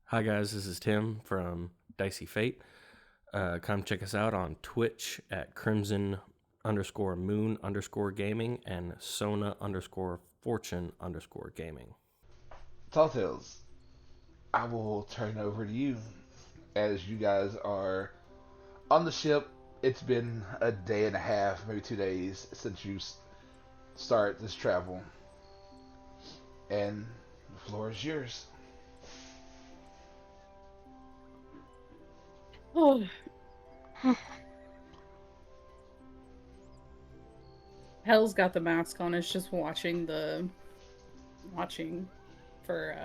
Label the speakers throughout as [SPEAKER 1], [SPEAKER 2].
[SPEAKER 1] Hi guys, this is Tim from Dicey Fate. Come check us out on Twitch at Crimson underscore Moon underscore Gaming and Sona underscore Fortune underscore Gaming.
[SPEAKER 2] Telltales, I will turn over to you as you guys are on the ship. It's been a day and a half, maybe 2 days since you start this travel, and the floor is yours.
[SPEAKER 3] Oh, Hell's got the mask on. It's just watching for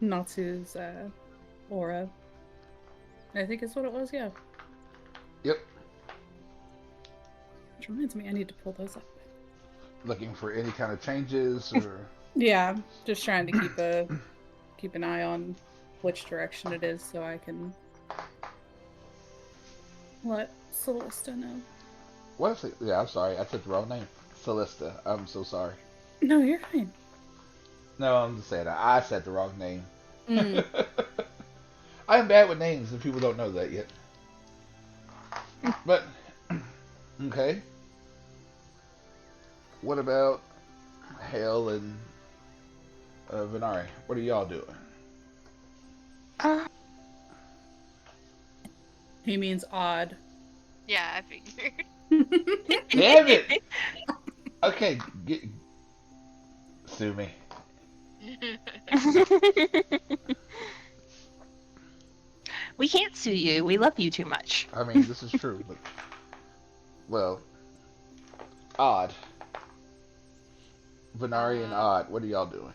[SPEAKER 3] Natsu's aura. I think is what it was. Yeah.
[SPEAKER 2] Yep,
[SPEAKER 3] Which reminds me, I need to pull those up.
[SPEAKER 2] looking for any kind of changes or
[SPEAKER 3] Yeah, just trying to keep an eye on which direction it is, so I can let Celesta know.
[SPEAKER 2] what is it? Yeah, I'm sorry, I took the wrong name. Celesta. I'm so sorry.
[SPEAKER 3] No, you're fine.
[SPEAKER 2] No, I'm just saying I said the wrong name.
[SPEAKER 3] Mm.
[SPEAKER 2] I am bad with names, and people don't know that yet. But okay, what about Hale and Venari? What are y'all doing?
[SPEAKER 4] Uh,
[SPEAKER 3] He means odd.
[SPEAKER 4] yeah, I figured.
[SPEAKER 2] Damn it! Okay, sue me.
[SPEAKER 4] We can't sue you. We love you too much.
[SPEAKER 2] I mean, this is true, but well, Odd, Venari and
[SPEAKER 4] Uh,
[SPEAKER 2] Odd. What are y'all doing?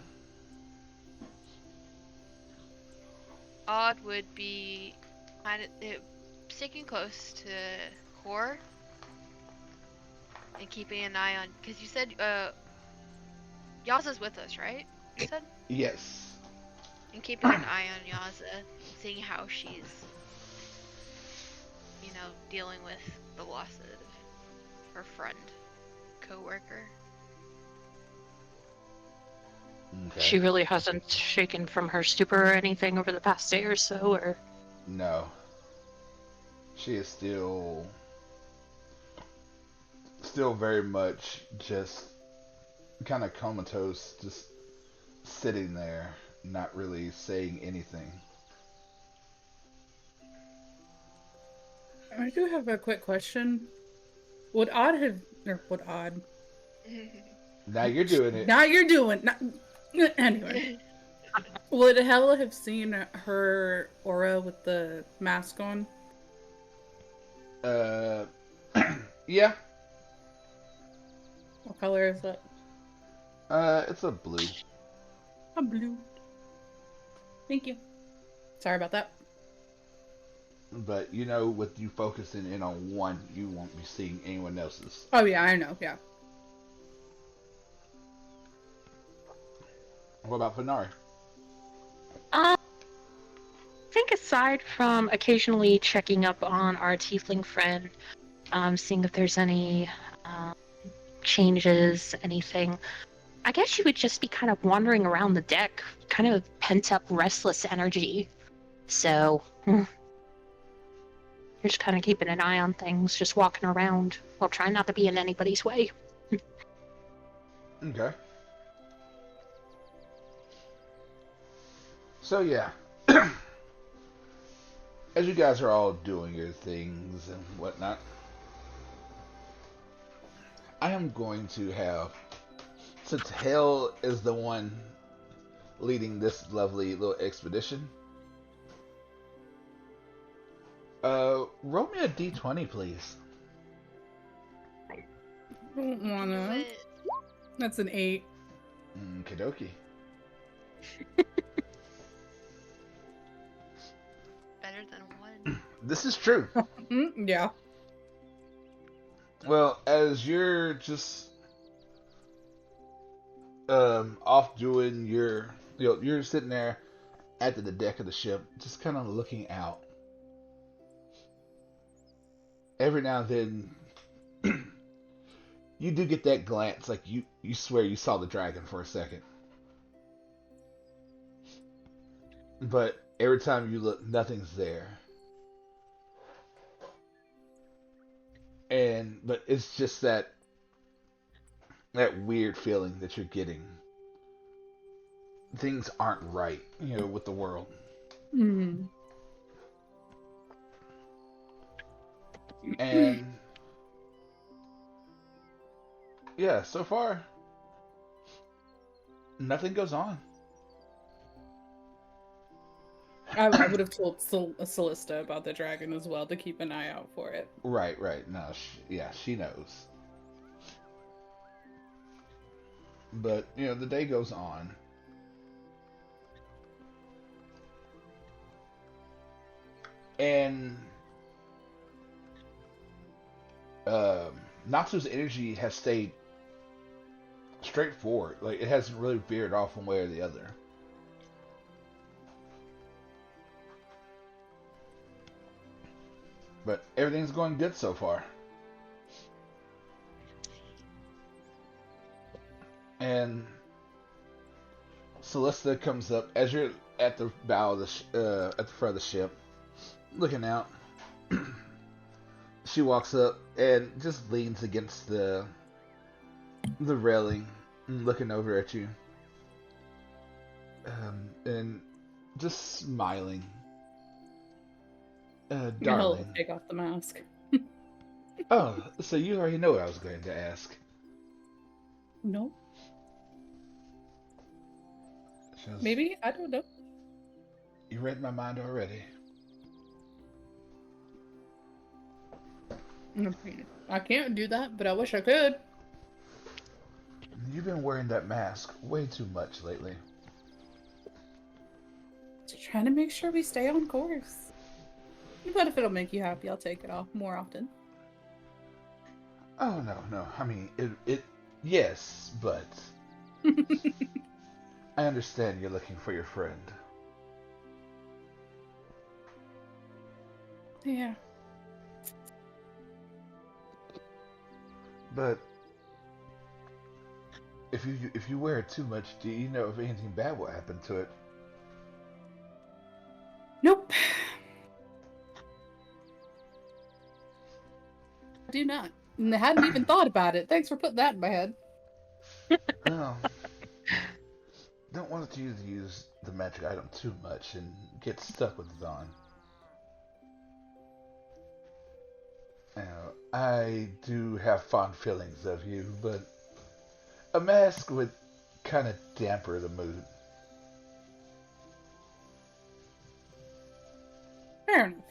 [SPEAKER 4] Odd would be kind of sticking close to Core and keeping an eye on. Because you said Yaza's with us, right? You said,
[SPEAKER 2] Yes.
[SPEAKER 4] and keeping an eye on Yaza, seeing how she's, dealing with the loss of her friend, co-worker.
[SPEAKER 2] Okay.
[SPEAKER 5] She really hasn't shaken from her stupor or anything over the past day or so, or
[SPEAKER 2] No, she is still very much just kind of comatose, just sitting there, not really saying anything.
[SPEAKER 3] I do have a quick question. Would odd have or would odd?
[SPEAKER 2] Now you're doing it.
[SPEAKER 3] Now you're doing. Not, anyway, would Hella have seen her aura with the mask on?
[SPEAKER 2] Uh, yeah.
[SPEAKER 3] What color is that?
[SPEAKER 2] It's a blue.
[SPEAKER 3] A blue. Thank you. Sorry about that.
[SPEAKER 2] But with you focusing in on one, you won't be seeing anyone else's.
[SPEAKER 3] Oh yeah, I know. Yeah.
[SPEAKER 2] What about Venari?
[SPEAKER 5] I think aside from occasionally checking up on our tiefling friend, seeing if there's any um, changes, anything, I guess she would just be kind of wandering around the deck, kind of pent up, restless energy. So, just kind of keeping an eye on things, just walking around while trying not to be in anybody's way.
[SPEAKER 2] Okay. So yeah, as you guys are all doing your things and whatnot, I am going to have, since Hell is the one leading this lovely little expedition, roll me a d20, please.
[SPEAKER 3] I don't
[SPEAKER 4] You can do
[SPEAKER 3] wanna.
[SPEAKER 4] it.
[SPEAKER 3] That's an 8.
[SPEAKER 2] Kadoki.
[SPEAKER 4] Better than one.
[SPEAKER 2] This is true.
[SPEAKER 3] Yeah.
[SPEAKER 2] Well, as you're just off doing you're sitting there at the deck of the ship, just kind of looking out. Every now and then, you do get that glance, like you swear you saw the dragon for a second. but every time you look, nothing's there. But it's just that weird feeling that you're getting. Things aren't right, with the world.
[SPEAKER 3] Mm.
[SPEAKER 2] And yeah, so far nothing goes on.
[SPEAKER 3] I would have told Callista about the dragon as well to keep an eye out for it.
[SPEAKER 2] Right, right. No, she knows. But the day goes on, and Natsu's energy has stayed straightforward. Like it hasn't really veered off one way or the other. But everything's going good so far. And Celesta comes up as you're at the bow of at the front of the ship, looking out. She walks up and just leans against the railing, looking over at you, and just smiling.
[SPEAKER 3] He'll
[SPEAKER 2] Darling.
[SPEAKER 3] take off the mask.
[SPEAKER 2] Oh, so you already know what I was going to ask.
[SPEAKER 3] No,
[SPEAKER 2] She goes,
[SPEAKER 3] maybe I don't know.
[SPEAKER 2] You read my mind already.
[SPEAKER 3] I can't do that, but I wish I could.
[SPEAKER 2] You've been wearing that mask way too much lately.
[SPEAKER 3] Just trying to make sure we stay on course. But if it'll make you happy, I'll take it off more often.
[SPEAKER 2] Oh no. I mean, yes, but I understand you're looking for your friend.
[SPEAKER 3] Yeah.
[SPEAKER 2] But if you wear it too much, do you know if anything bad will happen to it?
[SPEAKER 3] Nope. I do not. And I hadn't even thought about it. Thanks for putting that in my head.
[SPEAKER 2] Well, don't want you to use the magic item too much and get stuck with it on. I do have fond feelings of you, but a mask would kind of damper the mood.
[SPEAKER 3] Fair enough.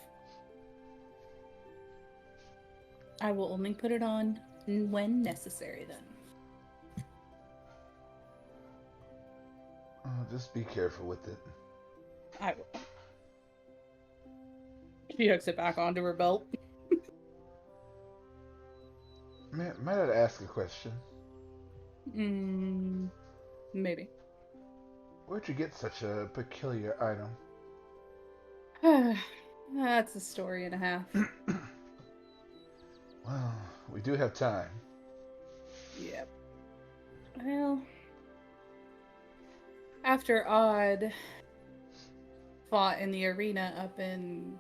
[SPEAKER 3] I will only put it on when necessary then.
[SPEAKER 2] Oh, just be careful with it.
[SPEAKER 3] I will. She hooks it back onto her belt.
[SPEAKER 2] Might I ask a question?
[SPEAKER 3] Maybe.
[SPEAKER 2] Where'd you get such a peculiar item?
[SPEAKER 3] That's a story and a half.
[SPEAKER 2] Well, we do have time.
[SPEAKER 3] Yep. Well, after Odd fought in the arena up in...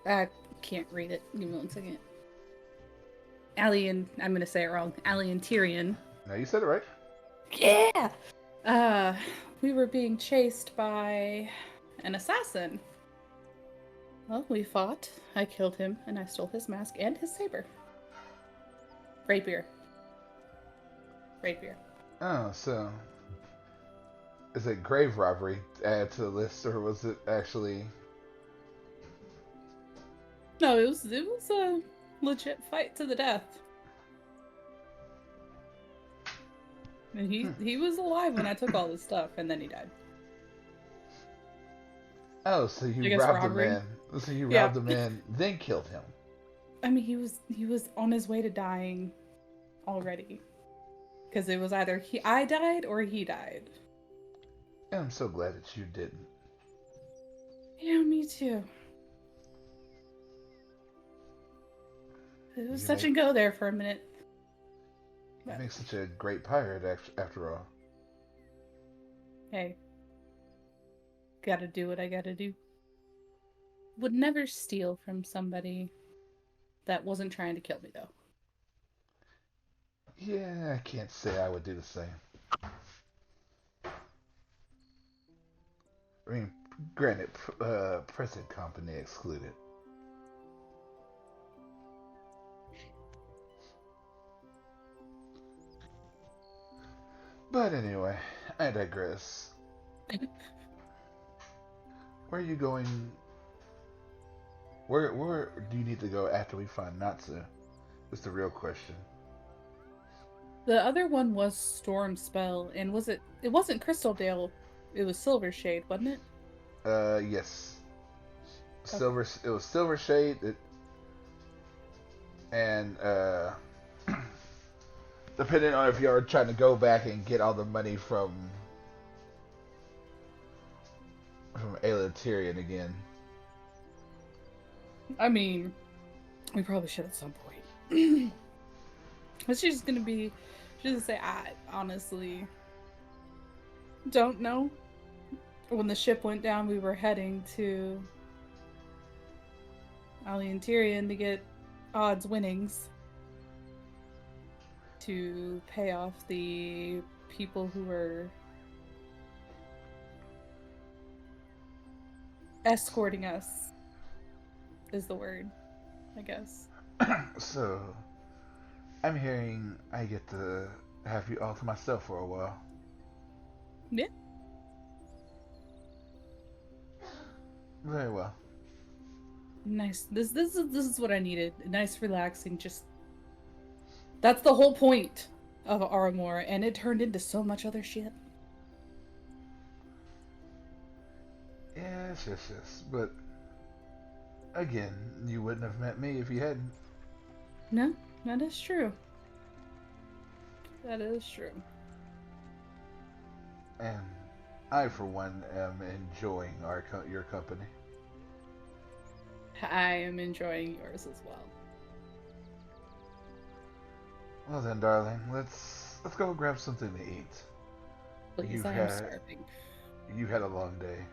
[SPEAKER 3] I can't read it. Give me 1 second. Alien... I'm gonna say it wrong. Alien Tyrion.
[SPEAKER 2] No, you said it right.
[SPEAKER 3] Yeah! We were being chased by an assassin. Well, we fought. I killed him, and I stole his mask and his saber. Rapier.
[SPEAKER 2] Oh, so is it grave robbery to add to the list, or was it actually?
[SPEAKER 3] No, it was a legit fight to the death. And he was alive when I took all this stuff, and then he died.
[SPEAKER 2] Oh, so
[SPEAKER 3] I
[SPEAKER 2] you
[SPEAKER 3] guess
[SPEAKER 2] robbed
[SPEAKER 3] robbery.
[SPEAKER 2] the man. So you
[SPEAKER 3] Yeah.
[SPEAKER 2] robbed the man, then killed him.
[SPEAKER 3] I mean, he was on his way to dying already. Because it was either I died or he died.
[SPEAKER 2] And I'm so glad that you didn't.
[SPEAKER 3] Yeah, me too. It was
[SPEAKER 2] You
[SPEAKER 3] touch
[SPEAKER 2] make-
[SPEAKER 3] and go there for a minute.
[SPEAKER 2] You make such a great pirate after all.
[SPEAKER 3] Hey, Gotta do what I gotta do. Would never steal from somebody that wasn't trying to kill me, though.
[SPEAKER 2] Yeah, I can't say I would do the same. I mean, granted, present company excluded. But anyway, I digress. Where are you going? Where do you need to go after we find Natsu? Is the real question.
[SPEAKER 3] The other one was Storm Spell, and was it? It wasn't Crystal Dale. It was Silver Shade, wasn't it?
[SPEAKER 2] Yes.
[SPEAKER 3] Okay.
[SPEAKER 2] Silver. It was Silver Shade, and depending on if you're trying to go back and get all the money from Ayla Tyrion again.
[SPEAKER 3] I mean, we probably should at some point. But she's gonna be. She's gonna say, I honestly don't know. When the ship went down, we were heading to Ali and Tyrion to get odds winnings to pay off the people who were escorting us, is the word, I guess.
[SPEAKER 2] So, I'm hearing I get to have you all to myself for a while.
[SPEAKER 3] Yeah.
[SPEAKER 2] Very well.
[SPEAKER 3] Nice. This is what I needed. Nice, relaxing, just that's the whole point of Aramor, and it turned into so much other shit.
[SPEAKER 2] Yes. But again, you wouldn't have met me if you hadn't.
[SPEAKER 3] No, that is true. That is true.
[SPEAKER 2] And I, for one, am enjoying your company.
[SPEAKER 3] I am enjoying yours as well.
[SPEAKER 2] Well then, darling, let's go grab something to eat.
[SPEAKER 3] Please, I am starving.
[SPEAKER 2] You had a long day.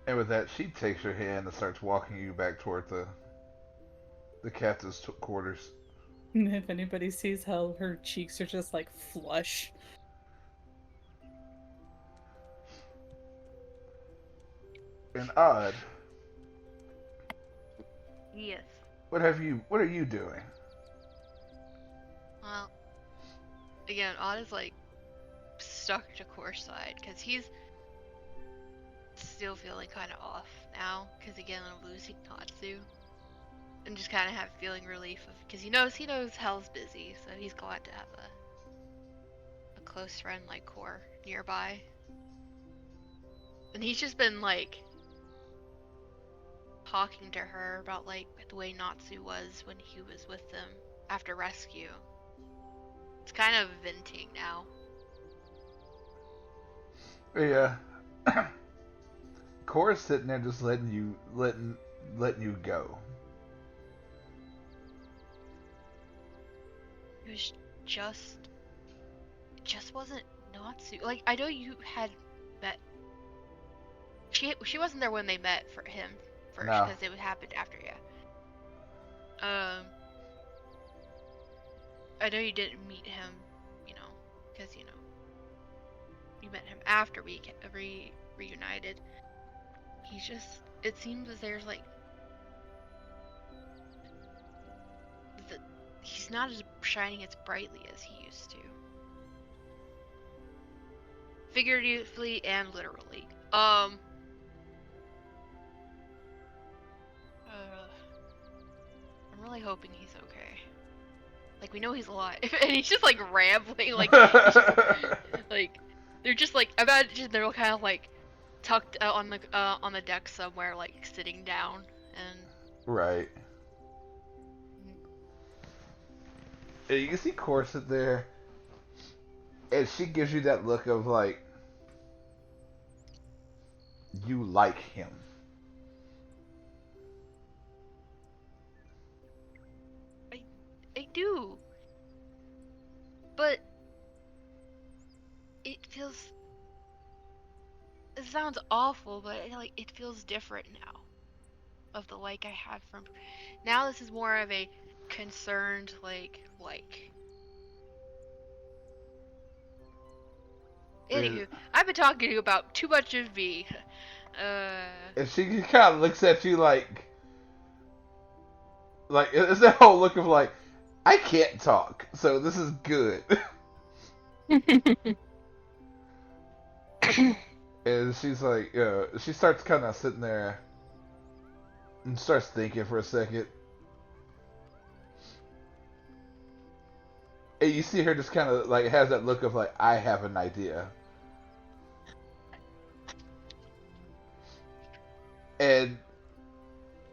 [SPEAKER 2] And with that, she takes your hand and starts walking you back toward the captain's quarters.
[SPEAKER 3] If anybody sees how her cheeks are just like flush.
[SPEAKER 2] And Odd,
[SPEAKER 4] Yes.
[SPEAKER 2] what are you doing?
[SPEAKER 4] Well, again, Odd is like stuck to Core's side because he's still feeling kind of off now because again I'm losing Natsu and just kind of have feeling relief of because he knows hell's busy, so he's glad to have a close friend like Core nearby. And he's just been like talking to her about like the way Natsu was when he was with them after rescue. It's kind of venting now.
[SPEAKER 2] Yeah. Cora's sitting there just letting you go.
[SPEAKER 4] It was it just wasn't Natsu. Like I know you had met. She wasn't there when they met for him first
[SPEAKER 2] No.
[SPEAKER 4] because it would happen after, yeah. I know you didn't meet him, because you met him after we reunited. He's just. It seems as there's like. He's not as shining as brightly as he used to. Figuratively and literally. I'm really hoping he's okay. Like, we know he's alive, and he's just like rambling, like, he's just, like, they're just like, imagine they're kind of like tucked out on the deck somewhere, like sitting down, and
[SPEAKER 2] Right. And you can see Cora sit there, and she gives you that look of like, you like him.
[SPEAKER 4] I do. But it feels. It sounds awful, but it feels different now. Of the like I had from. Now this is more of a concerned like.
[SPEAKER 2] And
[SPEAKER 4] Anywho, I've been talking to you about too much of me. Uh.
[SPEAKER 2] she kind of looks at you like it's that whole look of like, I can't talk, so this is good. And she's like, she starts kind of sitting there and starts thinking for a second. And you see her just kind of like has that look of like, I have an idea. And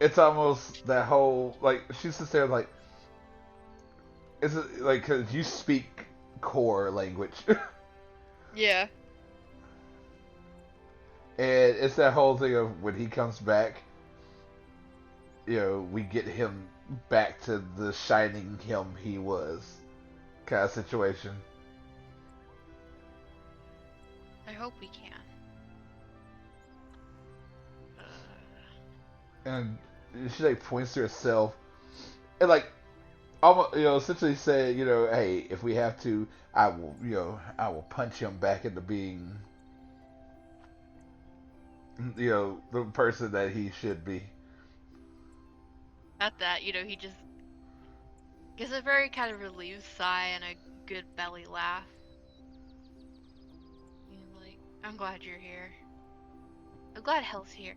[SPEAKER 2] it's almost that whole like she sits there like, is it like because you speak core language,
[SPEAKER 4] Yeah.
[SPEAKER 2] and it's that whole thing of when he comes back, we get him back to the shining him he was, kind of situation.
[SPEAKER 4] I hope we can.
[SPEAKER 2] And she like points to herself, and like almost essentially say, hey, if we have to, I will punch him back into being the person that he should be.
[SPEAKER 4] At that, he just gives a very kind of relieved sigh and a good belly laugh. Like, I'm glad you're here. I'm glad Hell's here.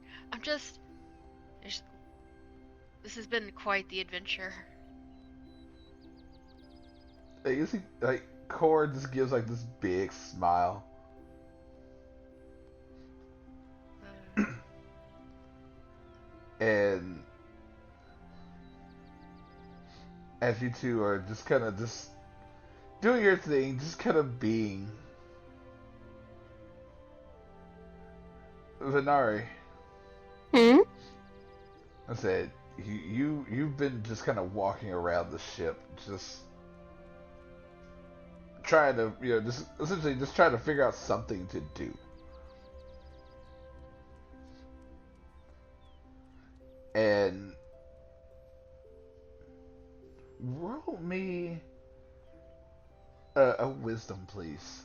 [SPEAKER 4] This has been quite the adventure.
[SPEAKER 2] You see, like Cord just gives like this big smile. And as you two are just kind of just doing your thing, just kind of being. Venari.
[SPEAKER 5] Hmm?
[SPEAKER 2] I said, you've been just kind of walking around the ship, just trying to, just essentially just trying to figure out something to do. And roll me a wisdom, please.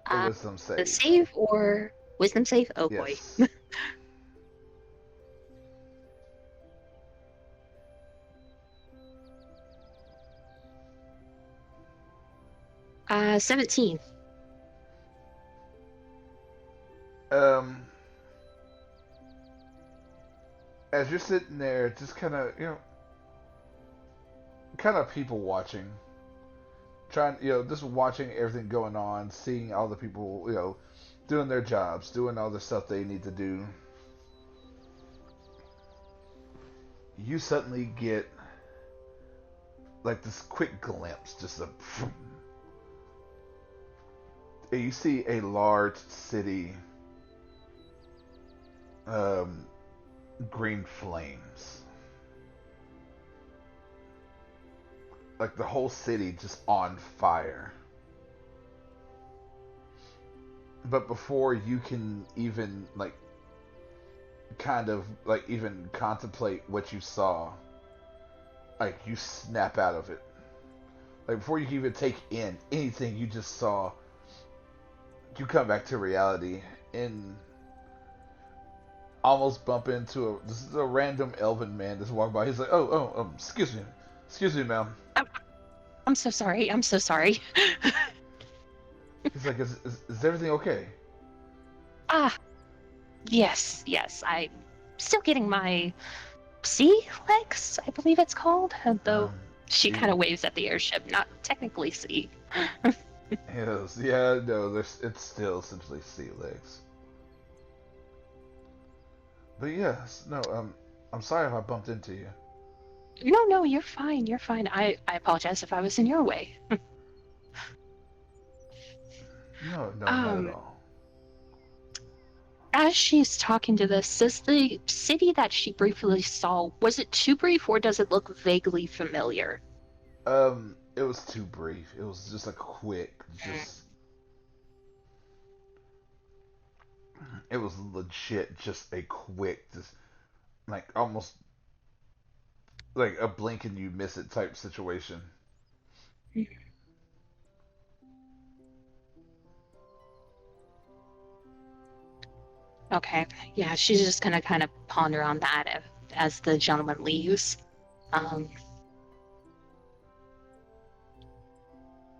[SPEAKER 2] A wisdom
[SPEAKER 5] The
[SPEAKER 2] save.
[SPEAKER 5] save or wisdom save? Oh boy.
[SPEAKER 2] Yes.
[SPEAKER 5] 17.
[SPEAKER 2] As you're sitting there, just kind of, kind of people watching, trying, just watching everything going on, seeing all the people, doing their jobs, doing all the stuff they need to do. You suddenly get like this quick glimpse, just and you see a large city, green flames. Like the whole city just on fire. But before you can even like kind of like even contemplate what you saw, like you snap out of it. Like before you can even take in anything you just saw, you come back to reality and almost bump into this is a random elven man just walking by. He's like, excuse me, ma'am.
[SPEAKER 5] I'm so sorry. I'm so sorry.
[SPEAKER 2] He's like, is everything okay?
[SPEAKER 5] Yes. I'm still getting my sea legs, I believe it's called. Though she kind of waves at the airship, not technically sea.
[SPEAKER 2] Yes, yeah, no, it's still essentially sea legs. But yes, no, I'm sorry if I bumped into you.
[SPEAKER 5] No, you're fine. You're fine. I apologize if I was in your way.
[SPEAKER 2] No, not at all.
[SPEAKER 5] As she's talking to this, says the city that she briefly saw, was it too brief or does it look vaguely familiar?
[SPEAKER 2] it was too brief. It was just a quick, just it was legit, just a quick, just like almost like a blink and you miss it type situation.
[SPEAKER 5] Okay. Yeah, she's just gonna kind of ponder on that as the gentleman leaves. Um,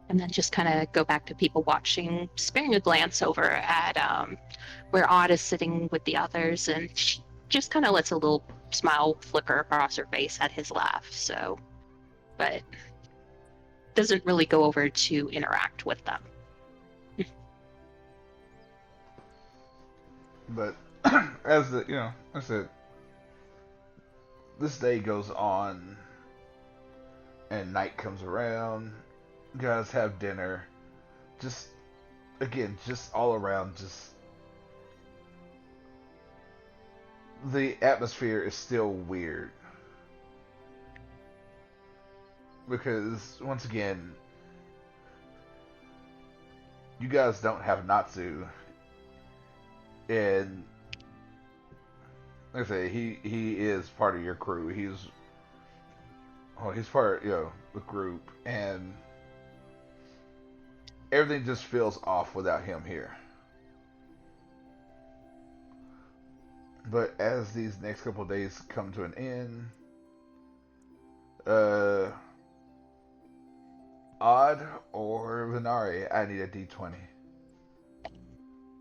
[SPEAKER 5] and then just kind of go back to people watching, sparing a glance over at where Odd is sitting with the others, and she just kind of lets a little smile flicker across her face at his laugh. So, but doesn't really go over to interact with them.
[SPEAKER 2] But as the I said, this day goes on and night comes around. You guys have dinner. Just again, just all around, just the atmosphere is still weird because once again, you guys don't have Natsu, and like I say, he is part of your crew. He's part the group, and everything just feels off without him here. But as these next couple of days come to an end, uh, Odd or Venari, I need a D20.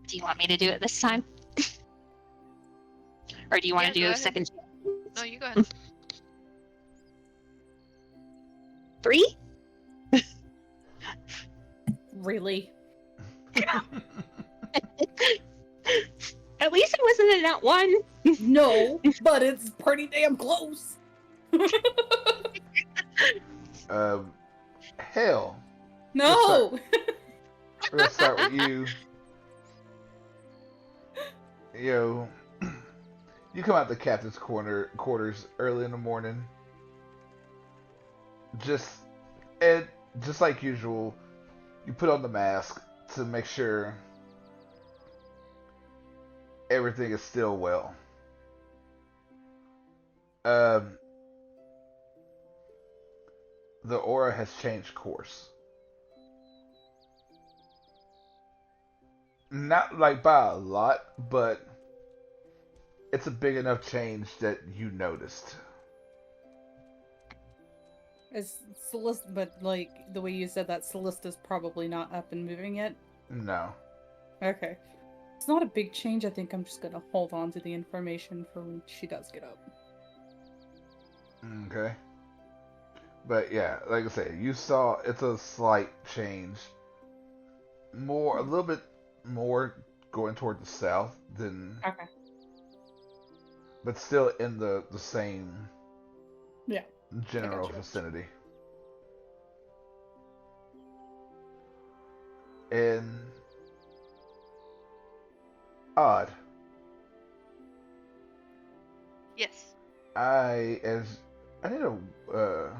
[SPEAKER 5] Do you want me to do it this time? Or do you want
[SPEAKER 4] Yeah,
[SPEAKER 5] to
[SPEAKER 4] go
[SPEAKER 5] do a
[SPEAKER 4] ahead.
[SPEAKER 5] second?
[SPEAKER 4] No, you go ahead.
[SPEAKER 5] 3?
[SPEAKER 3] Really?
[SPEAKER 5] At least it wasn't a nat 1.
[SPEAKER 3] No, but it's pretty damn close.
[SPEAKER 2] Hell,
[SPEAKER 3] No.
[SPEAKER 2] we're gonna start with you. You come out the captain's quarters early in the morning. Just and just like usual, you put on the mask to make sure everything is still well. Um, the aura has changed course. Not like by a lot, but it's a big enough change that you noticed.
[SPEAKER 3] Is Celeste, but like the way you said that, Celesta's probably not up and moving yet.
[SPEAKER 2] No.
[SPEAKER 3] Okay. It's not a big change. I think I'm just gonna hold on to the information for when she does get up.
[SPEAKER 2] Okay. But yeah, like I say, you saw it's a slight change. A little bit more going toward the south than,
[SPEAKER 3] Okay.
[SPEAKER 2] but still in the same
[SPEAKER 3] Yeah.
[SPEAKER 2] general
[SPEAKER 3] you.
[SPEAKER 2] vicinity. And Odd,
[SPEAKER 4] Yes.
[SPEAKER 2] I need a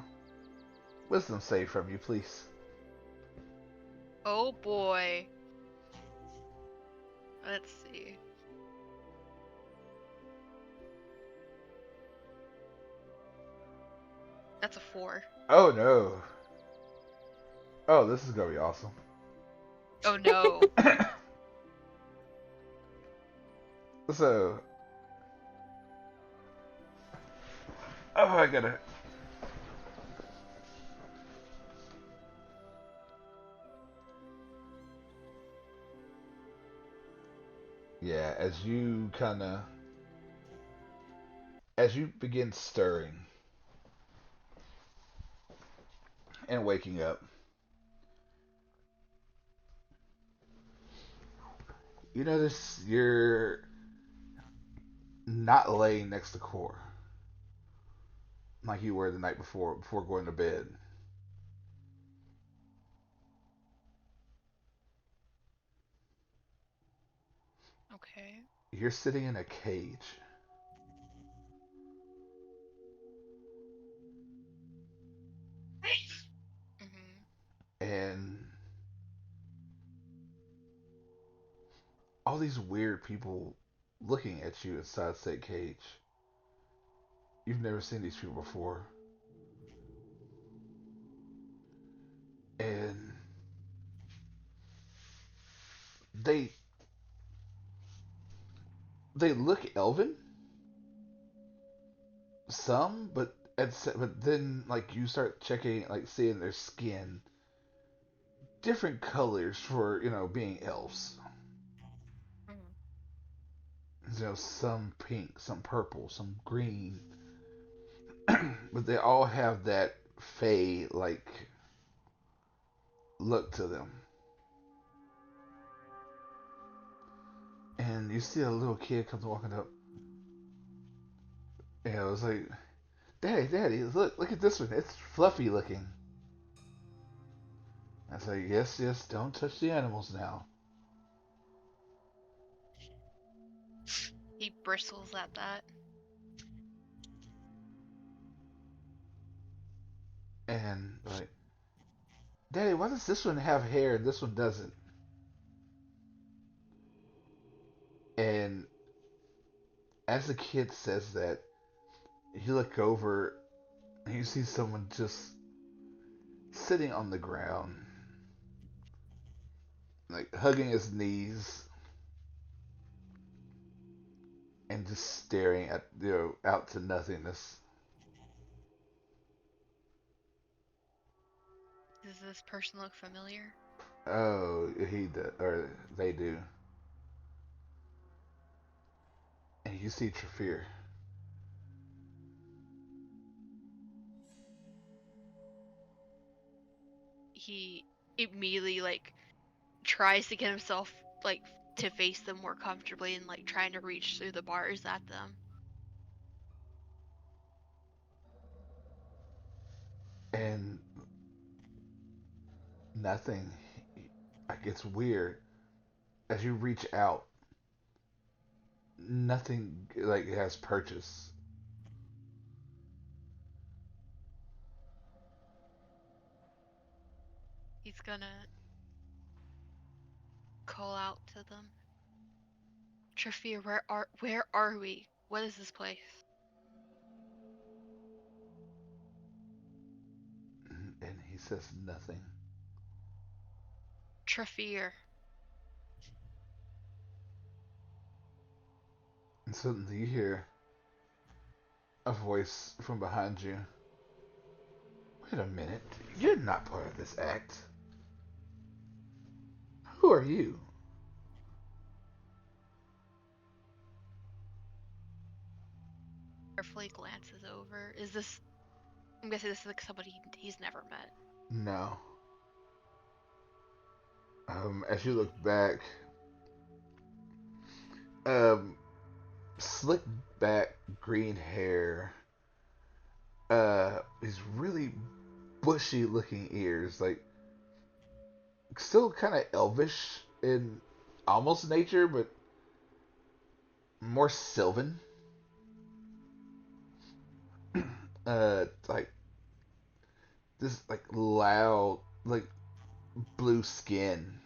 [SPEAKER 2] wisdom save from you, please.
[SPEAKER 4] Oh boy. Let's see. That's a 4.
[SPEAKER 2] Oh no. Oh, this is gonna be awesome.
[SPEAKER 4] Oh no.
[SPEAKER 2] So, oh, I gotta. Yeah, as you begin stirring and waking up, you notice you're not laying next to Core like you were the night before going to bed.
[SPEAKER 4] Okay.
[SPEAKER 2] You're sitting in a cage.
[SPEAKER 4] Mhm.
[SPEAKER 2] and all these weird people looking at you inside said cage. You've never seen these people before. And they they look elven, some, but then like you start checking, like seeing their skin, different colors for being elves.
[SPEAKER 4] Mhm.
[SPEAKER 2] Some pink, some purple, some green, but they all have that fey like look to them. And you see a little kid comes walking up, and it was like, "Daddy, Daddy, look at this one. It's fluffy looking." I say, "Yes, yes, don't touch the animals now."
[SPEAKER 4] He bristles at that.
[SPEAKER 2] And like, "Daddy, why does this one have hair and this one doesn't?" And as the kid says that, you look over and you see someone just sitting on the ground, like hugging his knees and just staring at out to nothingness.
[SPEAKER 4] Does this person look familiar?
[SPEAKER 2] Oh, he does, or they do. And you see Trafir.
[SPEAKER 4] He immediately like tries to get himself like to face them more comfortably and like trying to reach through the bars at them.
[SPEAKER 2] And nothing. Like it's weird. As you reach out, nothing like has purchase.
[SPEAKER 4] He's gonna call out to them. Trafir, where are we? What is this place?
[SPEAKER 2] And he says nothing.
[SPEAKER 4] Trafir.
[SPEAKER 2] And suddenly you hear a voice from behind you. Wait a minute. You're not part of this act. Who are you?
[SPEAKER 4] Carefully glances over. Is this? I'm guessing this is like somebody he's never met.
[SPEAKER 2] No. As you
[SPEAKER 4] He,
[SPEAKER 2] look back, um, slick back green hair, these really bushy looking ears, like still kind of elvish in almost nature, but more sylvan. Like this, like loud, like blue skin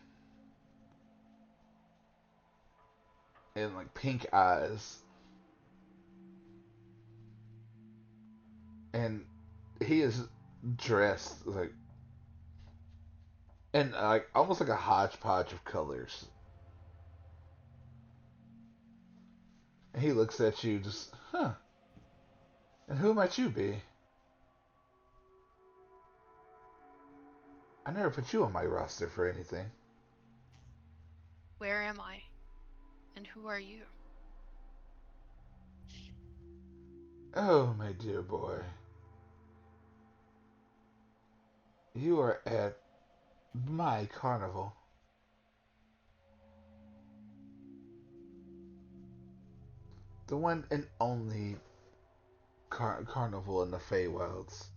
[SPEAKER 2] and like pink eyes, and he is dressed like in like almost like a hodgepodge of colors. And he looks at you, just huh. And who might you be? I never put you on my roster for anything.
[SPEAKER 4] where am I? And who are you?
[SPEAKER 2] Oh, my dear boy, you are at my carnival. The one and only carnival in the Feywilds.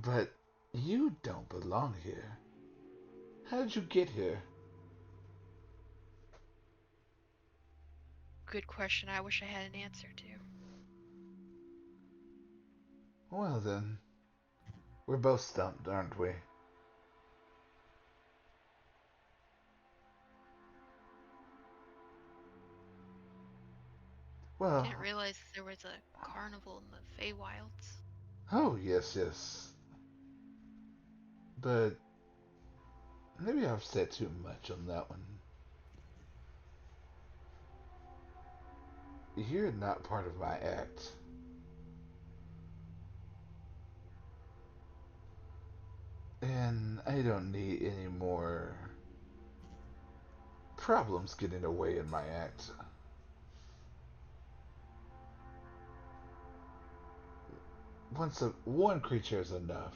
[SPEAKER 2] But you don't belong here. How did you get here?
[SPEAKER 4] good question I wish I had an answer to.
[SPEAKER 2] Well then, we're both stumped, aren't we? Well,
[SPEAKER 4] Didn't realize there was a carnival in the Feywilds.
[SPEAKER 2] oh yes, yes. But maybe I've said too much on that one. You're not part of my act. And I don't need any more problems getting away in my act. One creature is enough.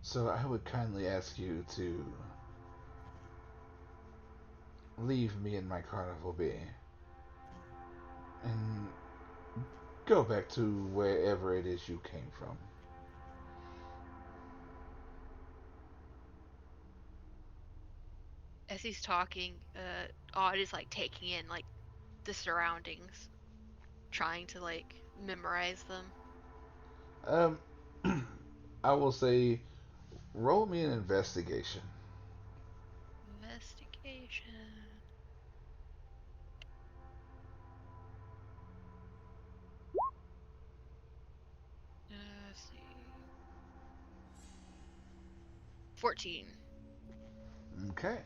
[SPEAKER 2] So I would kindly ask you to leave me and my carnival be and go back to wherever it is you came from.
[SPEAKER 4] As he's talking, Odd is like taking in like the surroundings, trying to like memorize them.
[SPEAKER 2] Um, I will say, roll me an investigation.
[SPEAKER 4] Investigation. Let's see. 14.
[SPEAKER 2] Okay.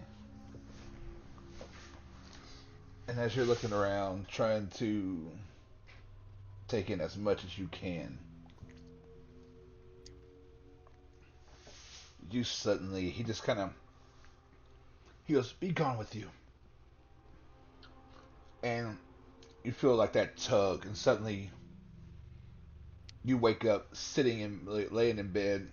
[SPEAKER 2] And as you're looking around, trying to take in as much as you can, you suddenly, he just kind of, he goes, "Be gone with you." And you feel like that tug, and suddenly you wake up sitting in, laying in bed,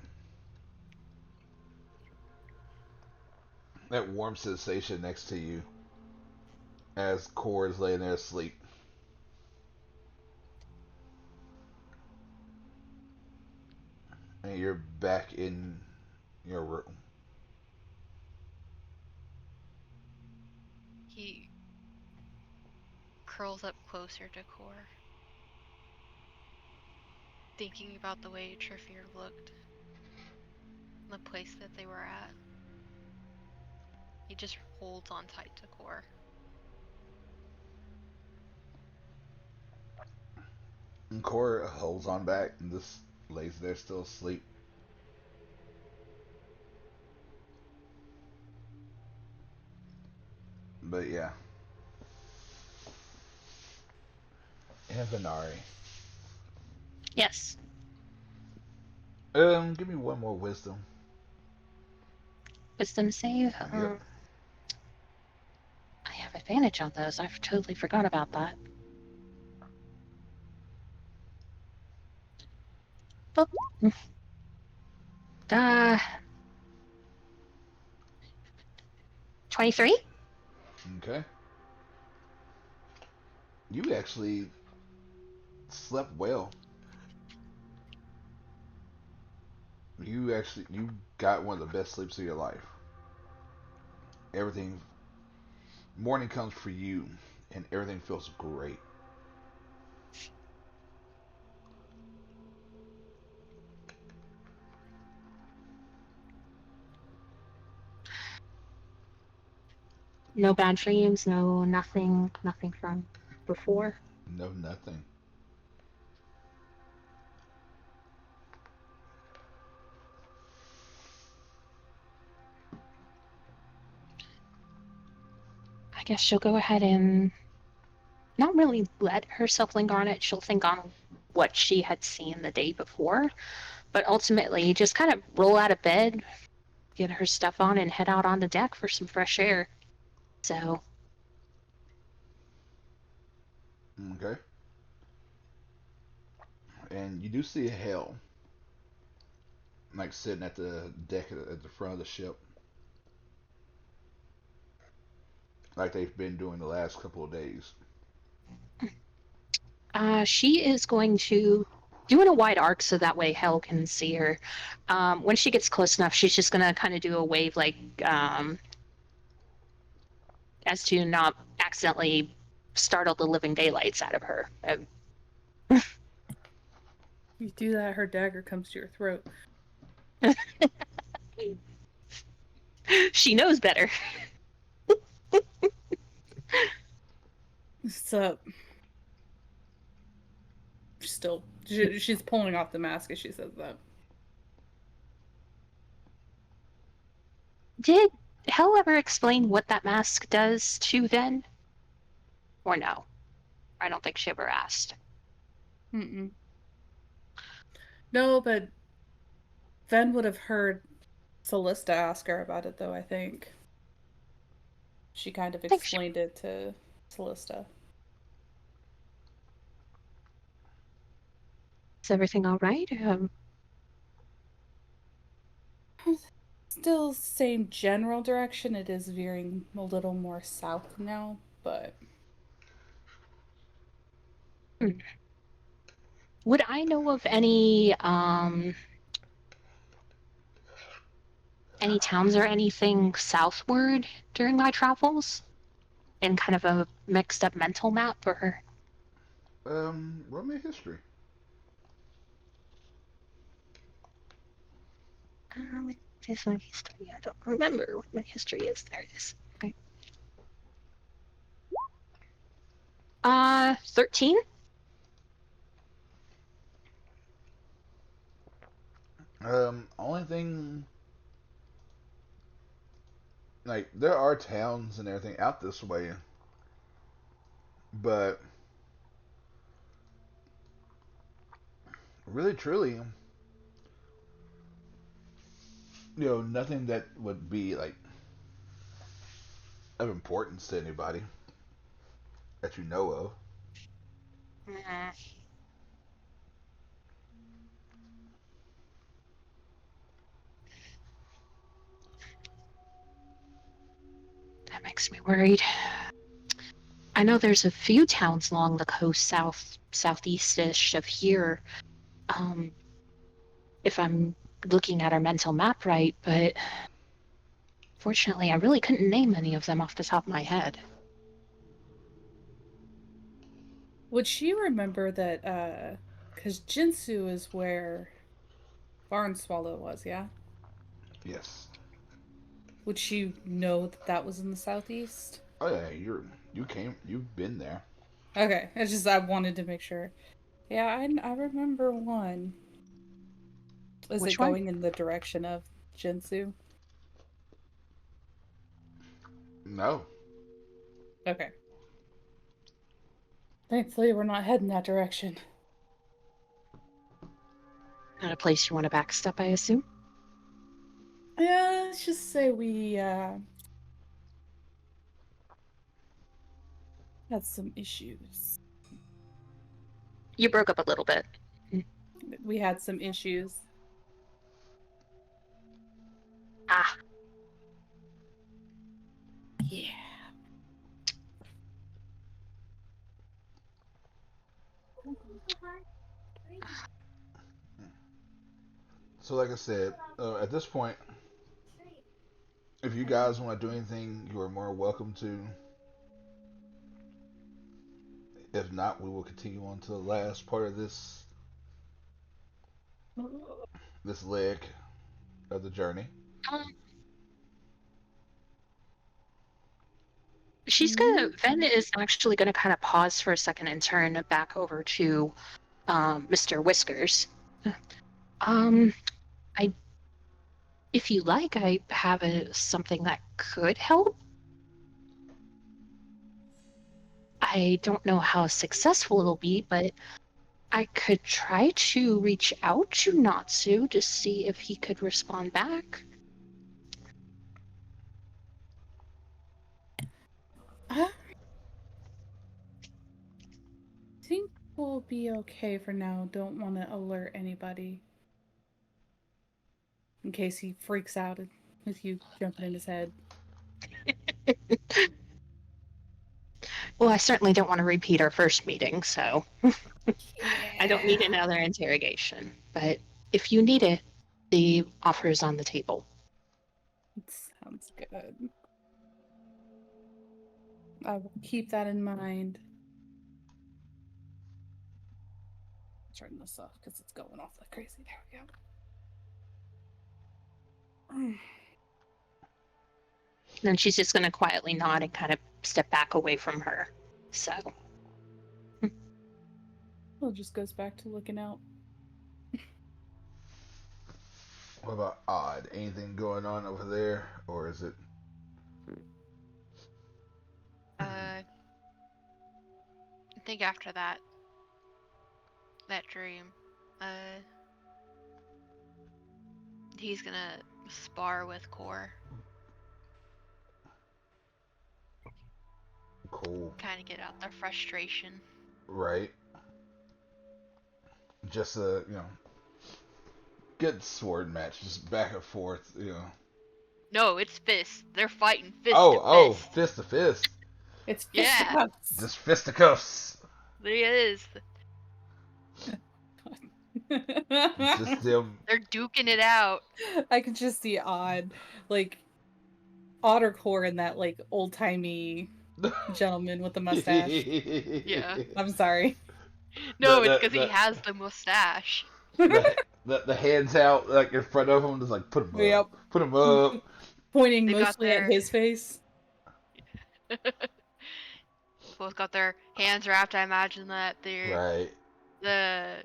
[SPEAKER 2] that warm sensation next to you as Core is laying there asleep. And you're back in your room.
[SPEAKER 4] He curls up closer to Core, thinking about the way Triffier looked, the place that they were at. He just holds on tight to Core.
[SPEAKER 2] And Core holds on back and just lays there still asleep. But yeah. And Venari.
[SPEAKER 5] Yes.
[SPEAKER 2] Give me one more wisdom.
[SPEAKER 5] Wisdom save.
[SPEAKER 2] Yep.
[SPEAKER 5] I have advantage on those. I totally forgot about that. Boop. 23?
[SPEAKER 2] Okay. You actually slept well. You got one of the best sleeps of your life. Everything morning comes for you and everything feels great.
[SPEAKER 5] No bad dreams, no nothing from before.
[SPEAKER 2] No nothing.
[SPEAKER 5] I guess she'll go ahead and not really let herself linger on it. She'll think on what she had seen the day before, but ultimately just kind of roll out of bed, get her stuff on, and head out on the deck for some fresh air. So,
[SPEAKER 2] Okay. And you do see Hell like sitting at the deck at the front of the ship, like they've been doing the last couple of days.
[SPEAKER 5] she is going to do in a wide arc so that way Hell can see her. When she gets close enough, she's just going to kind of do a wave like, as to not accidentally startle the living daylights out of her.
[SPEAKER 3] You do that, her dagger comes to your throat.
[SPEAKER 5] She knows better.
[SPEAKER 3] So, still, she's pulling off the mask as she says that.
[SPEAKER 5] Did Hell ever explain what that mask does to Ven? Or no? I don't think she ever asked.
[SPEAKER 3] Mm-mm. No, but Ven would have heard Celista ask her about it, though, I think. She kind of
[SPEAKER 5] I think she...
[SPEAKER 3] explained it to Celista.
[SPEAKER 5] Is everything all right?
[SPEAKER 3] Still same general direction. It is veering a little more south now, but
[SPEAKER 5] Would I know of any towns or anything southward during my travels? In kind of a mixed up mental map, or
[SPEAKER 2] Roll me a history.
[SPEAKER 5] what is my history? I don't remember what my history is. There it is. Okay. 13?
[SPEAKER 2] Only thing, like, there are towns and everything out this way, but really, truly, nothing that would be like of importance to anybody that you know of.
[SPEAKER 5] Mm, that makes me worried. I know there's a few towns along the coast southeast-ish of here. Um, if I'm looking at our mental map right, but fortunately, I really couldn't name any of them off the top of my head.
[SPEAKER 3] would she remember that, because Jinsu is where Barn Swallow was, yeah?
[SPEAKER 2] Yes.
[SPEAKER 3] Would she know that that was in the southeast?
[SPEAKER 2] Oh yeah, you've been there.
[SPEAKER 3] Okay, it's just I wanted to make sure. Yeah, I remember one. Is it
[SPEAKER 5] Which one?
[SPEAKER 3] going in the direction of Jinsu?
[SPEAKER 2] No.
[SPEAKER 3] Okay. Thankfully, we're not heading that direction.
[SPEAKER 5] Not a place you want to backstep, I assume?
[SPEAKER 3] Yeah, let's just say we had some issues.
[SPEAKER 5] You broke up a little bit.
[SPEAKER 3] We had some issues.
[SPEAKER 5] Ah,
[SPEAKER 3] Yeah.
[SPEAKER 2] So like I said, at this point, if you guys want to do anything, you are more welcome to. If not, we will continue on to the last part of this leg of the journey.
[SPEAKER 5] um,
[SPEAKER 3] Mhm.
[SPEAKER 5] Ven is actually gonna kind of pause for a second and turn back over to Mr. Whiskers. Um, I, if you like, I have something that could help. I don't know how successful it'll be, but I could try to reach out to Natsu to see if he could respond back.
[SPEAKER 3] I think we'll be okay for now. Don't want to alert anybody in case he freaks out with you jumping in his head.
[SPEAKER 5] Well, I certainly don't want to repeat our first meeting, so I don't need
[SPEAKER 3] Yeah.
[SPEAKER 5] another interrogation. But if you need it, the offer is on the table.
[SPEAKER 3] It sounds good. I will keep that in mind. Turn this off because it's going off like crazy. There we go.
[SPEAKER 5] Then she's just going to quietly nod and kind of step back away from her. So.
[SPEAKER 3] Well, it just goes back to looking out.
[SPEAKER 2] What about Odd? Anything going on over there, or is it?
[SPEAKER 4] I think after that dream, he's gonna spar with Core.
[SPEAKER 2] Cool.
[SPEAKER 4] Kind of get out their frustration.
[SPEAKER 2] Right. Just a good sword match, just back and forth.
[SPEAKER 4] No, it's fists. They're fighting fist
[SPEAKER 2] Oh,
[SPEAKER 4] to fist.
[SPEAKER 2] fist to fist.
[SPEAKER 3] It's
[SPEAKER 4] Yeah.
[SPEAKER 3] fisticuffs.
[SPEAKER 2] Just fisticuffs.
[SPEAKER 4] There it is.
[SPEAKER 2] Just them.
[SPEAKER 4] They're duking it out.
[SPEAKER 3] I could just see Odd, like Ottercore in that like old timey gentleman with the mustache.
[SPEAKER 4] Yeah.
[SPEAKER 3] I'm sorry.
[SPEAKER 4] No, it's because he has the mustache.
[SPEAKER 2] the hands out like in front of him, just like put him up,
[SPEAKER 3] Yep.
[SPEAKER 2] put him up.
[SPEAKER 3] Pointing
[SPEAKER 4] They got
[SPEAKER 3] mostly at his face.
[SPEAKER 4] Both got their hands wrapped. I imagine that
[SPEAKER 2] Right.
[SPEAKER 4] the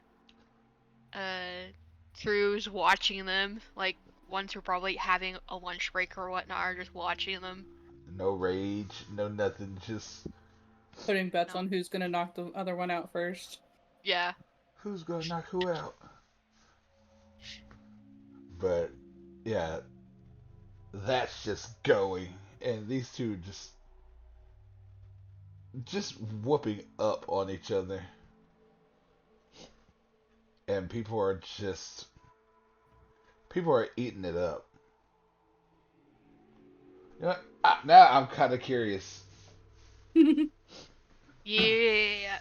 [SPEAKER 4] crews watching them, like ones who are probably having a lunch break or whatnot, are just watching them.
[SPEAKER 2] No rage, no nothing. Just
[SPEAKER 3] Putting bets on who's gonna knock the other one out first.
[SPEAKER 4] Yeah.
[SPEAKER 2] who's gonna knock who out? But yeah, that's just going, and these two just whooping up on each other, and people are eating it up. You know, now I'm kind of curious.
[SPEAKER 4] Yeah.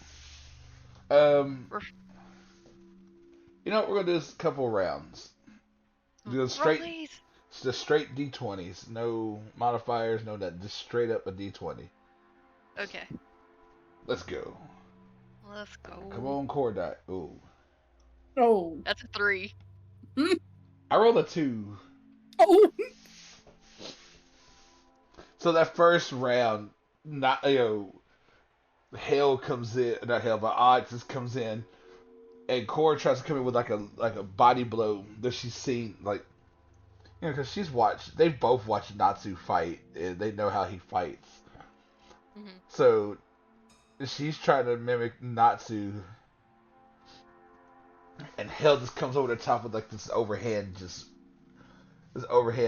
[SPEAKER 2] You know what, we're gonna do this a couple rounds. Do just straight D20s, no modifiers, no nothing, just straight up a D20.
[SPEAKER 4] Okay.
[SPEAKER 2] Let's go.
[SPEAKER 4] Let's go.
[SPEAKER 2] Come on, core die. Ooh.
[SPEAKER 3] Oh.
[SPEAKER 4] That's a 3.
[SPEAKER 2] I rolled a 2.
[SPEAKER 3] Oh.
[SPEAKER 2] So that first round, not hell comes in, not hell, but odds just comes in, and Cora tries to come in with like a body blow that she's seen, like because they've both watched Natsu fight, and they know how he fights.
[SPEAKER 4] Mm-hmm.
[SPEAKER 2] So she's trying to mimic Natsu, and hell just comes over the top with like this overhand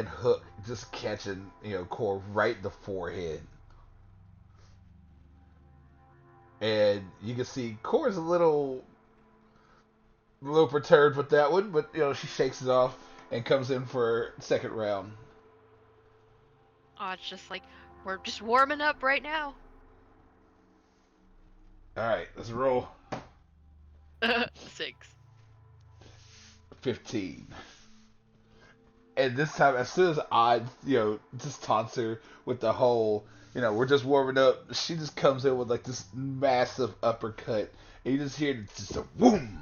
[SPEAKER 2] hook, just catching Core right in the forehead. And you can see Core's a little perturbed with that one, but she shakes it off and comes in for second round.
[SPEAKER 4] Oh, it's just like we're just warming up right now.
[SPEAKER 2] All right, let's roll.
[SPEAKER 4] 6.
[SPEAKER 2] 15. And this time, as soon as I, just taunts her with the whole, we're just warming up, she just comes in with like this massive uppercut, and you just hear just a boom,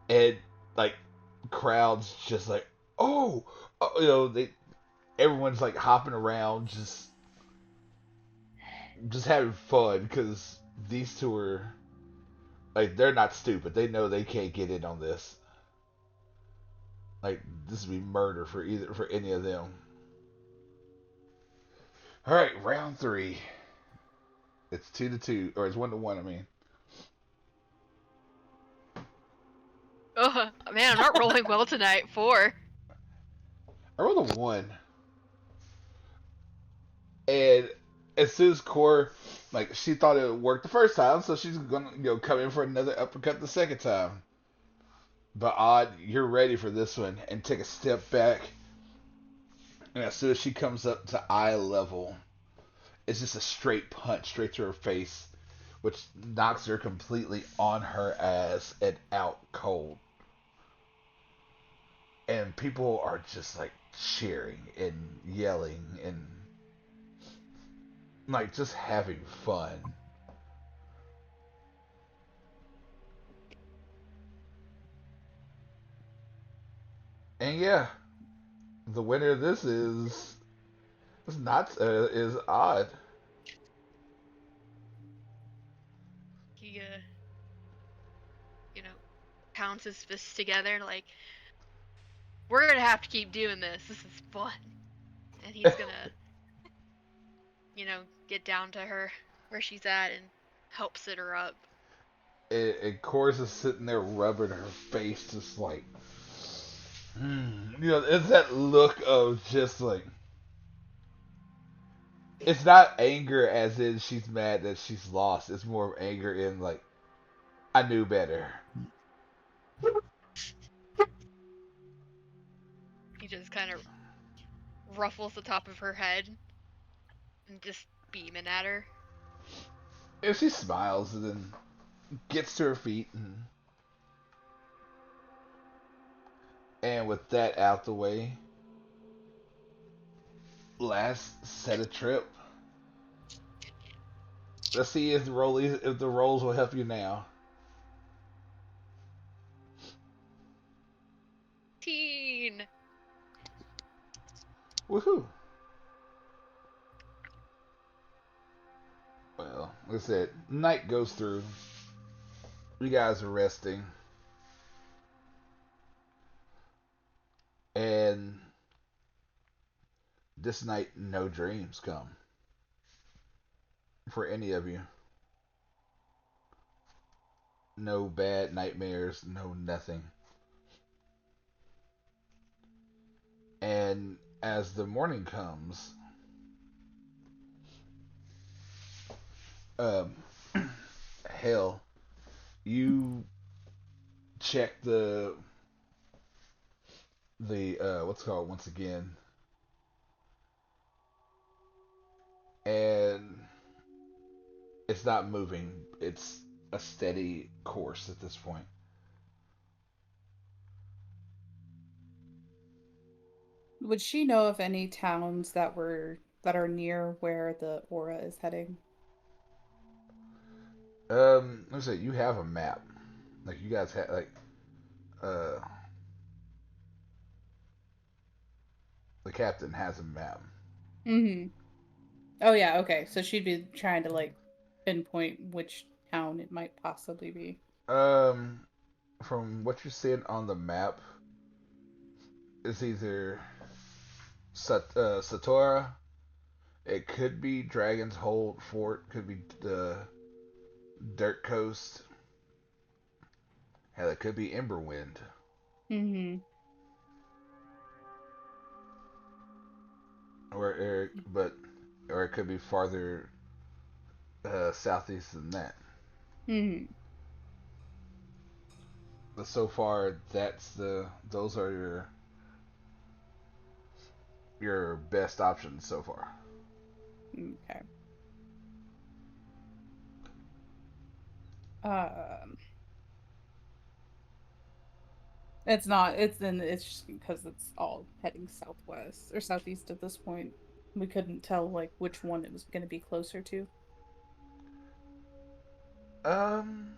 [SPEAKER 2] and like crowds just like, oh, everyone's like hopping around, just having fun because these two are like they're not stupid. They know they can't get in on this. Like this would be murder for any of them. All right, round 3. It's 2-2, or it's 1-1. I mean.
[SPEAKER 4] Oh man, I'm not rolling well tonight. 4.
[SPEAKER 2] I rolled a 1, and as soon as Core, like she thought it would work the first time, so she's gonna come in for another uppercut the second time. But Odd, you're ready for this one, and take a step back. And as soon as she comes up to eye level, it's just a straight punch straight to her face, which knocks her completely on her ass and out cold. And people are just like cheering and yelling, and like just having fun. And yeah, the winner of this is not is odd.
[SPEAKER 4] He, you know, pounds his fists together like, we're gonna have to keep doing this. This is fun. And he's gonna, get down to her where she's at and help sit her up.
[SPEAKER 2] And Chorus is sitting there rubbing her face, just like, it's that look of just like, it's not anger as in she's mad that she's lost. It's more of anger in like, I knew better.
[SPEAKER 4] He just kind of ruffles the top of her head and just beaming at her.
[SPEAKER 2] And she smiles and then gets to her feet and with that out the way, last set of trip. Let's see if the rolls will help you now.
[SPEAKER 4] Teen!
[SPEAKER 2] Woohoo! Well, like I said, night goes through. You guys are resting, and this night, no dreams come for any of you. No bad nightmares, no nothing. And as the morning comes, um, hell, you check the what's it called once again, and it's not moving. It's a steady course at this point.
[SPEAKER 3] Would she know of any towns that are near where the aura is heading?
[SPEAKER 2] Let's say you have a map. Like you guys have like uh the captain has a map.
[SPEAKER 3] Mm-hmm. Oh yeah, okay. So she'd be trying to like pinpoint which town it might possibly be.
[SPEAKER 2] Um, from what you're seeing on the map, it's either Satora. It could be Dragon's Hold Fort. Could be the Dirt Coast. Hell, it could be Emberwind.
[SPEAKER 3] Mm-hmm.
[SPEAKER 2] But or it could be farther southeast than that.
[SPEAKER 3] Mm-hmm.
[SPEAKER 2] But so far, those are your best options so far.
[SPEAKER 3] Okay. Um, it's not. It's just because it's all heading southwest or southeast at this point. We couldn't tell like which one it was going to be closer to.
[SPEAKER 2] Um,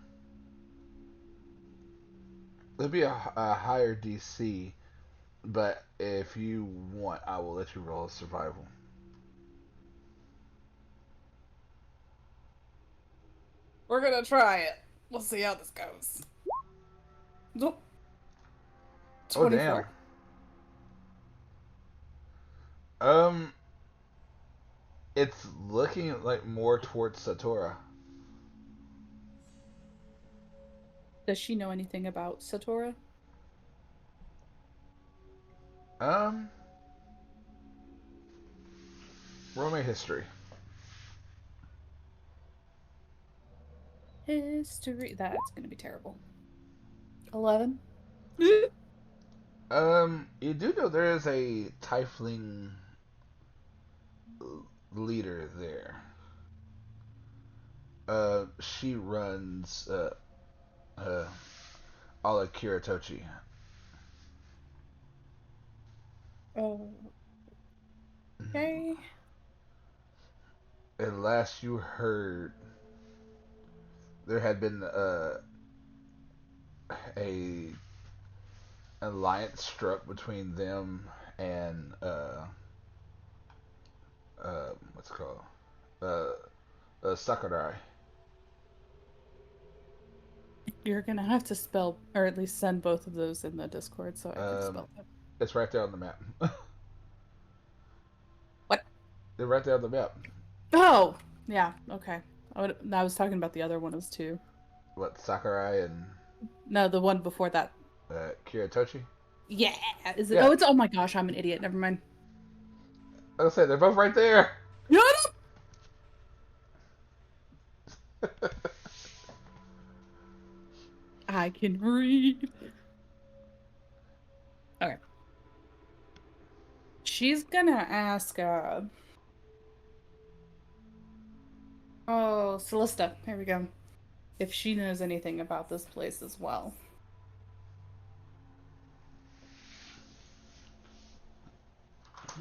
[SPEAKER 2] it'll be a higher DC, but if you want, I will let you roll a survival.
[SPEAKER 3] We're gonna try it. We'll see how this goes. Nope.
[SPEAKER 2] Oh damn.
[SPEAKER 3] 24.
[SPEAKER 2] Um, it's looking like more towards Satora.
[SPEAKER 3] Does she know anything about Satora?
[SPEAKER 2] Um, roll me history.
[SPEAKER 3] History. That's gonna be terrible. 11.
[SPEAKER 2] You do know there is a Tiefling leader there. She runs uh all of Kiritochi.
[SPEAKER 3] Oh, okay.
[SPEAKER 2] And last you heard, there had been a alliance struck between them and what's it called Sakurai.
[SPEAKER 3] You're gonna have to spell, or at least send both of those in the Discord so I can
[SPEAKER 2] Um,
[SPEAKER 3] spell them.
[SPEAKER 2] it's right there on the map.
[SPEAKER 3] What?
[SPEAKER 2] They're right there on the map.
[SPEAKER 3] Oh, yeah. Okay. I was talking about the other one as too.
[SPEAKER 2] What, Sakurai and
[SPEAKER 3] No, the one before that.
[SPEAKER 2] Kiritochi?
[SPEAKER 3] Yeah. Is it?
[SPEAKER 2] Yeah,
[SPEAKER 3] Oh, it's. Oh my gosh, I'm an idiot. Never mind.
[SPEAKER 2] like I said, they're both right there.
[SPEAKER 3] Shut up! I can read. Okay. She's gonna ask. Oh, Celista. Here we go. If she knows anything about this place as well.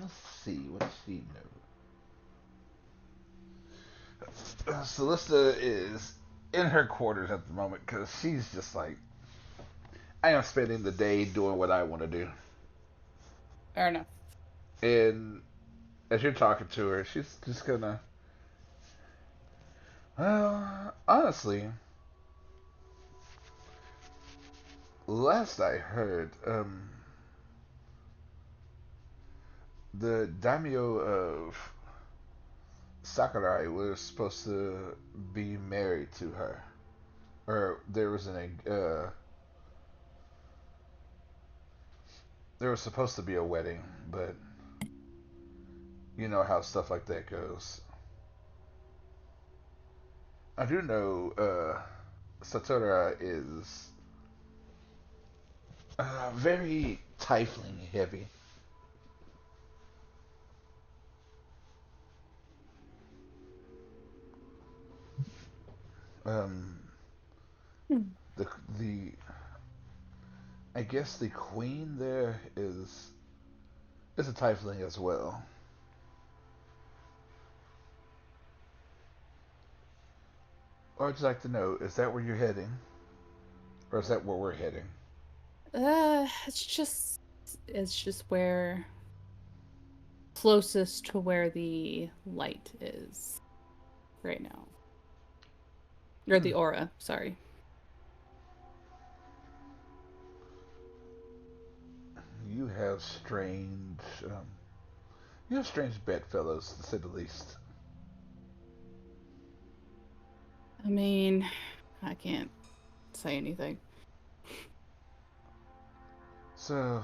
[SPEAKER 2] Let's see, what does she know? Celista is in her quarters at the moment because she's just like, I am spending the day doing what I want to do.
[SPEAKER 3] Fair enough.
[SPEAKER 2] And as you're talking to her, she's just gonna, well, honestly, last I heard, the daimyo of Sakurai was supposed to be married to her, or there was supposed to be a wedding, but you know how stuff like that goes. I do know Satora is very tiefling heavy. Um,
[SPEAKER 3] Hmm.
[SPEAKER 2] the I guess the queen there is a tiefling as well. I'd like to know, is that where you're heading? Or is that where we're heading?
[SPEAKER 3] It's just where closest to where the light is right now. Or
[SPEAKER 2] Hmm.
[SPEAKER 3] the aura, sorry.
[SPEAKER 2] You have strange, you have strange bedfellows, to say the least.
[SPEAKER 3] I mean, I can't say anything.
[SPEAKER 2] So,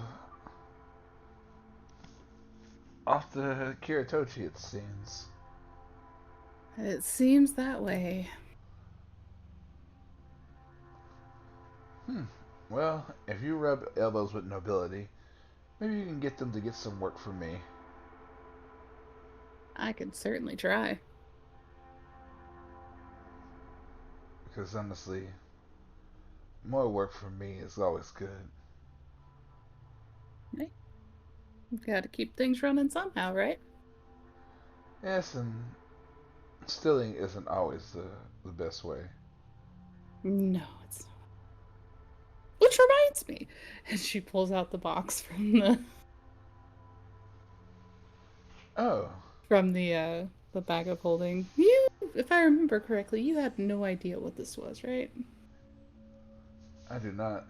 [SPEAKER 2] off to Kiritochi, it seems.
[SPEAKER 3] It seems that way.
[SPEAKER 2] Hmm. Well, if you rub elbows with nobility, maybe you can get them to get some work for me.
[SPEAKER 3] I can certainly try.
[SPEAKER 2] Because honestly, more work for me is always good.
[SPEAKER 3] Hey, we've got to keep things running somehow, right?
[SPEAKER 2] Yes, and stealing isn't always the best way.
[SPEAKER 3] No, it's not. Which reminds me. And she pulls out the box from the
[SPEAKER 2] Oh,
[SPEAKER 3] bag of holding. You, if I remember correctly, you had no idea what this was, right?
[SPEAKER 2] I do not.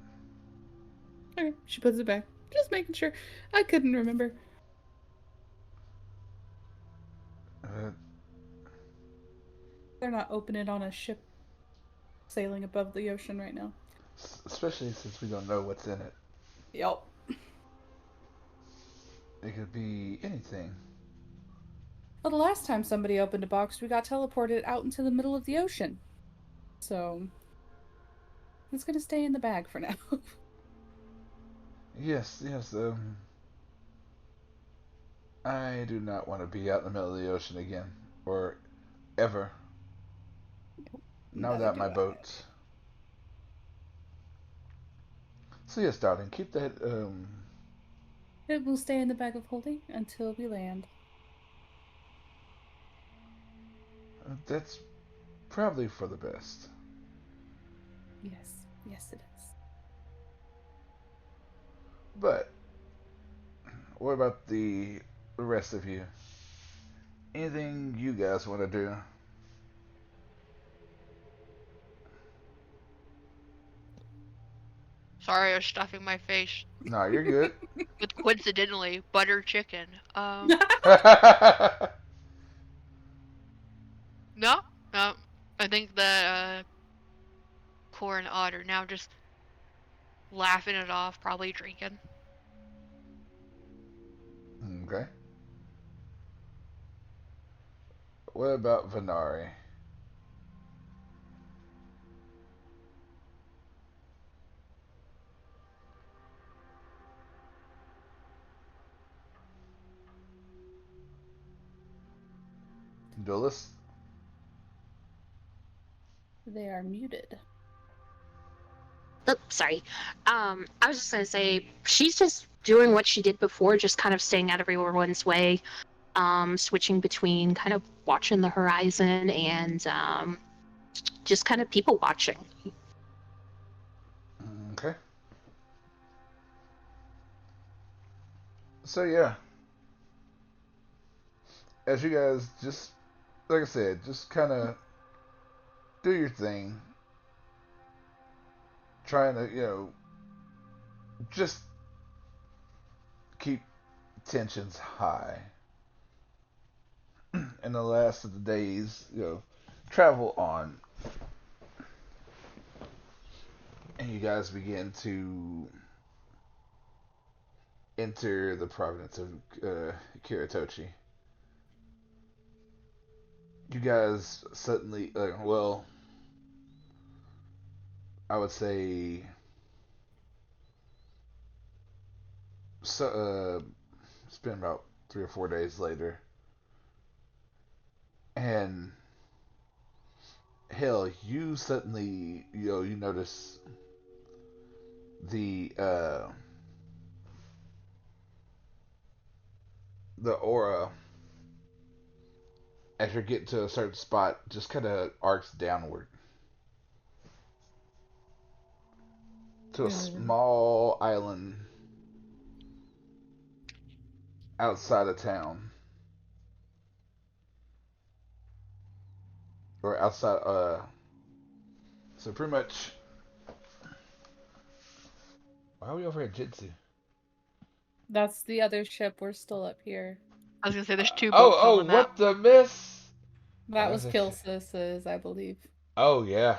[SPEAKER 3] Okay, she puts it back. Just making sure. I couldn't remember.
[SPEAKER 2] Uh,
[SPEAKER 3] They're not opening on a ship sailing above the ocean right now.
[SPEAKER 2] especially since we don't know what's in it.
[SPEAKER 3] Yup.
[SPEAKER 2] It could be anything.
[SPEAKER 3] Well, the last time somebody opened a box, we got teleported out into the middle of the ocean. So, it's gonna stay in the bag for now.
[SPEAKER 2] Yes, yes. I do not want to be out in the middle of the ocean again, or ever. Not
[SPEAKER 3] Neither
[SPEAKER 2] without
[SPEAKER 3] do
[SPEAKER 2] my
[SPEAKER 3] I.
[SPEAKER 2] boat. So yes, darling, keep that.
[SPEAKER 3] It will stay in the bag of holding until we land.
[SPEAKER 2] That's probably for the best.
[SPEAKER 3] Yes, yes, it is.
[SPEAKER 2] But what about the rest of you? Anything you guys want to do?
[SPEAKER 4] Sorry, I was stuffing my face
[SPEAKER 2] No, you're good.
[SPEAKER 4] with coincidentally butter chicken. No, no. I think that Core and Odd are now just laughing it off, probably drinking.
[SPEAKER 2] Okay. What about Venari? Dulles?
[SPEAKER 3] They are muted.
[SPEAKER 5] Oh, sorry. I was just gonna say she's just doing what she did before, just kind of staying out of everyone's way, switching between kind of watching the horizon and just kind of people watching.
[SPEAKER 2] Okay. So yeah, as you guys just like I said, just kind of do your thing, trying to just keep tensions high. And the last of the days, travel on, and you guys begin to enter the province of Kiritochi. You guys suddenly, well, I would say, so, it's been about 3 or 4 days later, and hell, you suddenly, you notice the the aura as you're getting to a certain spot just kind of arcs downward to a
[SPEAKER 3] Ugh.
[SPEAKER 2] small island outside of town or outside. So pretty much, why are we over at Jitsu?
[SPEAKER 3] That's the other ship. We're still up here.
[SPEAKER 4] I was gonna say there's two
[SPEAKER 2] Oh,
[SPEAKER 4] boats on
[SPEAKER 2] oh,
[SPEAKER 4] the map.
[SPEAKER 2] what the miss?
[SPEAKER 3] That was Kilsis's, I believe.
[SPEAKER 2] Oh yeah,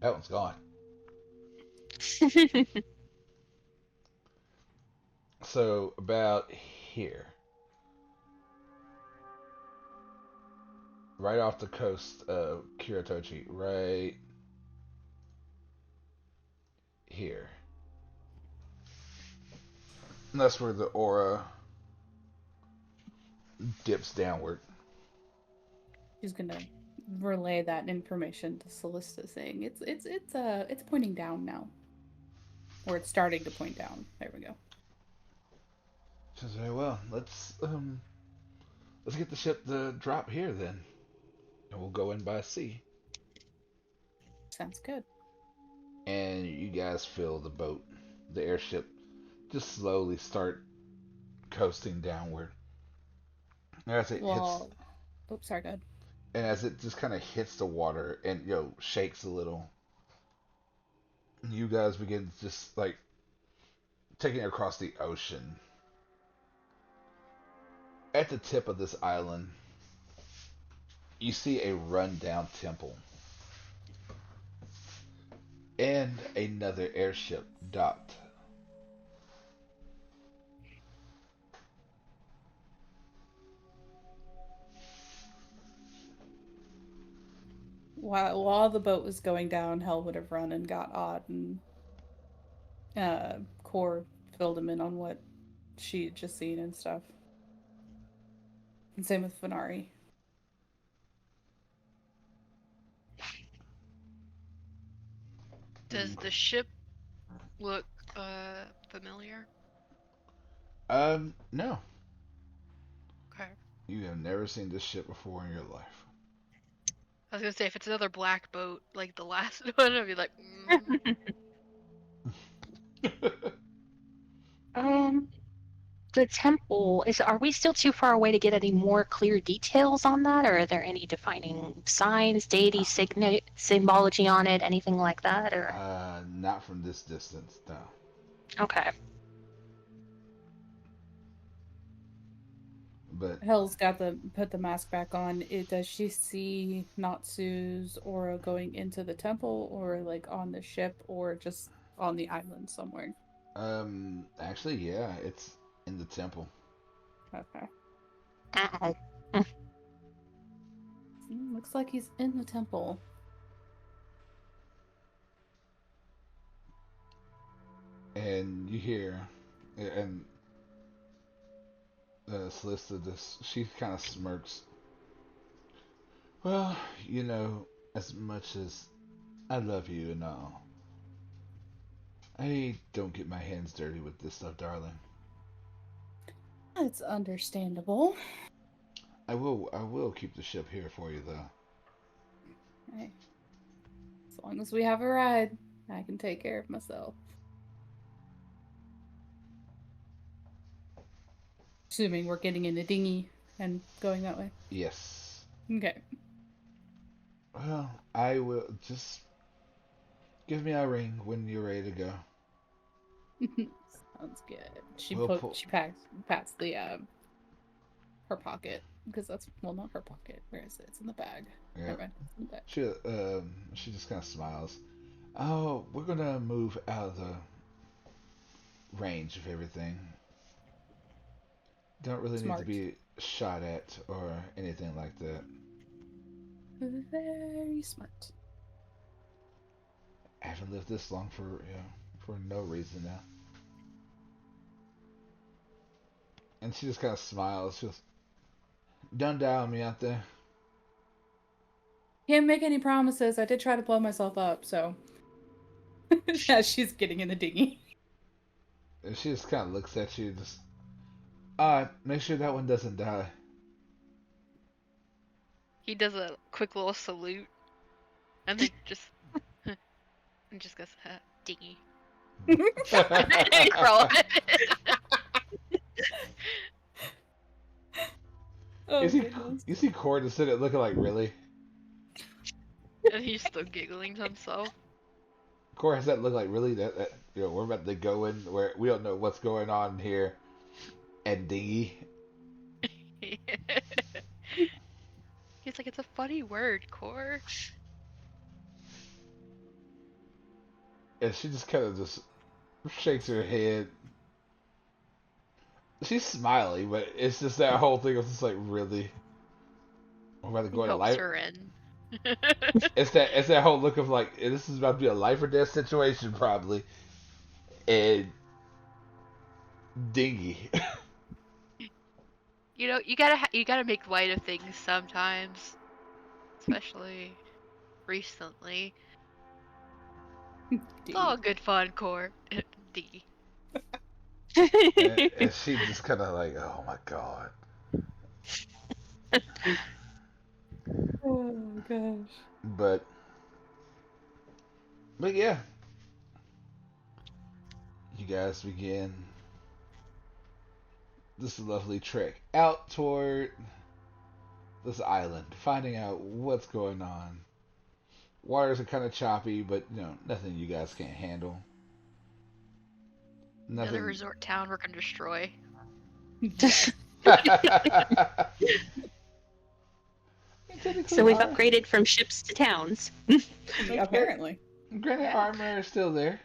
[SPEAKER 2] that one's gone. So about here, right off the coast of Kiritochi, right here. And that's where the aura dips downward.
[SPEAKER 3] She's gonna relay that information to Callista, saying it's pointing down now, or it's starting to point down. There we go.
[SPEAKER 2] Says very well. Let's get the ship to drop here then, and we'll go in by sea.
[SPEAKER 3] Sounds good.
[SPEAKER 2] And you guys feel the boat, the airship, just slowly start coasting downward. And as it hits,
[SPEAKER 3] Well, oops, sorry, good.
[SPEAKER 2] and as it just kind of hits the water and shakes a little, you guys begin just like taking it across the ocean. At the tip of this island, you see a rundown temple and another airship docked.
[SPEAKER 3] While the boat was going down, Hell would have run and got Odd, and Core filled him in on what she had just seen and stuff. And same with Venari.
[SPEAKER 4] Does the ship look familiar?
[SPEAKER 2] No,
[SPEAKER 4] Okay.
[SPEAKER 2] you have never seen this ship before in your life.
[SPEAKER 4] I was gonna say if it's another black boat like the last one, I'd be like,
[SPEAKER 5] um, the temple is. Are we still too far away to get any more clear details on that, or are there any defining signs, deity symbology on it, anything like that? Or
[SPEAKER 2] Not from this distance, no.
[SPEAKER 5] okay.
[SPEAKER 2] But
[SPEAKER 3] Hell's got the put the mask back on. Does she see Natsu's aura going into the temple, or like on the ship, or just on the island somewhere?
[SPEAKER 2] actually, yeah, it's in the temple.
[SPEAKER 3] Okay.
[SPEAKER 5] Ow.
[SPEAKER 3] Looks like he's in the temple.
[SPEAKER 2] And you hear, and Callista just she kind of smirks. Well, as much as I love you and all, I don't get my hands dirty with this stuff, darling.
[SPEAKER 3] That's understandable.
[SPEAKER 2] I will keep the ship here for you, though.
[SPEAKER 3] Hey, as long as we have a ride, I can take care of myself. Assuming we're getting in a dinghy and going that way.
[SPEAKER 2] Yes.
[SPEAKER 3] Okay.
[SPEAKER 2] Well, I will just give me a ring when you're ready to go.
[SPEAKER 3] Sounds good.
[SPEAKER 2] We'll pull.
[SPEAKER 3] She pats the her pocket because that's not her pocket. Where is it? It's in the bag.
[SPEAKER 2] Yeah.
[SPEAKER 3] Never mind. It's in the bag.
[SPEAKER 2] She just kind of smiles. Oh, we're gonna move out of the range of everything. Don't really need to
[SPEAKER 3] Smart.
[SPEAKER 2] be shot at or anything like that.
[SPEAKER 3] Very smart.
[SPEAKER 2] I haven't lived this long for no reason now. And she just kind of smiles. She goes, "Don't die on me out there."
[SPEAKER 3] Can't make any promises. I did try to blow myself up, so yeah, she's getting in the dinghy.
[SPEAKER 2] And she just kind of looks at you, just make sure that one doesn't die.
[SPEAKER 4] he does a quick little salute, and then just and just goes, dingy. And he's rolling.
[SPEAKER 3] Oh
[SPEAKER 2] you see,
[SPEAKER 3] goodness.
[SPEAKER 2] you see, Cord just sitting looking like really.
[SPEAKER 4] And he's still giggling to himself.
[SPEAKER 2] Cord has that look like really that we're about to go in where we don't know what's going on here, and dingy.
[SPEAKER 4] He's like, it's a funny word, Core.
[SPEAKER 2] And she just kind of just shakes her head. She's smiling, but it's just that whole thing of just like really. We're about to
[SPEAKER 4] He
[SPEAKER 2] go into
[SPEAKER 4] helps
[SPEAKER 2] life.
[SPEAKER 4] her in.
[SPEAKER 2] It's that whole look of like this is about to be a life or death situation probably, and dingy.
[SPEAKER 4] You gotta make light of things sometimes, especially recently. It's all good fun, Core. D.
[SPEAKER 2] And she just kind of like, oh my god.
[SPEAKER 3] Oh gosh.
[SPEAKER 2] But yeah, you guys begin this lovely trek out toward this island, finding out what's going on. Waters are kind of choppy, but nothing you guys can't handle.
[SPEAKER 4] Another
[SPEAKER 2] Nothing.
[SPEAKER 4] resort town we're gonna destroy.
[SPEAKER 5] So we've upgraded from ships to towns.
[SPEAKER 3] Apparently.
[SPEAKER 2] Granite armor is still there.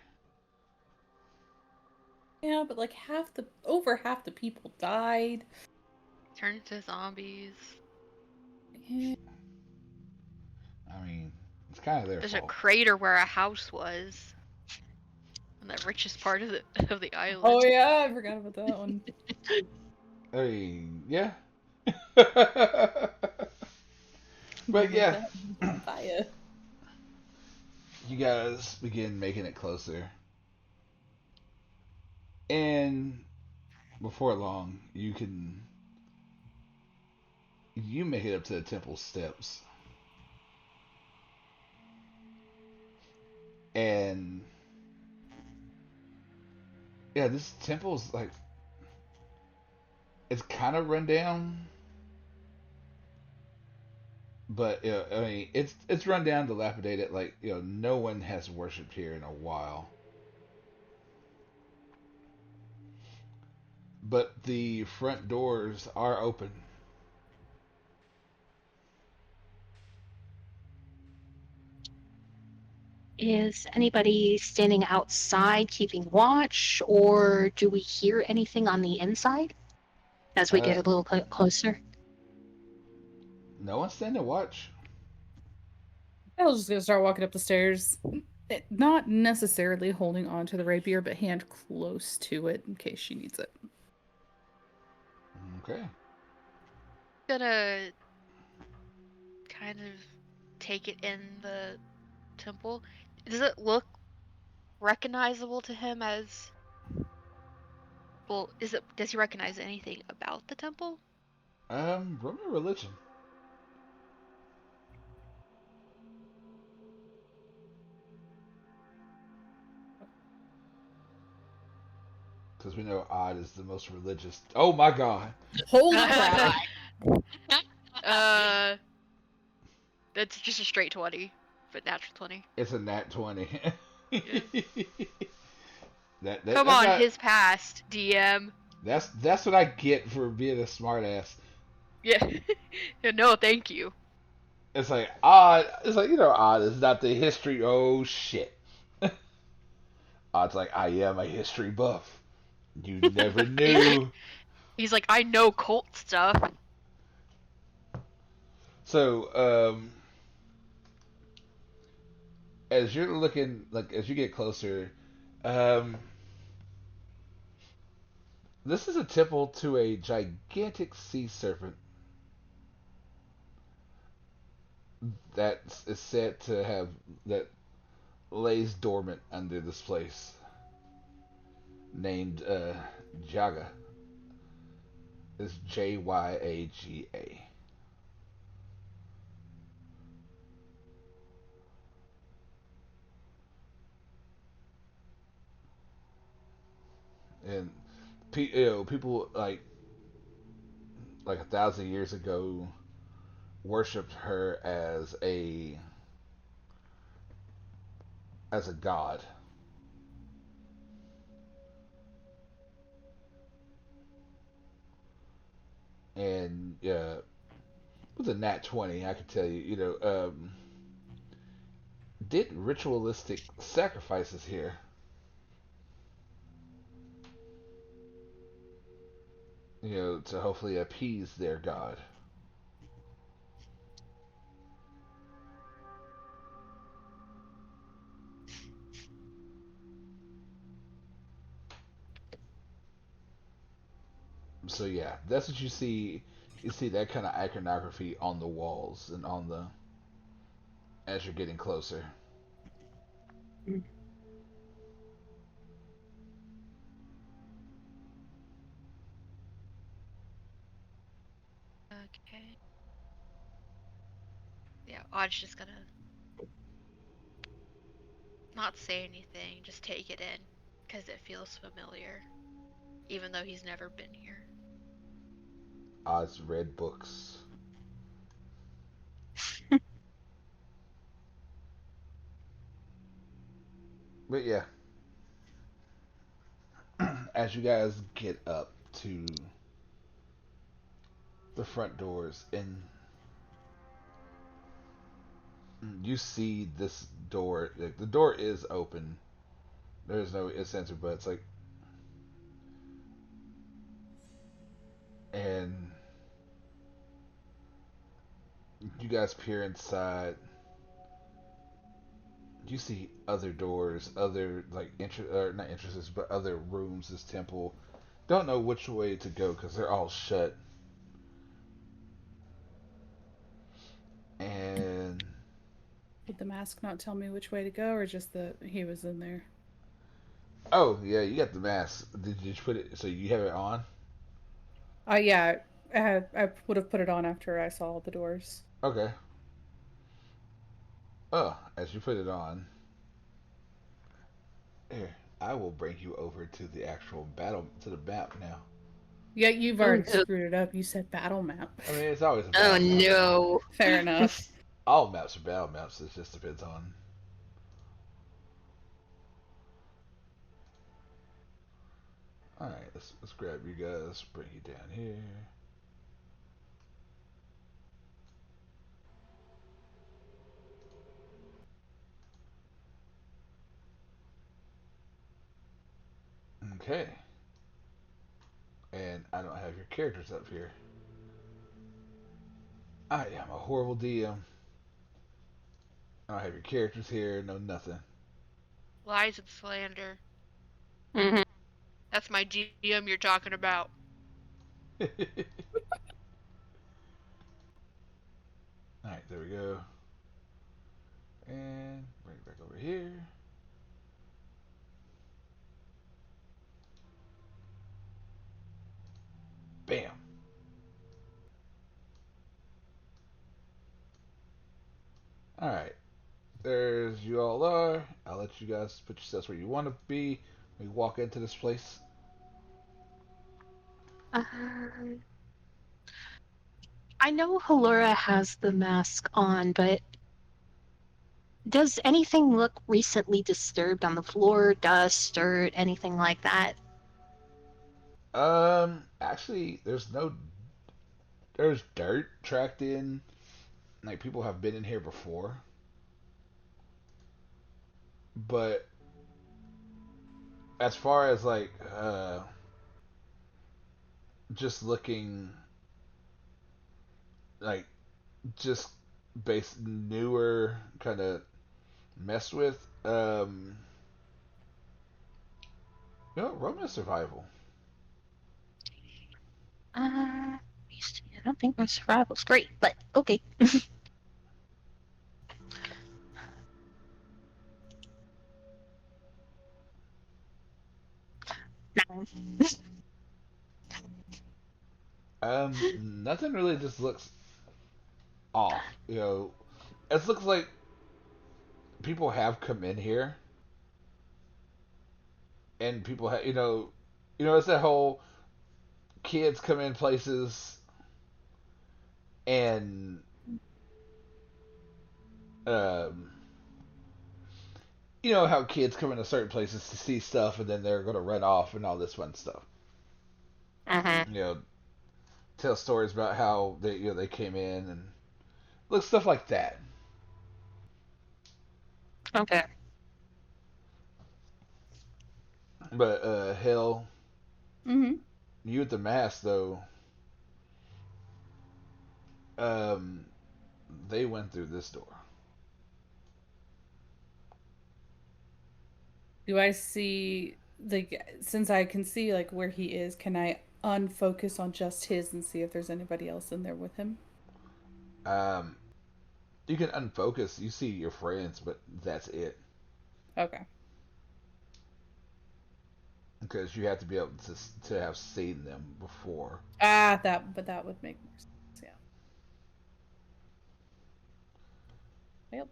[SPEAKER 3] Yeah, but like over half the people died.
[SPEAKER 4] Turn into zombies.
[SPEAKER 3] Yeah.
[SPEAKER 2] I mean, it's kind of their
[SPEAKER 4] There's a
[SPEAKER 2] fault.
[SPEAKER 4] crater where a house was. In the richest part of the island.
[SPEAKER 3] Oh yeah, I forgot about that one.
[SPEAKER 2] I mean, yeah. But yeah,
[SPEAKER 3] Fire.
[SPEAKER 2] you guys begin making it closer. And before long, you make it up to the temple steps. And yeah, this temple's like it's kind of run down, but I mean it's run down, dilapidated. Like no one has worshipped here in a while. But the front doors are open.
[SPEAKER 5] Is anybody standing outside keeping watch, or do we hear anything on the inside as we
[SPEAKER 2] Uh,
[SPEAKER 5] get a little closer?
[SPEAKER 2] no one's standing watch.
[SPEAKER 3] Belle's just gonna start walking up the stairs. Not necessarily holding on to the rapier, but hand close to it in case she needs it.
[SPEAKER 2] Okay.
[SPEAKER 4] Gonna kind of take it in the temple. Does it look recognizable to him as well? Does he recognize anything about the temple?
[SPEAKER 2] Roll me religion. Because we know Odd is the most religious. Oh my god.
[SPEAKER 3] Holy crap!
[SPEAKER 4] uh that's just a straight 20, but natural 20.
[SPEAKER 2] It's a nat 20.
[SPEAKER 4] Yeah.
[SPEAKER 2] That
[SPEAKER 4] Come
[SPEAKER 2] that's
[SPEAKER 4] on,
[SPEAKER 2] not
[SPEAKER 4] his past, DM.
[SPEAKER 2] that's what I get for being a smartass.
[SPEAKER 4] Yeah. No, thank you.
[SPEAKER 2] It's like Odd. It's like Odd is not the history. Oh shit. Odd's like I am a history buff. You never knew.
[SPEAKER 4] He's like, I know cult stuff.
[SPEAKER 2] So as you're looking, like as you get closer, um, this is a temple to a gigantic sea serpent that is said to have that lays dormant under this place, named Jyaga. It's Jyaga. And people like 1,000 years ago worshipped her as a god. And with a nat 20, I could tell you, did ritualistic sacrifices here. To hopefully appease their god. So yeah, that's what you see. You see that kind of iconography on the walls and on the as you're getting closer.
[SPEAKER 4] Okay. Yeah, Odd's just gonna not say anything, just take it in, because it feels familiar, even though he's never been here.
[SPEAKER 2] Oz read books. But yeah, as you guys get up to the front doors and you see this door, like, the door is open. There's no ifs, ands, or buts. Like, and you guys peer inside. You see other doors, other like or not entrances, but other rooms. This temple. Don't know which way to go because they're all shut. And
[SPEAKER 3] Did the mask not tell me which way to go, or just that he was in there?
[SPEAKER 2] oh yeah, you got the mask. Did you put it? So you have it on?
[SPEAKER 3] Yeah, I would have put it on after I saw the doors.
[SPEAKER 2] Okay. Oh, as you put it on, Here, I will bring you over to the actual battle to the map now.
[SPEAKER 3] Yeah, you've
[SPEAKER 5] Oh
[SPEAKER 3] already
[SPEAKER 5] no.
[SPEAKER 3] screwed it up. You said battle map.
[SPEAKER 2] I mean, it's always a
[SPEAKER 5] Oh
[SPEAKER 2] battle map.
[SPEAKER 5] no.
[SPEAKER 3] Fair enough.
[SPEAKER 2] All maps are battle maps. It just depends on. All right, let's grab you guys. Bring you down here. Okay. And I don't have your characters up here. I am a horrible DM. I don't have your characters here. No nothing.
[SPEAKER 4] Lies and slander.
[SPEAKER 5] Hmm.
[SPEAKER 4] That's my GM you're talking about.
[SPEAKER 2] All right, there we go. And bring it back over here. Bam. All right. There's you all are. I'll let you guys put yourselves where you want to be. We walk into this place.
[SPEAKER 5] Um, I know Halora has the mask on, but does anything look recently disturbed on the floor, dust, or anything like that?
[SPEAKER 2] Actually, there's dirt tracked in. Like people have been in here before, but as far as like just looking like just base newer kind of messed with, romance survival.
[SPEAKER 5] Uh, I don't think my survival's great, but okay. No.
[SPEAKER 2] Nothing really just looks off. It looks like people have come in here and people have, it's that whole kids come in places and um, you know how kids come into certain places to see stuff and then they're going to run off and all this fun stuff.
[SPEAKER 5] Uh-huh.
[SPEAKER 2] You know, tell stories about how they came in and look stuff like that.
[SPEAKER 5] Okay.
[SPEAKER 2] But hell,
[SPEAKER 3] Mm-hmm.
[SPEAKER 2] you with the mask though, um, they went through this door.
[SPEAKER 3] Do I see, like, since I can see like where he is, can I unfocus on just his and see if there's anybody else in there with him?
[SPEAKER 2] Um, you can unfocus. You see your friends, but that's it.
[SPEAKER 3] Okay.
[SPEAKER 2] Because you have to be able to have seen them before.
[SPEAKER 3] That would make more sense. Yeah. Yep.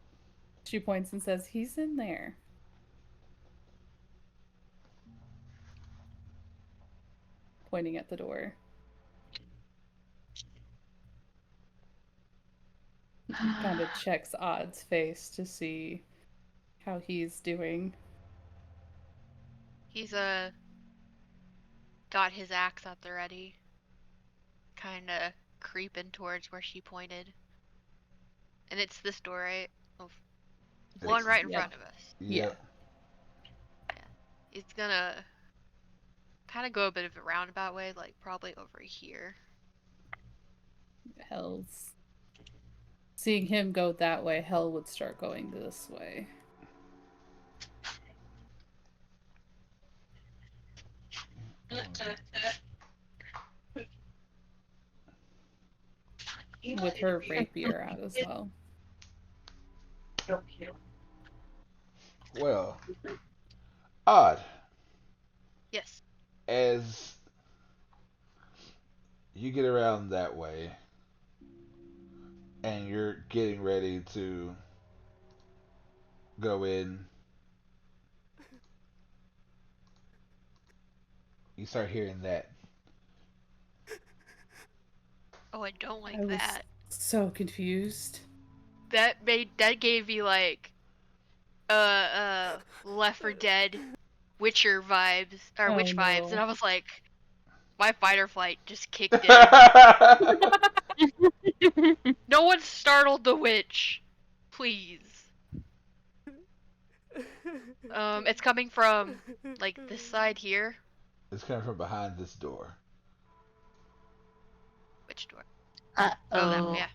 [SPEAKER 3] She points and says, "He's in there," pointing at the door. Kind of checks Odd's face to see how he's doing.
[SPEAKER 4] He's got his axe at the ready, kind of creeping towards where she pointed. And it's this door, right? Oh, one
[SPEAKER 2] It's,
[SPEAKER 4] right in
[SPEAKER 3] Yep.
[SPEAKER 4] front of us.
[SPEAKER 3] Yeah.
[SPEAKER 2] yep.
[SPEAKER 4] Yeah. He's gonna kind of go a bit of a roundabout way, like probably over here.
[SPEAKER 3] Hell's seeing him go that way. Hell would start going this way. With her rapier out as well.
[SPEAKER 2] Well, odd.
[SPEAKER 4] Yes.
[SPEAKER 2] As you get around that way, and you're getting ready to go in, You start hearing that.
[SPEAKER 4] Oh, I don't like
[SPEAKER 3] I was
[SPEAKER 4] that.
[SPEAKER 3] so confused.
[SPEAKER 4] That gave me like Left 4 Dead Witcher vibes or
[SPEAKER 3] Oh
[SPEAKER 4] witch vibes, and
[SPEAKER 3] no.
[SPEAKER 4] I was like, my fight or flight just kicked in. No one startled the witch, please. It's coming from like this side here.
[SPEAKER 2] It's coming from behind this door.
[SPEAKER 4] Which door? Oh, that
[SPEAKER 5] Uh-oh.
[SPEAKER 4] yeah.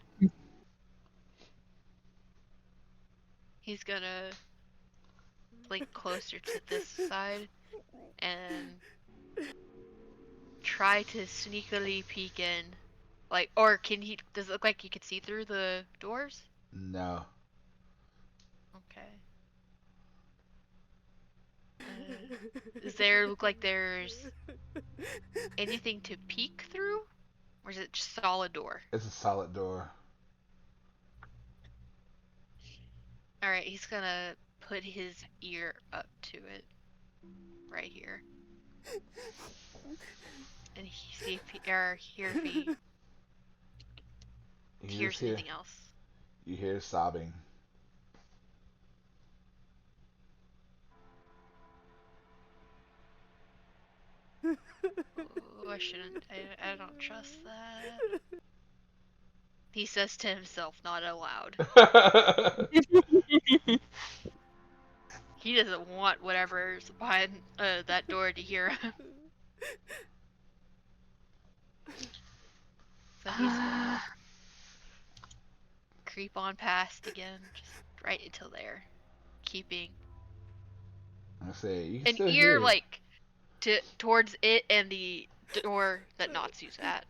[SPEAKER 4] He's gonna like closer to this side and try to sneakily peek in. Like, or can he? Does it look like you could see through the doors?
[SPEAKER 2] No.
[SPEAKER 4] Okay. Does there look like there's anything to peek through, or is it just solid door?
[SPEAKER 2] It's a solid door.
[SPEAKER 4] All right, he's gonna put his ear up to it right here, and see if he, or hear if he
[SPEAKER 2] You just
[SPEAKER 4] hears
[SPEAKER 2] hear
[SPEAKER 4] anything else.
[SPEAKER 2] you hear sobbing.
[SPEAKER 4] Oh, I shouldn't. I don't trust that. He says to himself, not aloud. He doesn't want whatever's behind that door to hear him. So he's gonna creep on past again, just right until there, keeping
[SPEAKER 2] I say you can
[SPEAKER 4] an
[SPEAKER 2] still
[SPEAKER 4] ear
[SPEAKER 2] hear.
[SPEAKER 4] like towards it and the door that Natsu's at.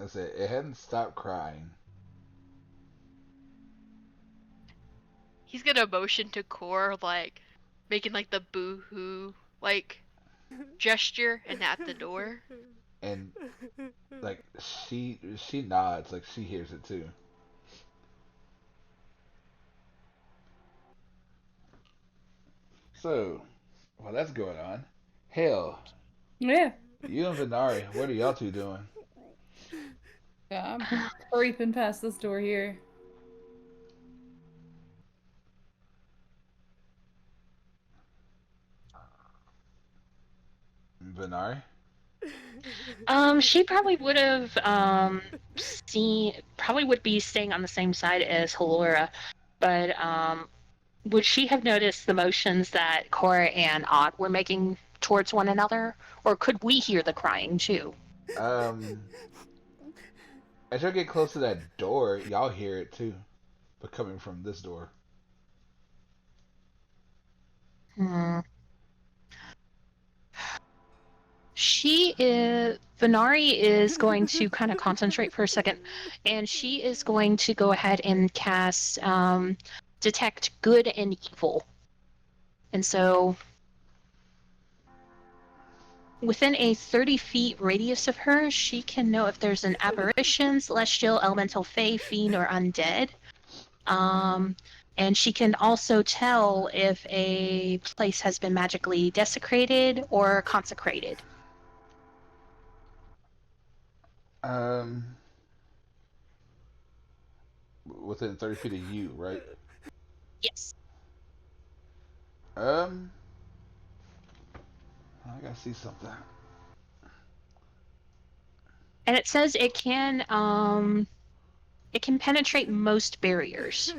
[SPEAKER 2] I say it hadn't stopped crying.
[SPEAKER 4] He's gonna motion to Core, like making like the boo-hoo like gesture, and at the door.
[SPEAKER 2] And like she nods like she hears it too. So while that's going on, hell,
[SPEAKER 3] Yeah.
[SPEAKER 2] you and Venari, what are y'all two doing?
[SPEAKER 3] Yeah, I'm creeping past this door here.
[SPEAKER 2] Venari?
[SPEAKER 5] She probably would have probably would be staying on the same side as Halora, but would she have noticed the motions that Cora and Ott were making towards one another, or could we hear the crying too?
[SPEAKER 2] Um, as y'all get close to that door, y'all hear it too, but coming from this door.
[SPEAKER 5] Hmm. Venari is going to kind of concentrate for a second, and she is going to go ahead and cast Detect Good and Evil. And so within a 30 feet radius of her, she can know if there's an apparition, celestial, elemental, fey, fiend, or undead. Um, and she can also tell if a place has been magically desecrated or consecrated.
[SPEAKER 2] Um, within 30 feet of you, right?
[SPEAKER 5] Yes.
[SPEAKER 2] Um, I gotta see something.
[SPEAKER 5] And it says it can penetrate most barriers.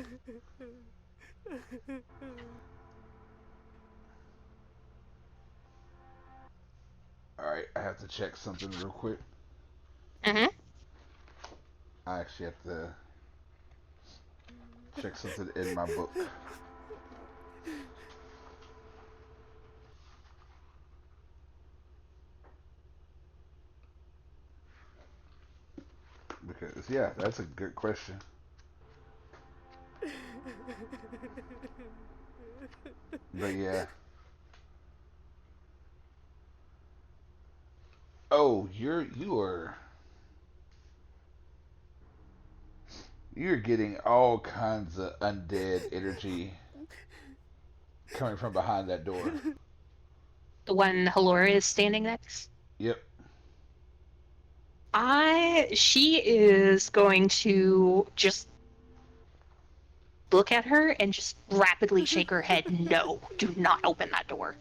[SPEAKER 2] All right, I have to check something real quick.
[SPEAKER 5] Mm-hmm.
[SPEAKER 2] I actually have to check something in my book. Because yeah, that's a good question. But yeah. Oh, you're getting all kinds of undead energy coming from behind that door.
[SPEAKER 5] The one Halora is standing next?
[SPEAKER 2] Yep.
[SPEAKER 5] She is going to just look at her and just rapidly shake her head. No, do not open that door.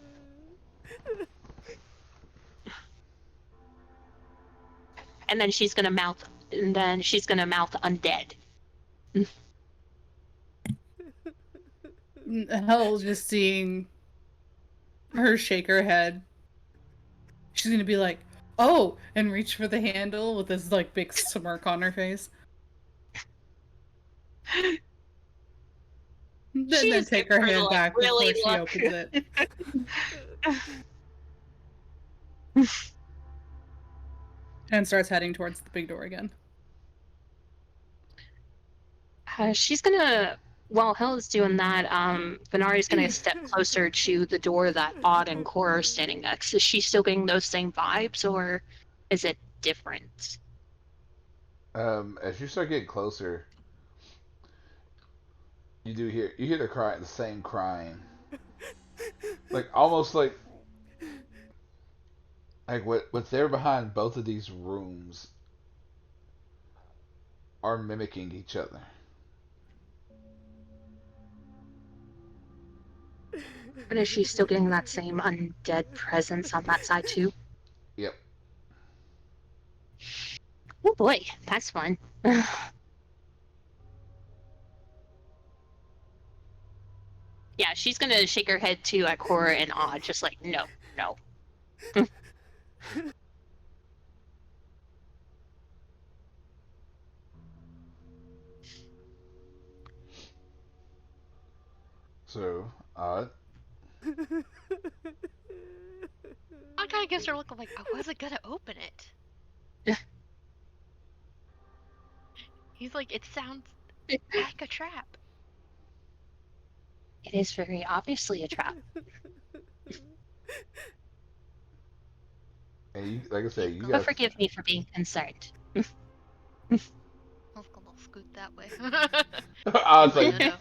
[SPEAKER 5] And then she's gonna mouth undead.
[SPEAKER 3] Hell, just seeing her shake her head. She's gonna be like, "Oh," and reach for the handle with this like big smirk on her face. Then
[SPEAKER 5] She's
[SPEAKER 3] take her hand
[SPEAKER 5] like
[SPEAKER 3] back
[SPEAKER 5] really
[SPEAKER 3] before she
[SPEAKER 5] look.
[SPEAKER 3] opens it. And starts heading towards the big door again.
[SPEAKER 5] She's gonna, while Hell is doing that, Venari's gonna step closer to the door that Odd and Cora are standing next. Is she still getting those same vibes, or is it different?
[SPEAKER 2] As you start getting closer, you hear the cry, the same crying, like almost like what's there behind both of these rooms are mimicking each other.
[SPEAKER 5] But is she still getting that same undead presence on that side too?
[SPEAKER 2] Yep.
[SPEAKER 5] Oh boy, that's fun. Yeah, she's gonna shake her head too at Cora and Odd, just like no, no.
[SPEAKER 2] So,
[SPEAKER 4] I kind of gives her a look of like, I wasn't gonna open it. He's like, it sounds like a trap.
[SPEAKER 5] It is very obviously a trap.
[SPEAKER 2] and you, like I say,
[SPEAKER 4] He's
[SPEAKER 2] you
[SPEAKER 4] gonna.
[SPEAKER 5] But
[SPEAKER 2] guys,
[SPEAKER 5] forgive me for being concerned.
[SPEAKER 4] I was gonna scoot that way.
[SPEAKER 2] I was
[SPEAKER 4] He's like,
[SPEAKER 2] like,
[SPEAKER 4] no, no,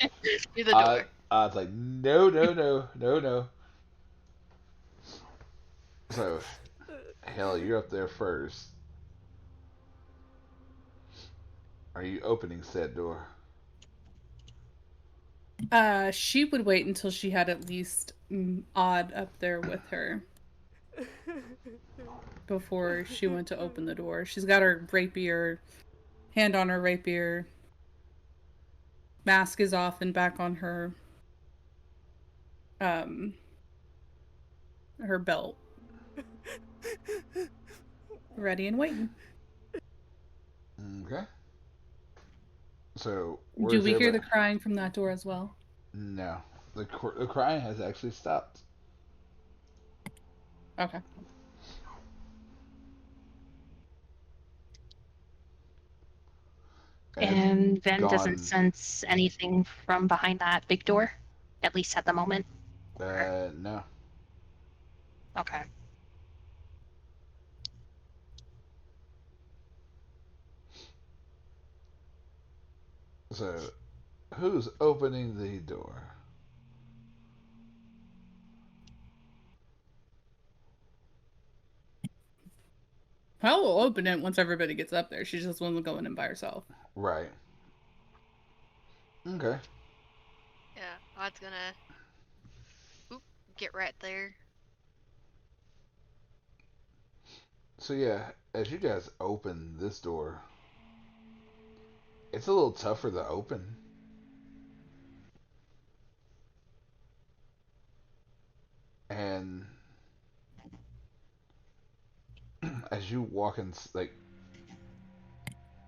[SPEAKER 4] through the door.
[SPEAKER 2] I was like, no, no, no, no, no. So, hell, you're up there first. Are you opening said door?
[SPEAKER 3] She would wait until she had at least Odd up there with her before she went to open the door. She's got her rapier, hand on her rapier. Mask is off and back on um her belt. Ready and waiting.
[SPEAKER 2] Okay. So,
[SPEAKER 3] Do
[SPEAKER 2] where's
[SPEAKER 3] we hear the
[SPEAKER 2] everybody?
[SPEAKER 3] crying from that door as well?
[SPEAKER 2] No, the crying has actually stopped.
[SPEAKER 3] Okay.
[SPEAKER 2] And it's
[SPEAKER 5] And Ven doesn't
[SPEAKER 2] gone.
[SPEAKER 5] sense anything from behind that big door, at least at the moment.
[SPEAKER 2] No.
[SPEAKER 5] Okay.
[SPEAKER 2] So, who's opening the door?
[SPEAKER 3] Hell will open it once everybody gets up there. She just wasn't going in by herself.
[SPEAKER 2] Right. Okay.
[SPEAKER 4] Yeah, Odd's gonna oop, get right there.
[SPEAKER 2] So yeah, as you guys open this door, it's a little tougher to open. And as you walk in, like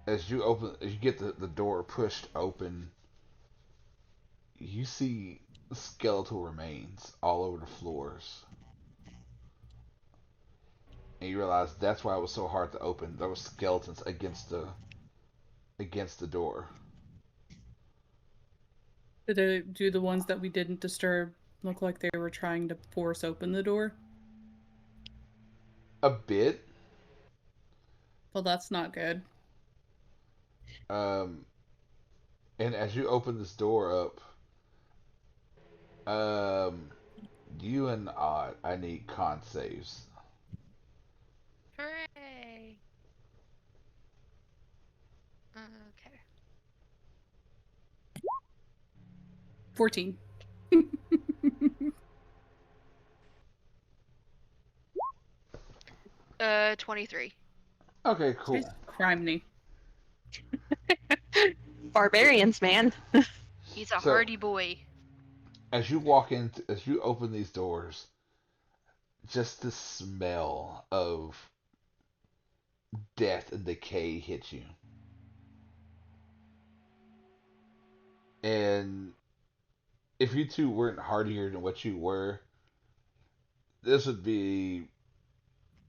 [SPEAKER 2] as you get the door pushed open, you see skeletal remains all over the floors. And you realize that's why it was so hard to open. There were skeletons against the door.
[SPEAKER 3] Do the ones that we didn't disturb look like they were trying to force open the door?
[SPEAKER 2] A bit.
[SPEAKER 3] Well, that's not good.
[SPEAKER 2] Um, and as you open this door up, um, You and Odd, I need con saves.
[SPEAKER 4] Hooray! Okay.
[SPEAKER 3] 14.
[SPEAKER 4] 23.
[SPEAKER 2] Okay,
[SPEAKER 3] She's
[SPEAKER 2] cool.
[SPEAKER 3] criminy.
[SPEAKER 5] Barbarians, man.
[SPEAKER 4] He's a
[SPEAKER 2] So
[SPEAKER 4] hardy boy.
[SPEAKER 2] as you walk into, as you open these doors, just the smell of death and decay hits you. And if you two weren't hardier than what you were, this would be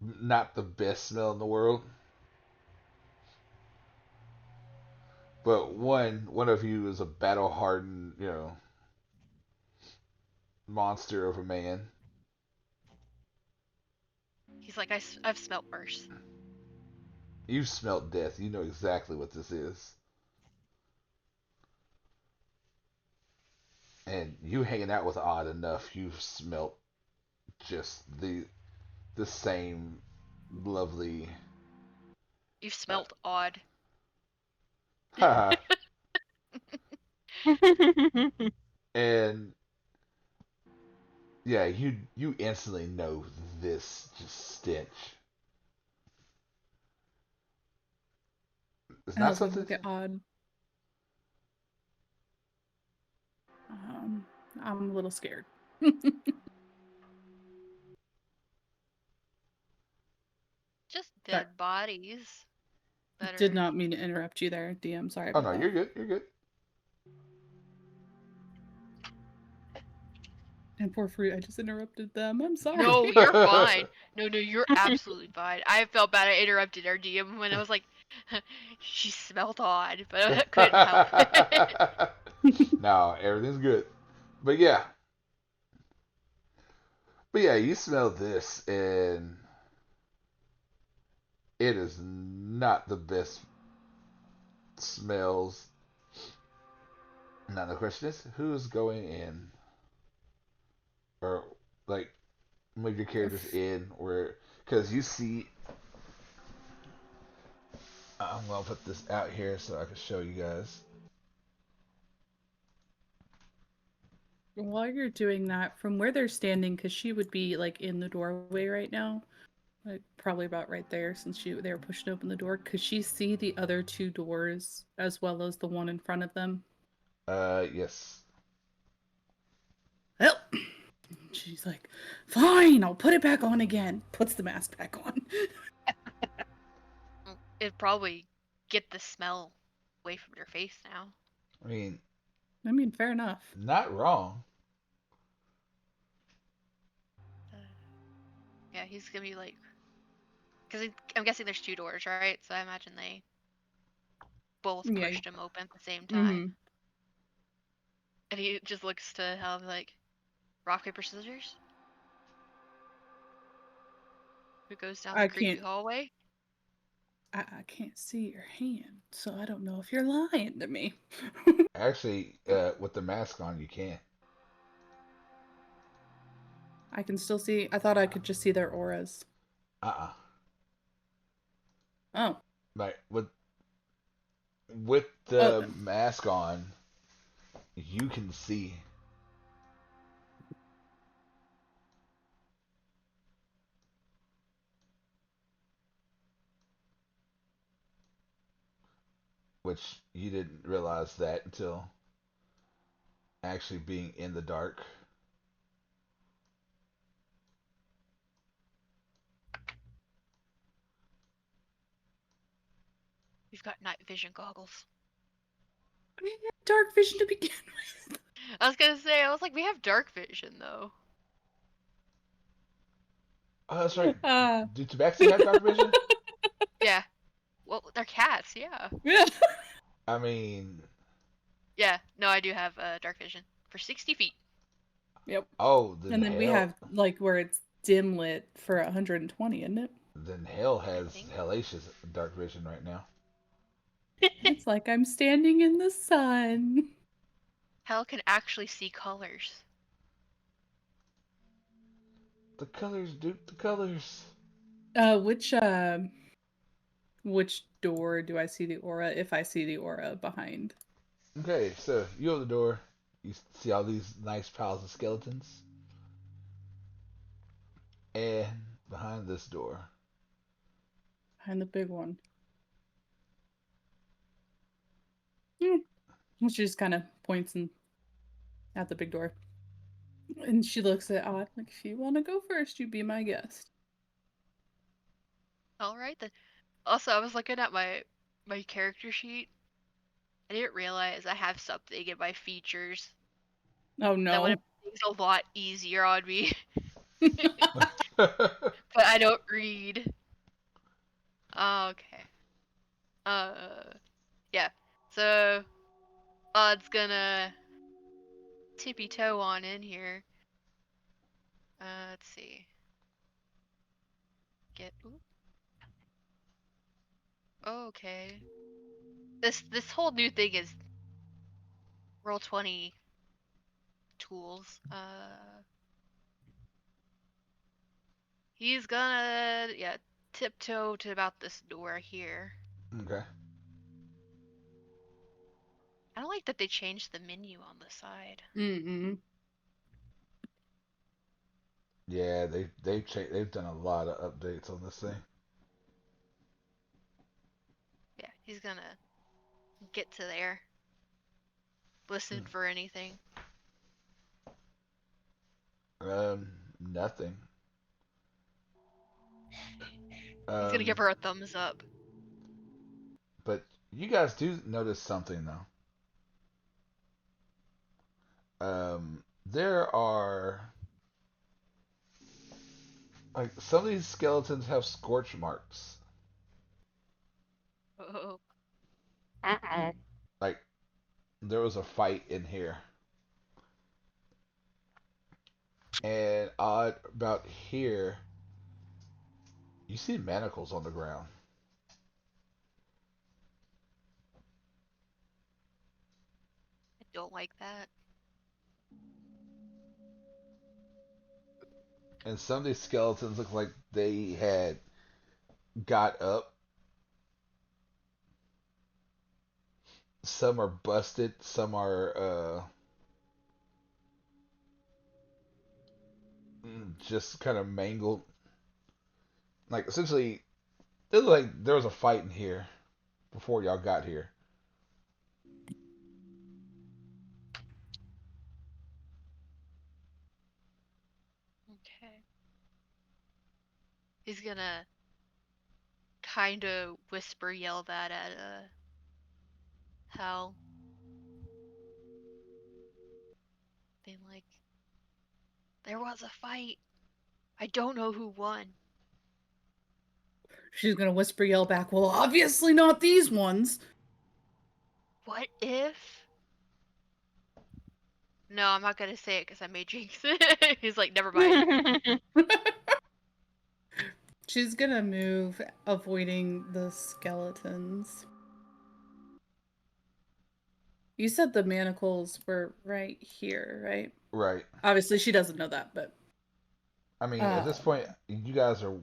[SPEAKER 2] not the best smell in the world. But one of you is a battle hardened, monster of a man.
[SPEAKER 4] He's like, I've smelt worse.
[SPEAKER 2] You've smelt death. You know exactly what this is. And you hanging out with Odd enough, you've smelt just the same lovely.
[SPEAKER 4] You've smelt odd.
[SPEAKER 2] Haha. And yeah, you instantly know this just stench. It's
[SPEAKER 3] I
[SPEAKER 2] not
[SPEAKER 3] was gonna
[SPEAKER 2] something.
[SPEAKER 3] look at Odd. I'm a little scared.
[SPEAKER 4] Just
[SPEAKER 3] Sorry.
[SPEAKER 4] dead bodies. That
[SPEAKER 3] Did
[SPEAKER 4] are.
[SPEAKER 3] not mean to interrupt you there, DM. Sorry
[SPEAKER 2] Oh
[SPEAKER 3] about
[SPEAKER 2] no,
[SPEAKER 3] that.
[SPEAKER 2] you're good. You're good.
[SPEAKER 3] And poor fruit, I just interrupted them. I'm sorry.
[SPEAKER 4] No, you're fine. No, you're absolutely fine. I felt bad. I interrupted our DM when I was like, she smelled odd, but I couldn't help it.
[SPEAKER 2] No, everything's good. But yeah, you smell this, and it is not the best smells. Now the question is, who's going in, or like move your characters in, where because you see. I'm gonna put this out here so I can show you guys.
[SPEAKER 3] While you're doing that, from where they're standing, because she would be like in the doorway right now, like probably about right there, since they were pushing open the door. Could she see the other two doors as well as the one in front of them?
[SPEAKER 2] Yes.
[SPEAKER 3] Well, she's like, fine, I'll put it back on again. Puts the mask back on.
[SPEAKER 4] It'd probably get the smell away from your face now.
[SPEAKER 2] I mean,
[SPEAKER 3] fair enough.
[SPEAKER 2] not wrong.
[SPEAKER 4] Yeah, he's gonna be like, because I'm guessing there's two doors, right? So I imagine they both
[SPEAKER 3] Yeah.
[SPEAKER 4] pushed him open at the same
[SPEAKER 3] Mm-hmm.
[SPEAKER 4] time. And he just looks to Hal like, rock, paper, scissors? Who goes down the creepy hallway?
[SPEAKER 3] I can't see your hand, so I don't know if you're lying to me.
[SPEAKER 2] Actually, with the mask on, you can.
[SPEAKER 3] I can still see. I thought I could just see their auras.
[SPEAKER 2] Uh-uh.
[SPEAKER 3] Oh.
[SPEAKER 2] Like with the mask on, you can see. Which you didn't realize that until actually being in the dark.
[SPEAKER 4] We've got night vision goggles.
[SPEAKER 3] I had dark vision to begin with.
[SPEAKER 4] I was gonna say, I was like, we have dark vision though.
[SPEAKER 2] Oh, that's right. Do Tabaxi have dark vision?
[SPEAKER 4] Yeah. Well, they're cats, yeah.
[SPEAKER 3] Yeah.
[SPEAKER 2] I mean.
[SPEAKER 4] Yeah, no, I do have dark vision for 60 feet.
[SPEAKER 3] Yep.
[SPEAKER 2] Oh,
[SPEAKER 3] and then we have like where it's dim lit for 120, isn't it?
[SPEAKER 2] Then Hell has hellacious dark vision right now.
[SPEAKER 3] It's like I'm standing in the sun.
[SPEAKER 4] Hell can actually see colors.
[SPEAKER 2] The colors, Duke. The colors.
[SPEAKER 3] Uh, which uh, which door do I see the aura? If I see the aura behind.
[SPEAKER 2] Okay, so you open the door. You see all these nice piles of skeletons, and behind this door,
[SPEAKER 3] Behind the big one. Hmm. She just kind of points at the big door. And she looks at Odd like, if you want to go first, you be my guest.
[SPEAKER 4] All right then. Also, I was looking at my character sheet. I didn't realize I have something in my features
[SPEAKER 3] Oh
[SPEAKER 4] that would
[SPEAKER 3] no.
[SPEAKER 4] have made things a lot easier on me,
[SPEAKER 2] okay.
[SPEAKER 4] but I don't read. Okay. Yeah. So Odd's gonna tippy toe on in here. Let's see. Ooh, okay. This whole new thing is roll 20 tools. He's gonna tiptoe to about this door here. I don't like that they changed the menu on the side.
[SPEAKER 3] Mm-mm.
[SPEAKER 2] Yeah, they've done a lot of updates on this thing.
[SPEAKER 4] Yeah, he's gonna get to there. Listen for anything.
[SPEAKER 2] Nothing.
[SPEAKER 4] He's gonna
[SPEAKER 2] Um,
[SPEAKER 4] give her a thumbs up.
[SPEAKER 2] but you guys do notice something though. There are like some of these skeletons have scorch marks.
[SPEAKER 4] Oh,
[SPEAKER 5] Uh-oh.
[SPEAKER 2] Like there was a fight in here, and odd about here, you see manacles on the ground.
[SPEAKER 4] I don't like that.
[SPEAKER 2] And some of these skeletons look like they had got up. Some are busted. Some are just kind of mangled. Like essentially, it looked like there was a fight in here before y'all got here.
[SPEAKER 4] Okay. He's gonna kind of whisper yell that at Hal. Being like, there was a fight. I don't know who won.
[SPEAKER 3] She's gonna whisper yell back, well, obviously not these ones.
[SPEAKER 4] What if? No, I'm not gonna say it because I may jinx it. He's like, never mind.
[SPEAKER 3] She's gonna move, avoiding the skeletons. You said the manacles were right here, right?
[SPEAKER 2] Right.
[SPEAKER 3] Obviously, she doesn't know that, but
[SPEAKER 2] I mean, at this
[SPEAKER 3] uh,
[SPEAKER 2] point, you guys are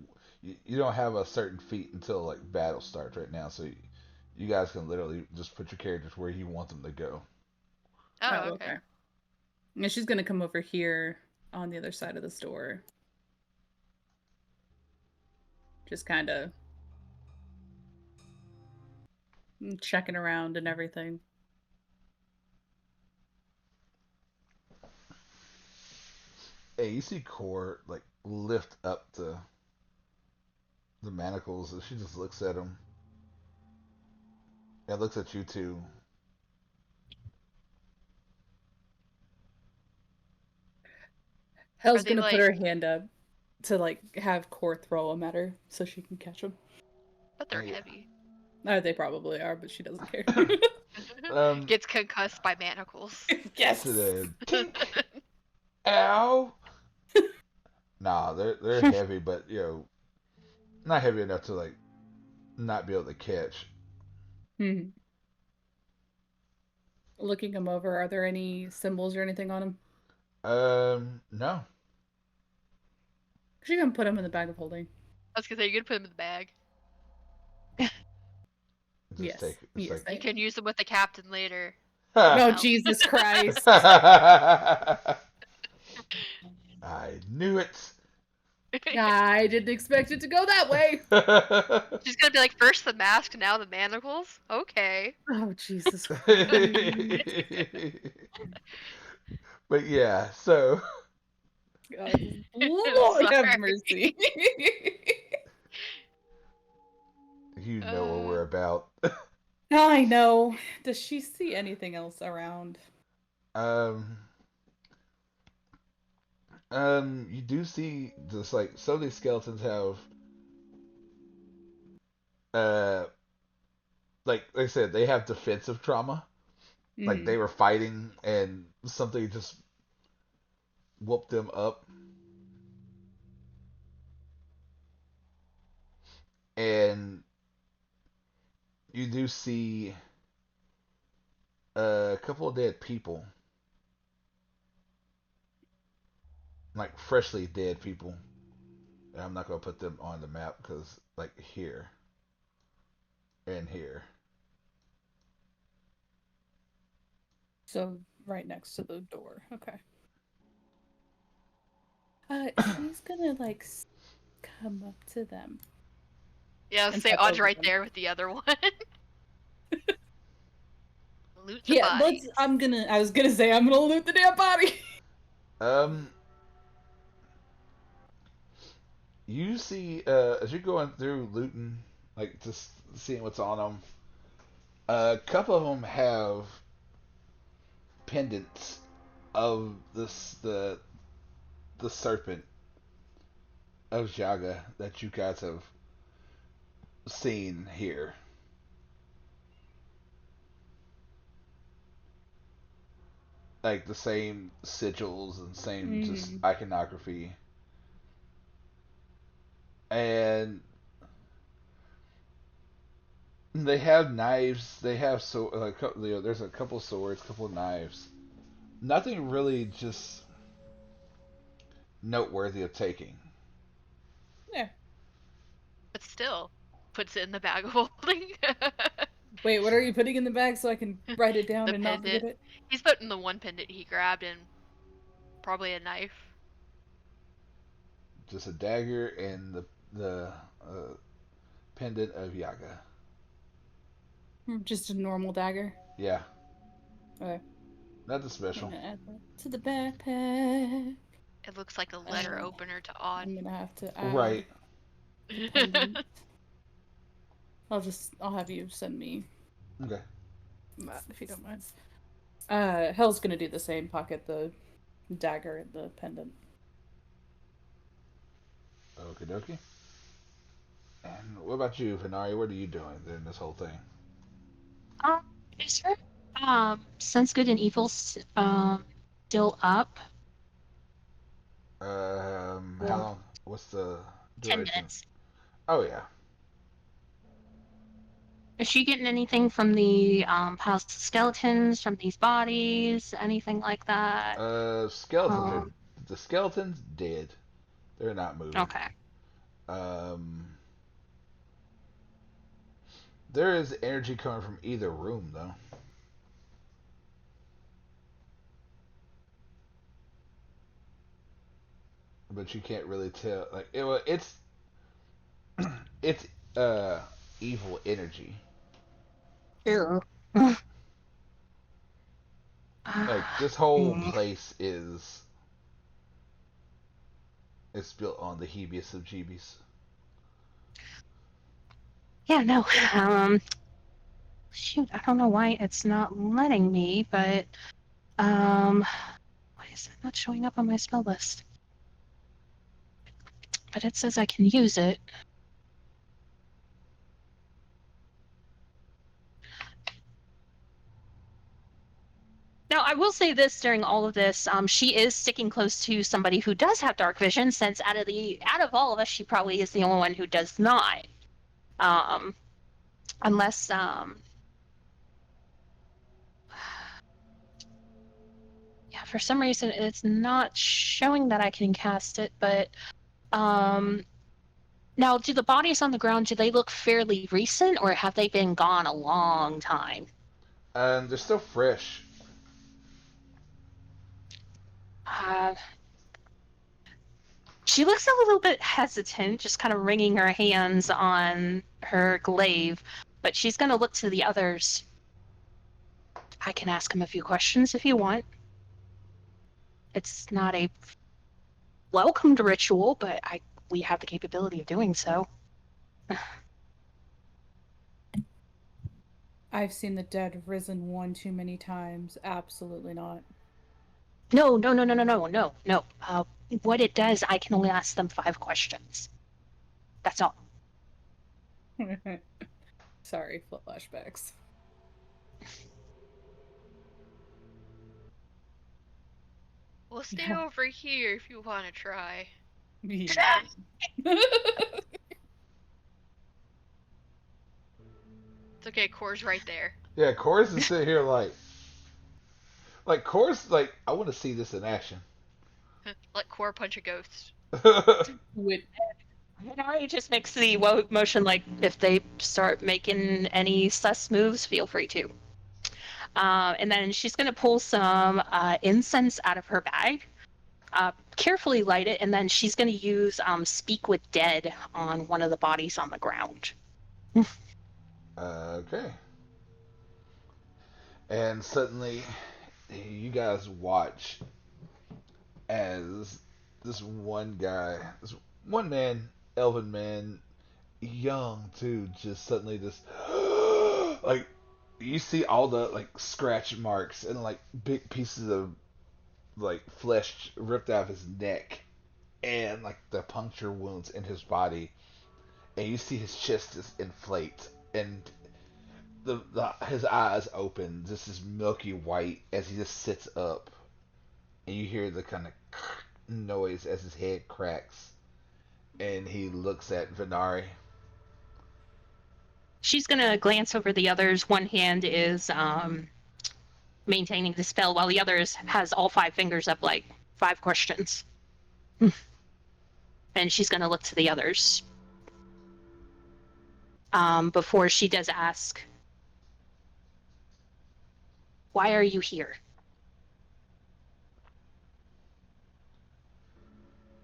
[SPEAKER 2] you don't have a certain feat until like battle starts right now, so you guys can literally just put your characters where you want them to go.
[SPEAKER 4] Oh,
[SPEAKER 3] oh,
[SPEAKER 4] okay.
[SPEAKER 3] okay. And she's gonna come over here on the other side of this door, just kind of checking around and everything.
[SPEAKER 2] Hey, you see Core like lift up the manacles, and she just looks at him and looks at you too.
[SPEAKER 4] Are
[SPEAKER 3] Helle's
[SPEAKER 4] they
[SPEAKER 3] gonna put
[SPEAKER 4] like?
[SPEAKER 3] her hand up to like have Core throw them at her so she can catch them.
[SPEAKER 4] But they're
[SPEAKER 2] Yeah.
[SPEAKER 4] heavy.
[SPEAKER 3] They probably are, but she doesn't care.
[SPEAKER 2] um,
[SPEAKER 4] Gets concussed by manacles.
[SPEAKER 2] to
[SPEAKER 3] Yes.
[SPEAKER 2] the tink, ow. Nah, they're heavy, but not heavy enough to like not be able to catch.
[SPEAKER 3] Hmm. Looking him over, are there any symbols or anything on him?
[SPEAKER 2] No.
[SPEAKER 3] She's gonna put him in the bag of holding.
[SPEAKER 4] I was gonna say, you're gonna put him in the bag.
[SPEAKER 2] Just
[SPEAKER 3] Yes.
[SPEAKER 2] take it's
[SPEAKER 3] Yes.
[SPEAKER 4] You can use him with the captain later.
[SPEAKER 3] Oh,
[SPEAKER 4] No.
[SPEAKER 3] Jesus Christ.
[SPEAKER 2] I knew it.
[SPEAKER 3] I didn't expect it to go that way.
[SPEAKER 4] She's gonna be like, first the mask, now the manacles? Okay.
[SPEAKER 3] Oh, Jesus Christ.
[SPEAKER 2] But yeah, so
[SPEAKER 3] God, Lord have
[SPEAKER 4] Sorry.
[SPEAKER 3] mercy.
[SPEAKER 2] you know what we're about.
[SPEAKER 3] I know. Does she see anything else around?
[SPEAKER 2] Um, you do see just like some of these skeletons have, uh, like I said, they have defensive trauma. Like they were fighting and something just whooped them up. And you do see a couple of dead people, like freshly dead people. And I'm not gonna put them on the map because, like, here and here.
[SPEAKER 3] So, right next to the door. Okay. She's gonna, like, come up to them.
[SPEAKER 4] Yeah,
[SPEAKER 3] And
[SPEAKER 4] say
[SPEAKER 3] step
[SPEAKER 4] Aud's
[SPEAKER 3] over
[SPEAKER 4] right
[SPEAKER 3] them.
[SPEAKER 4] there with the other one. Loot the
[SPEAKER 3] Yeah,
[SPEAKER 4] bodies.
[SPEAKER 3] I was gonna say, I'm gonna loot the damn body.
[SPEAKER 2] Um, you see, as you're going through looting, like just seeing what's on them, a couple of them have pendants of the serpent of Jyaga that you guys have seen here. Like the same sigils and same just iconography. And they have knives. They have there's a couple swords, a couple of knives. Nothing really just noteworthy of taking.
[SPEAKER 3] Yeah.
[SPEAKER 4] But still, puts it in the bag of holding.
[SPEAKER 3] Wait, what are you putting in the bag so I can write it down
[SPEAKER 4] The
[SPEAKER 3] and not forget
[SPEAKER 4] pendant.
[SPEAKER 3] it?
[SPEAKER 4] He's putting the one pendant he grabbed and probably a knife.
[SPEAKER 2] Just a dagger and the pendant of Yaga.
[SPEAKER 3] Just a normal dagger.
[SPEAKER 2] Yeah,
[SPEAKER 3] Okay.
[SPEAKER 2] nothing
[SPEAKER 3] I'm
[SPEAKER 2] special.
[SPEAKER 3] gonna add that to the backpack.
[SPEAKER 4] It looks like a letter opener to Aud.
[SPEAKER 3] I'm gonna have to add
[SPEAKER 2] Right.
[SPEAKER 3] the pendant. I'll have you send me
[SPEAKER 2] Okay.
[SPEAKER 3] that if you don't mind. Hell's gonna do the same. Pocket the dagger and the pendant.
[SPEAKER 2] Okie dokie. And what about you, Venari? What are you doing during this whole thing?
[SPEAKER 5] Is her sense good and evil still up?
[SPEAKER 2] How long? What's the
[SPEAKER 5] 10
[SPEAKER 2] duration?
[SPEAKER 5] minutes.
[SPEAKER 2] Oh yeah.
[SPEAKER 5] Is she getting anything from the house skeletons, from these bodies, anything like that?
[SPEAKER 2] Skeletons are
[SPEAKER 5] Um,
[SPEAKER 2] the skeletons dead. They're not moving.
[SPEAKER 5] okay.
[SPEAKER 2] Um, there is energy coming from either room though. But you can't really tell. Like it's uh evil energy.
[SPEAKER 5] Ew.
[SPEAKER 2] Like this whole
[SPEAKER 5] Hmm.
[SPEAKER 2] place is it's built on the Hebius of Jeebies.
[SPEAKER 5] Yeah, no. Shoot, I don't know why it's not letting me, but why is it not showing up on my spell list? But it says I can use it. Now, I will say this during all of this, she is sticking close to somebody who does have dark vision, since out of all of us, she probably is the only one who does not. Um, unless yeah, for some reason it's not showing that I can cast it, but Now, do the bodies on the ground, do they look fairly recent, or have they been gone a long time?
[SPEAKER 2] And they're still fresh.
[SPEAKER 5] Uh, she looks a little bit hesitant, just kind of wringing her hands on her glaive, but she's going to look to the others. I can ask him a few questions if you want. It's not a welcomed ritual, but we have the capability of doing so.
[SPEAKER 3] I've seen the dead risen one too many times. Absolutely not.
[SPEAKER 5] No. What it does, I can only ask them 5 questions. That's all.
[SPEAKER 3] Sorry, flashbacks.
[SPEAKER 4] We'll stay
[SPEAKER 3] Yeah.
[SPEAKER 4] over here if you want to try.
[SPEAKER 3] Yeah.
[SPEAKER 4] It's okay, Core's right there.
[SPEAKER 2] Yeah, Chorus is sitting here like Chorus, like I want to see this in action.
[SPEAKER 4] Let Core punch a ghost.
[SPEAKER 3] With
[SPEAKER 5] Minari just makes the motion like if they start making any sus moves, feel free to. And then she's going to pull some incense out of her bag, carefully light it, and then she's going to use Speak with Dead on one of the bodies on the ground.
[SPEAKER 2] Okay. And suddenly, you guys watch as this one guy, this one man, elven man, young too, just suddenly just like you see all the like scratch marks and like big pieces of like flesh ripped out of his neck and like the puncture wounds in his body, and you see his chest just inflate and the his eyes open, just this milky white as he just sits up, and you hear the kind of noise as his head cracks, and he looks at Venari.
[SPEAKER 5] She's going to glance over the others. One hand is maintaining the spell, while the others has all 5 fingers up, like 5 questions. And she's going to look to the others. Before she does ask, why are you here?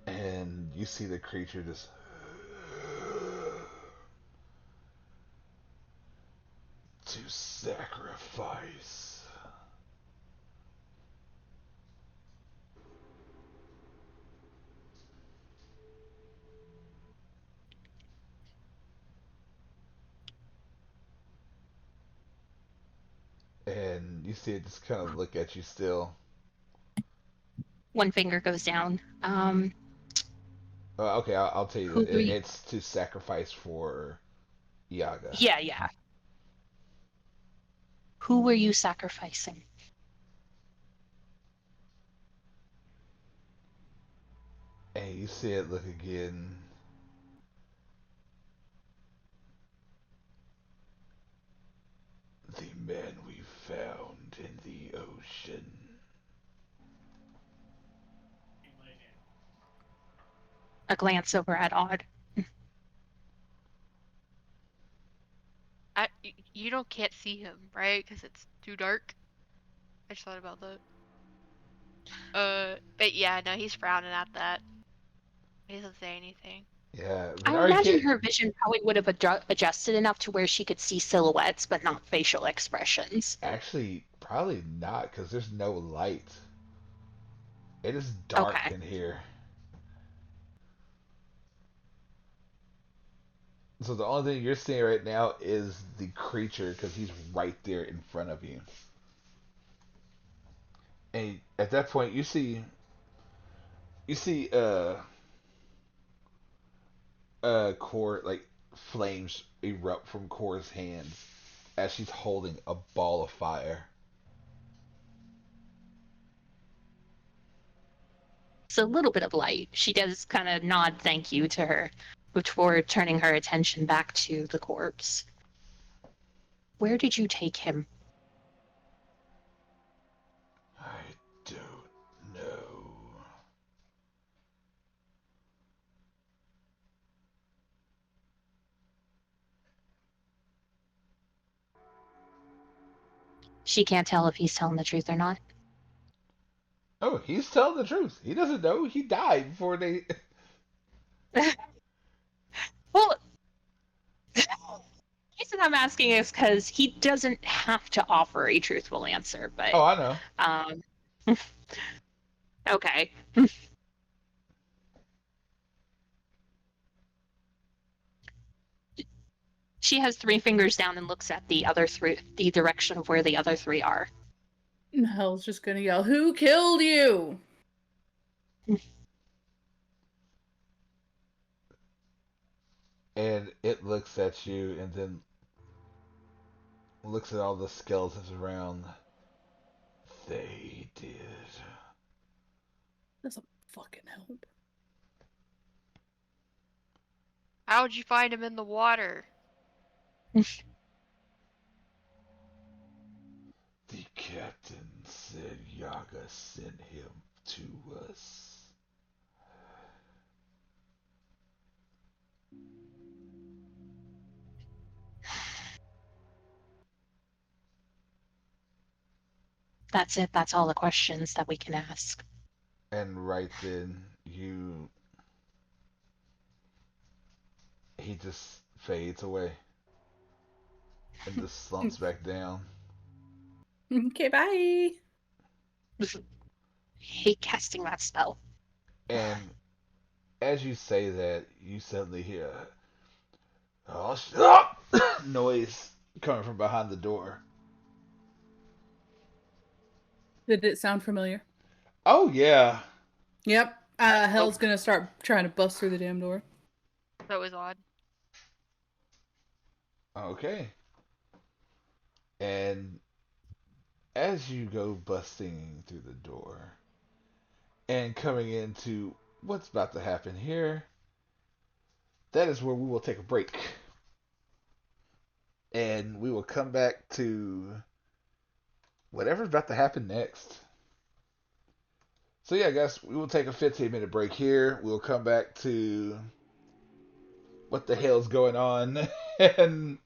[SPEAKER 2] And you see the creature just to sacrifice. And you see it just kind of look at you still.
[SPEAKER 5] One finger goes down.
[SPEAKER 2] Okay, I'll tell you.
[SPEAKER 5] Who are you?
[SPEAKER 2] It's to sacrifice for Jyaga.
[SPEAKER 5] Yeah. Who were you sacrificing?
[SPEAKER 2] And you see it look again. The man we found in the ocean.
[SPEAKER 5] A glance over at Odd.
[SPEAKER 4] You don't can't see him, right? Because it's too dark. I just thought about that. But yeah, no, he's frowning at that. He doesn't say anything.
[SPEAKER 2] Yeah,
[SPEAKER 5] I
[SPEAKER 2] Venari
[SPEAKER 5] imagine
[SPEAKER 2] can't.
[SPEAKER 5] her vision probably would have adjusted enough to where she could see silhouettes, but not facial expressions.
[SPEAKER 2] Actually, probably not, because there's no light. It is dark
[SPEAKER 5] Okay.
[SPEAKER 2] in here. So the only thing you're seeing right now is the creature, because he's right there in front of you. And at that point, you see Core, like flames erupt from Core's hands as she's holding a ball of fire.
[SPEAKER 5] It's a little bit of light. She does kind of nod thank you to her before turning her attention back to the corpse. Where did you take him?
[SPEAKER 2] I don't know.
[SPEAKER 5] She can't tell if he's telling the truth or not.
[SPEAKER 2] Oh, he's telling the truth. He doesn't know. He died before they.
[SPEAKER 5] Well, the reason I'm asking is because he doesn't have to offer a truthful answer, but
[SPEAKER 2] Oh, I know.
[SPEAKER 5] um, okay. She has three fingers down and looks at the other three, the direction of where the other three are.
[SPEAKER 3] Hell's just gonna yell, "Who killed you?"
[SPEAKER 2] And it looks at you and then looks at all the skeletons around. They did.
[SPEAKER 3] Doesn't fucking help.
[SPEAKER 4] How'd you find him in the water?
[SPEAKER 2] The captain said Jyaga sent him to us.
[SPEAKER 5] That's it. That's all the questions that we can ask.
[SPEAKER 2] And right then, he just fades away and just slumps back down.
[SPEAKER 3] Okay, bye.
[SPEAKER 5] Hate casting that spell.
[SPEAKER 2] And as you say that, you suddenly hear oh shut up noise coming from behind the door.
[SPEAKER 3] Did it sound familiar?
[SPEAKER 2] Oh yeah.
[SPEAKER 3] Yep. Hell's gonna start trying to bust through the damn door.
[SPEAKER 4] That was odd.
[SPEAKER 2] Okay. And as you go busting through the door and coming into what's about to happen here, that is where we will take a break. And we will come back to whatever's about to happen next. So yeah, guys, we will take a 15-minute break here. We'll come back to what the hell's going on and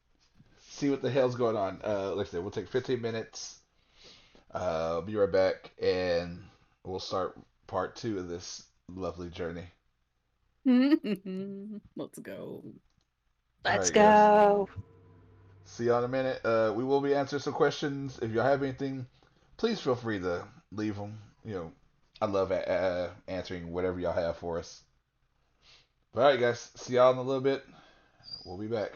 [SPEAKER 2] see what the hell's going on. Like I said, we'll take 15 minutes. Be right back, and we'll start part 2 of this lovely journey.
[SPEAKER 3] Let's go.
[SPEAKER 2] All
[SPEAKER 5] Let's
[SPEAKER 2] right, guys.
[SPEAKER 5] go.
[SPEAKER 2] See y'all in a minute. We will be answering some questions. If y'all have anything, please feel free to leave them. I love answering whatever y'all have for us. All right, guys. See y'all in a little bit. We'll be back.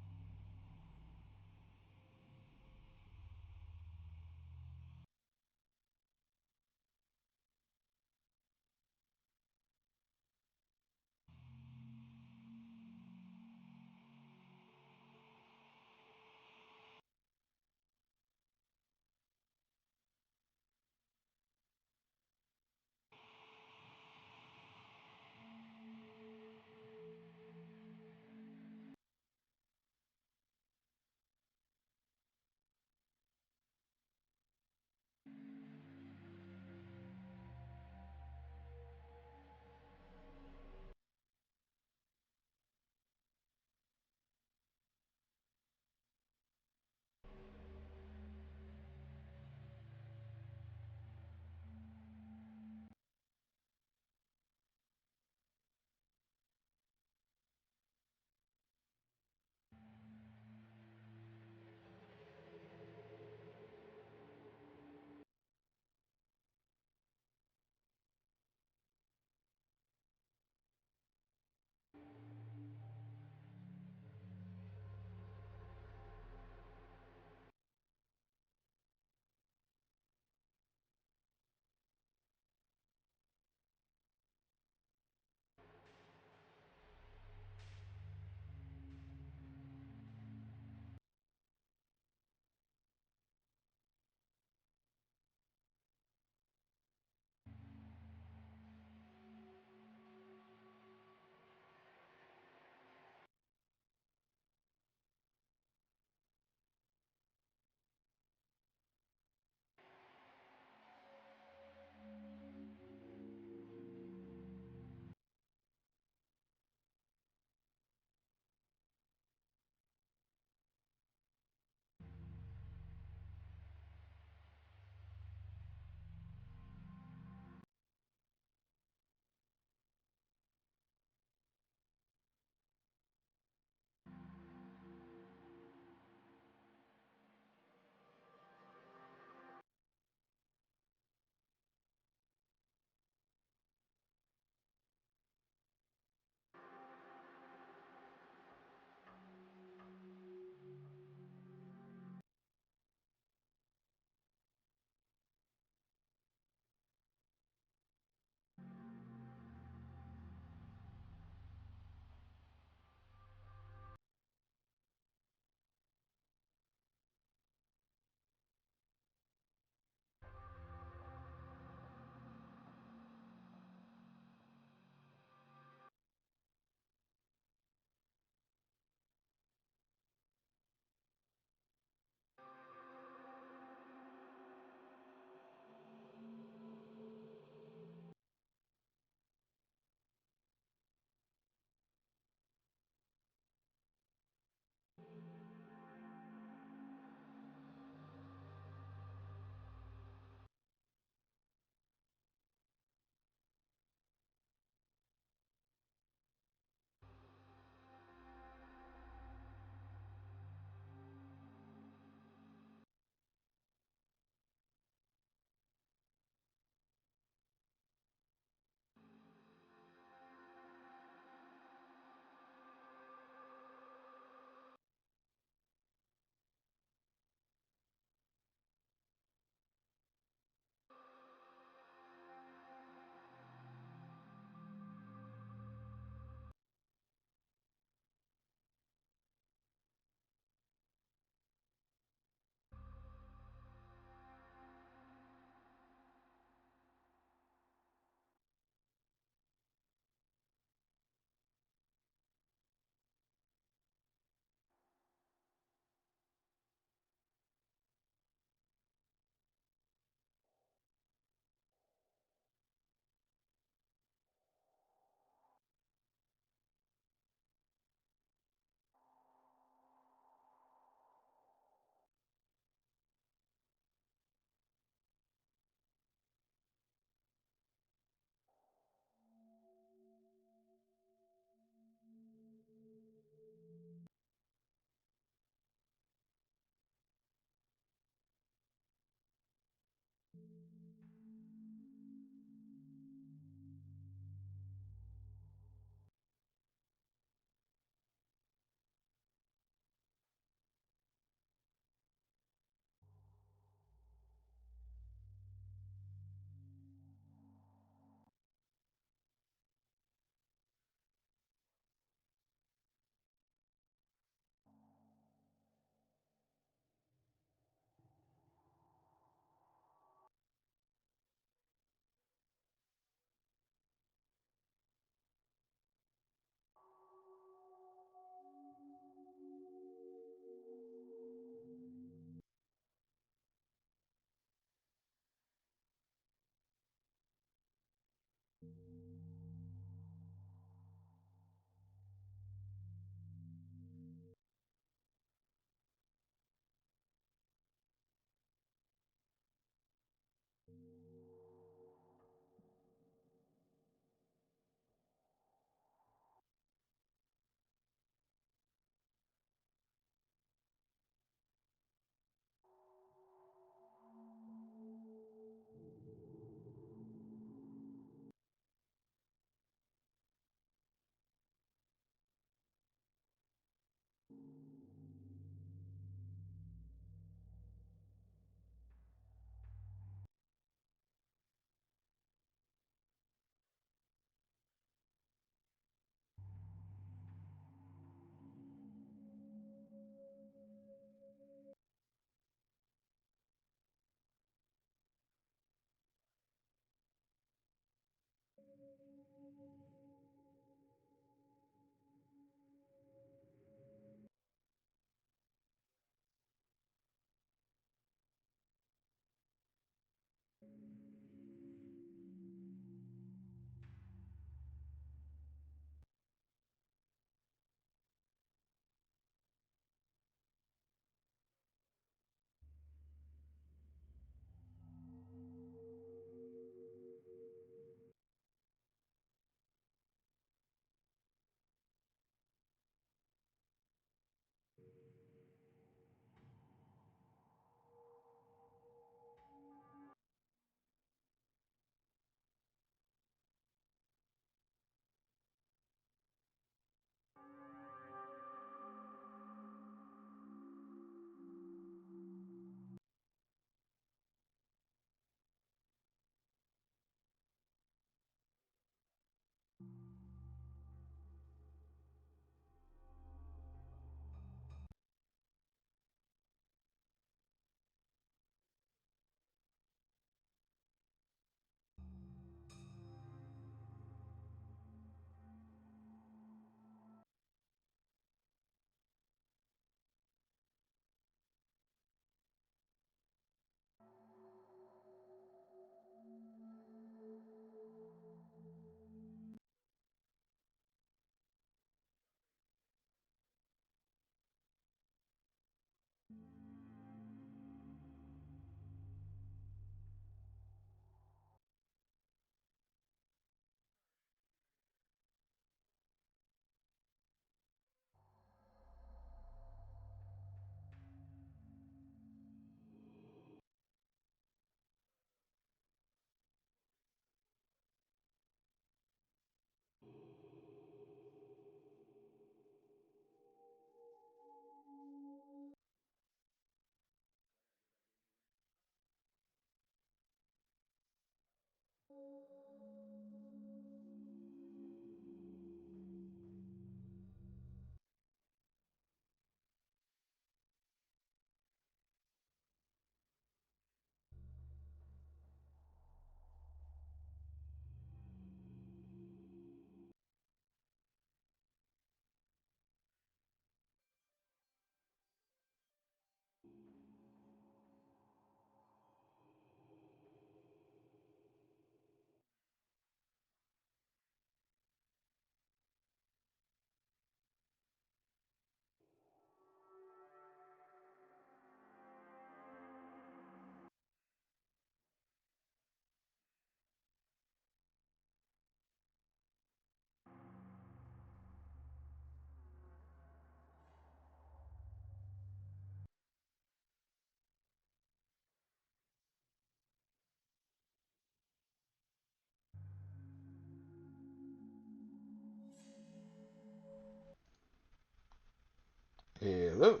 [SPEAKER 2] Hello.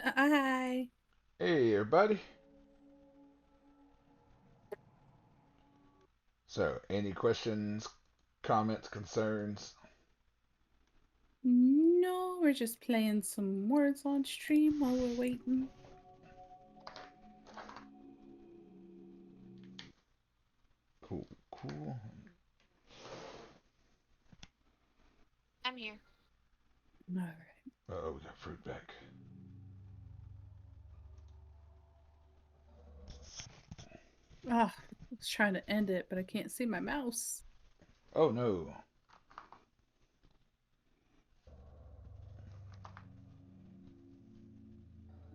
[SPEAKER 3] Hi.
[SPEAKER 2] Hey, everybody. So, any questions, comments, concerns?
[SPEAKER 3] No, we're just playing some words on stream while we're waiting.
[SPEAKER 2] Cool, cool.
[SPEAKER 4] I'm here.
[SPEAKER 3] All right.
[SPEAKER 2] Oh, we got fruit back.
[SPEAKER 3] Ah, I was trying to end it, but I can't see my mouse.
[SPEAKER 2] Oh no.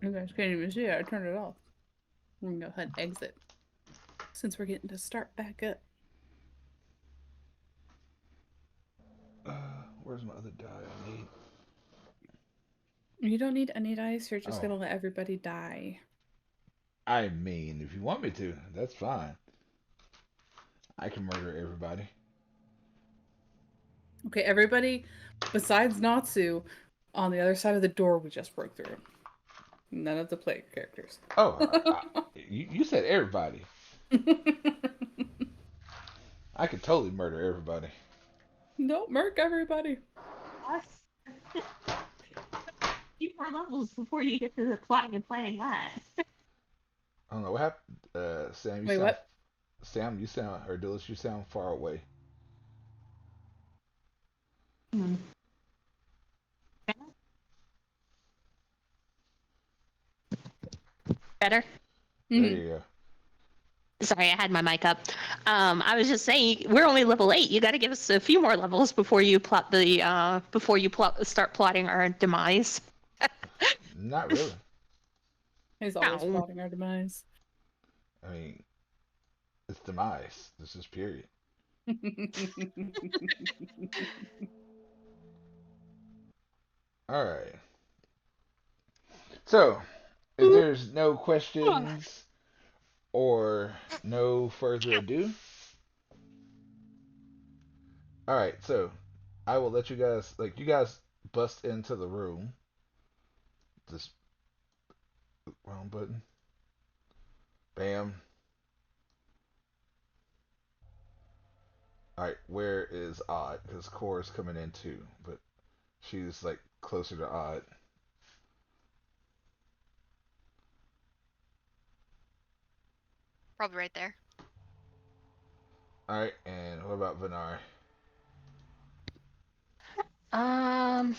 [SPEAKER 3] You guys can't even see it. I turned it off. We're gonna go ahead and exit since we're getting to start back up.
[SPEAKER 2] Where's my other die I need?
[SPEAKER 3] You don't need any dice. You're just
[SPEAKER 2] Oh,
[SPEAKER 3] gonna let everybody die.
[SPEAKER 2] I mean, if you want me to, that's fine. I can murder everybody.
[SPEAKER 3] Okay, everybody besides Natsu on the other side of the door we just broke through. None of the player characters.
[SPEAKER 2] Oh, you said everybody. I could totally murder everybody.
[SPEAKER 3] Don't murk everybody.
[SPEAKER 5] Us. Few more levels before you get to the plotting and planning that.
[SPEAKER 2] I don't know what happened. Sam,
[SPEAKER 3] Wait, what?
[SPEAKER 2] You sound, or Dillis, you sound far away.
[SPEAKER 5] Hmm. Better?
[SPEAKER 2] There
[SPEAKER 3] Mm-hmm.
[SPEAKER 2] you go.
[SPEAKER 5] Sorry, I had my mic up. I was just saying we're only level 8. You got to give us a few more levels before you start plotting our demise.
[SPEAKER 2] Not really.
[SPEAKER 3] He's always
[SPEAKER 5] Ow.
[SPEAKER 3] plotting our demise.
[SPEAKER 2] I mean, it's demise. This is period. All right. So, if there's no questions or no further ado, all right. So, I will let you guys, you guys bust into the room. Just wrong button. Bam. All right. Where is Odd? Because Cora's coming in too, but she's like closer to Odd.
[SPEAKER 4] Probably right there.
[SPEAKER 2] All right. And what about Vinar?
[SPEAKER 5] Um,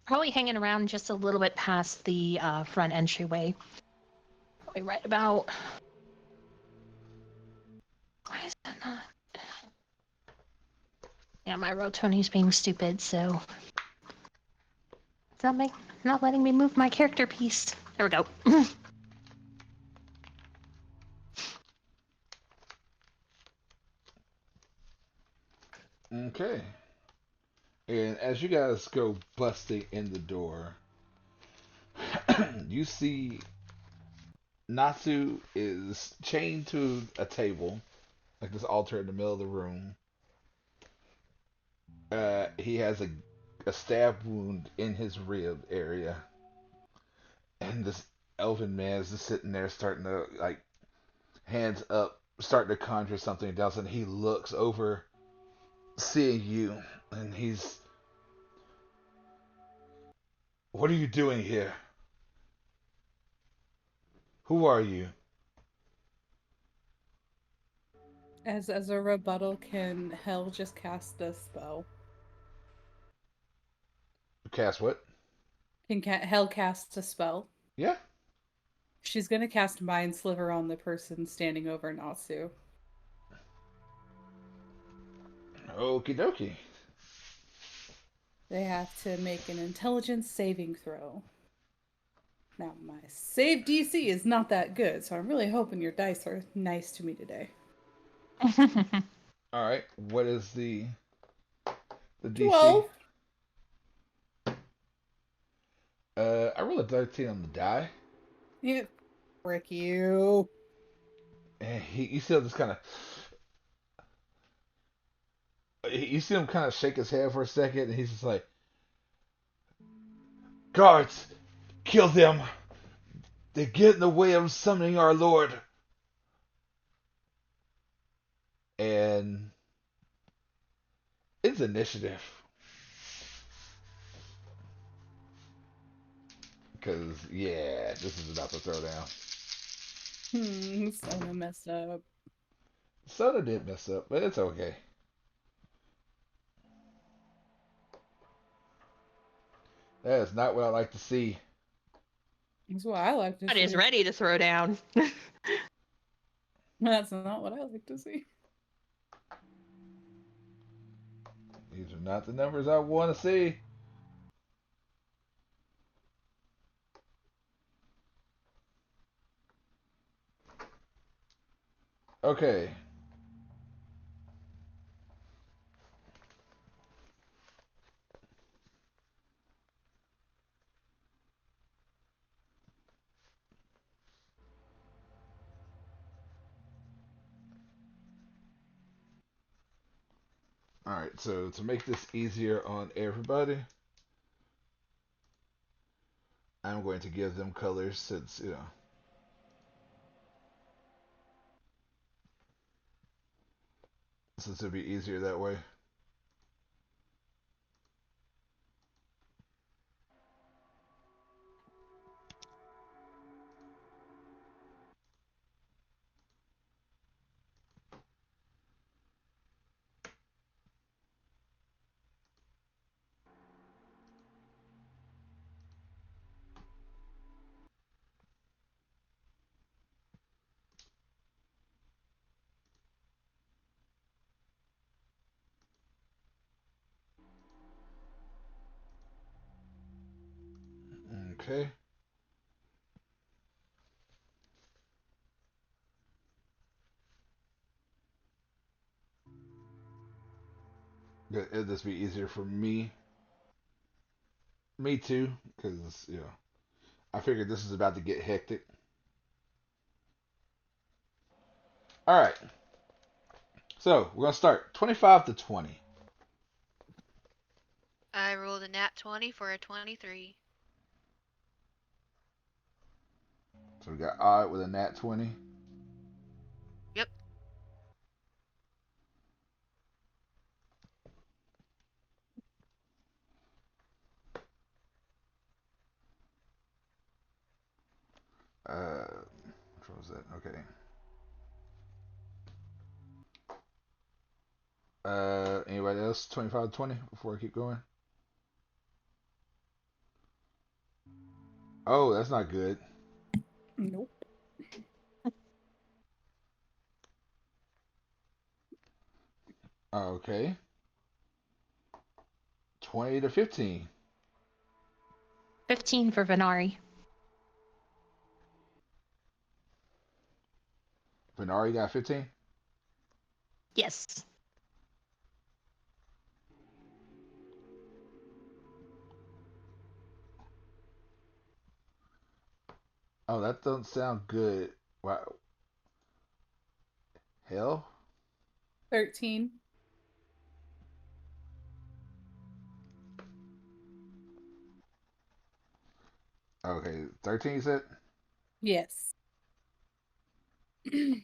[SPEAKER 5] Probably hanging around just a little bit past the front entryway. Probably right about. Why is that not? Yeah, my Rotoni's being stupid, so it's not letting me move my character piece. There we go.
[SPEAKER 2] Okay. And as you guys go busting in the door, you see Natsu is chained to a table, like this altar in the middle of the room. He has a stab wound in his rib area, and this elven man is just sitting there, starting to hands up, starting to conjure something else, and he looks over, seeing you, and he's, "What are you doing here? Who are you?"
[SPEAKER 3] As a rebuttal, can Hell just cast a spell?
[SPEAKER 2] Cast what?
[SPEAKER 3] Can Hell cast a spell?
[SPEAKER 2] Yeah.
[SPEAKER 3] She's gonna cast Mind Sliver on the person standing over Natsu.
[SPEAKER 2] Okie dokie.
[SPEAKER 3] They have to make an intelligence saving throw. Now, my save DC is not that good, so I'm really hoping your dice are nice to me today.
[SPEAKER 2] All right. What is the DC?
[SPEAKER 3] 12.
[SPEAKER 2] I rolled a 13 on the die,
[SPEAKER 3] Yeah, frick you.
[SPEAKER 2] and he still just kind of You see him kind of shake his head for a second, and he's just like, "Guards, kill them! They get in the way of summoning our lord." And it's initiative. Because, yeah, this is about to throw down.
[SPEAKER 3] Sona messed up.
[SPEAKER 2] Soda did mess up, but it's okay. That is not what I like to see.
[SPEAKER 3] That's what I like to
[SPEAKER 5] But
[SPEAKER 3] see.
[SPEAKER 5] is ready to throw down.
[SPEAKER 3] That's not what I like to see.
[SPEAKER 2] These are not the numbers I want to see. Okay. Alright, so to make this easier on everybody, I'm going to give them colors since it'll be easier that way. Okay. It'll just be easier for me. Me too, because, I figured this is about to get hectic. Alright, so we're going to start 25 to 20.
[SPEAKER 4] I rolled a nat 20 for a 23.
[SPEAKER 2] So we got odd with a nat 20.
[SPEAKER 4] Yep.
[SPEAKER 2] Which was that? Okay. Anybody else? 25 to 20 before I keep going? Oh, that's not good.
[SPEAKER 3] Nope.
[SPEAKER 2] Okay. 20 to 15.
[SPEAKER 5] 15 for Venari.
[SPEAKER 2] Venari got 15?
[SPEAKER 5] Yes.
[SPEAKER 2] Oh, that doesn't sound good. Wow. Hell?
[SPEAKER 3] 13.
[SPEAKER 2] Okay, 13 you said?
[SPEAKER 3] Yes.
[SPEAKER 2] Damn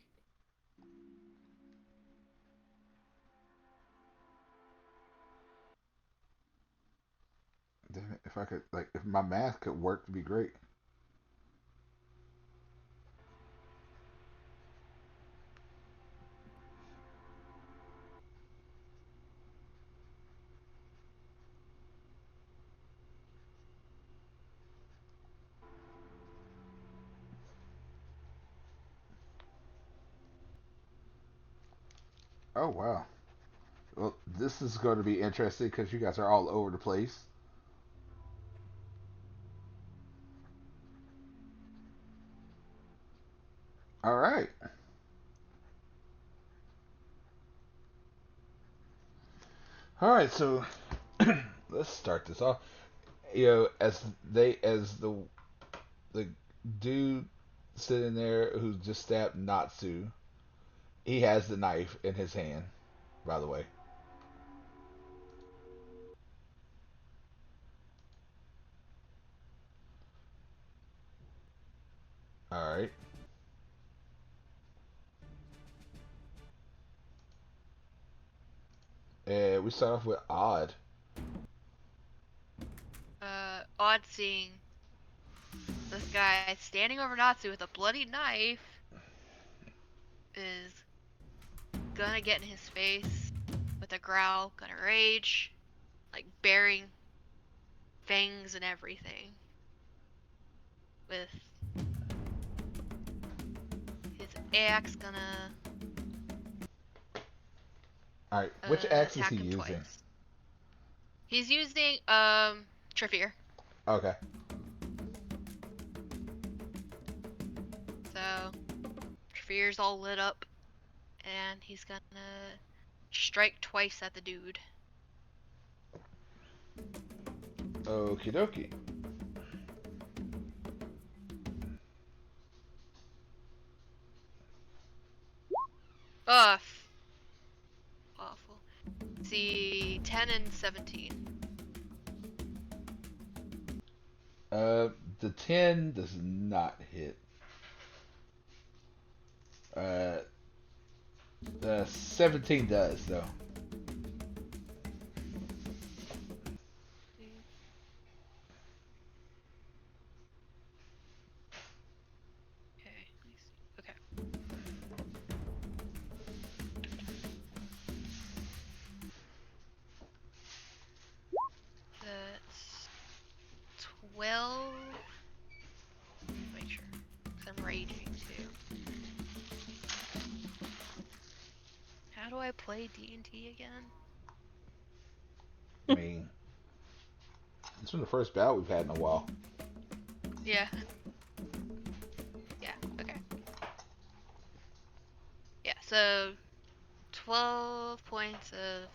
[SPEAKER 2] it, if I could, like, if my math could work, it'd be great. Oh, wow. Well, this is going to be interesting because you guys are all over the place. All right. All right, so let's start this off. As the dude sitting there who just stabbed Natsu, he has the knife in his hand, by the way. All right. And we start off with odd.
[SPEAKER 4] Odd seeing this guy standing over Natsu with a bloody knife is gonna get in his face with a growl, gonna rage, like bearing fangs and everything. With his axe gonna
[SPEAKER 2] All right. Which axe is
[SPEAKER 4] attack
[SPEAKER 2] he
[SPEAKER 4] him
[SPEAKER 2] using?
[SPEAKER 4] twice. He's using Triffier.
[SPEAKER 2] Okay.
[SPEAKER 4] So Triffior's all lit up, and he's gonna strike twice at the dude.
[SPEAKER 2] Okie dokie.
[SPEAKER 4] Ugh. Awful. See, 10 and 17.
[SPEAKER 2] The 10 does not hit. The 17 does though.
[SPEAKER 4] Okay, nice. Okay. That's 12. Make sure. 'Cause I'm raging too. How do I play D&D again?
[SPEAKER 2] I mean, it's been the first battle we've had in a while.
[SPEAKER 4] Yeah. Yeah, okay. Yeah, so 12 points of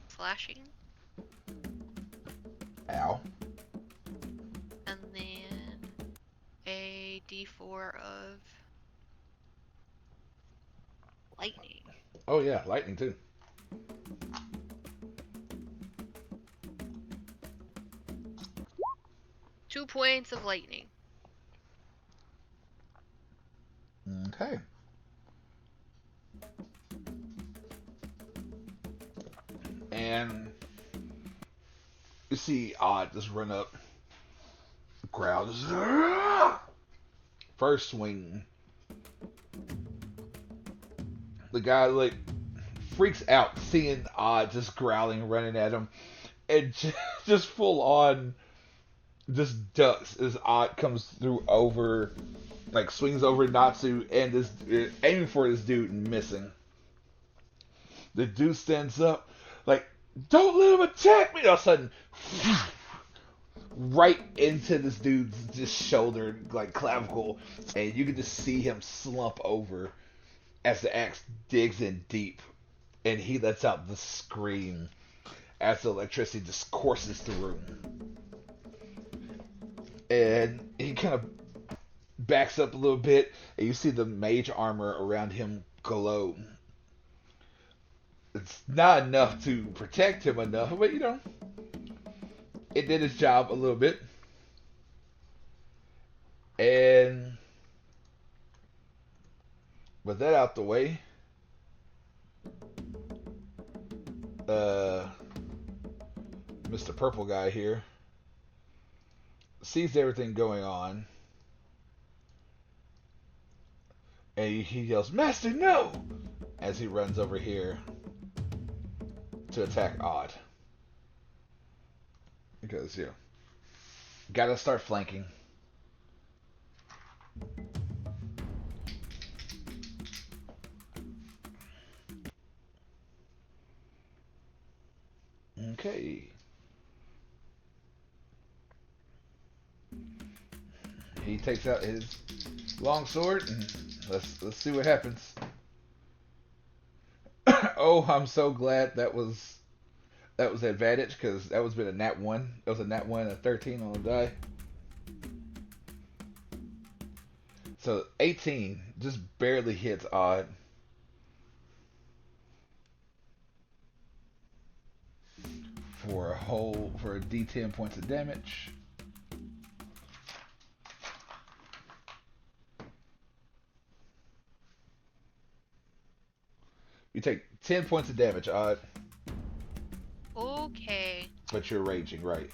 [SPEAKER 4] slashing,
[SPEAKER 2] Ow.
[SPEAKER 4] and then a d4 of lightning.
[SPEAKER 2] Oh yeah, lightning too.
[SPEAKER 4] 2 points of lightning.
[SPEAKER 2] Okay. And you see Odd just run up, growl, just first swing. The guy like freaks out seeing Odd just growling, running at him, and just full on just ducks as Odd comes through over, like swings over Natsu and this aiming for this dude and missing. The dude stands up, like, don't let him attack me! All of a sudden, right into this dude's just shoulder, like clavicle, and you can just see him slump over as the axe digs in deep, and he lets out the scream as the electricity just courses through. And he kind of backs up a little bit, and you see the mage armor around him glow. It's not enough to protect him enough, but you know, it did its job a little bit. And with that out the way, Mr. Purple guy here sees everything going on, and he yells, "Master, no!" as he runs over here to attack Odd. Because, yeah, gotta start flanking. Okay. He takes out his long sword and let's see what happens. Oh, I'm so glad that was advantage, because that was been a nat 1. It was a nat 1 and a 13 on the die. So 18 just barely hits Odd. For a D10 points of damage. You take 10 points of damage, Odd.
[SPEAKER 4] Okay.
[SPEAKER 2] But you're raging, right?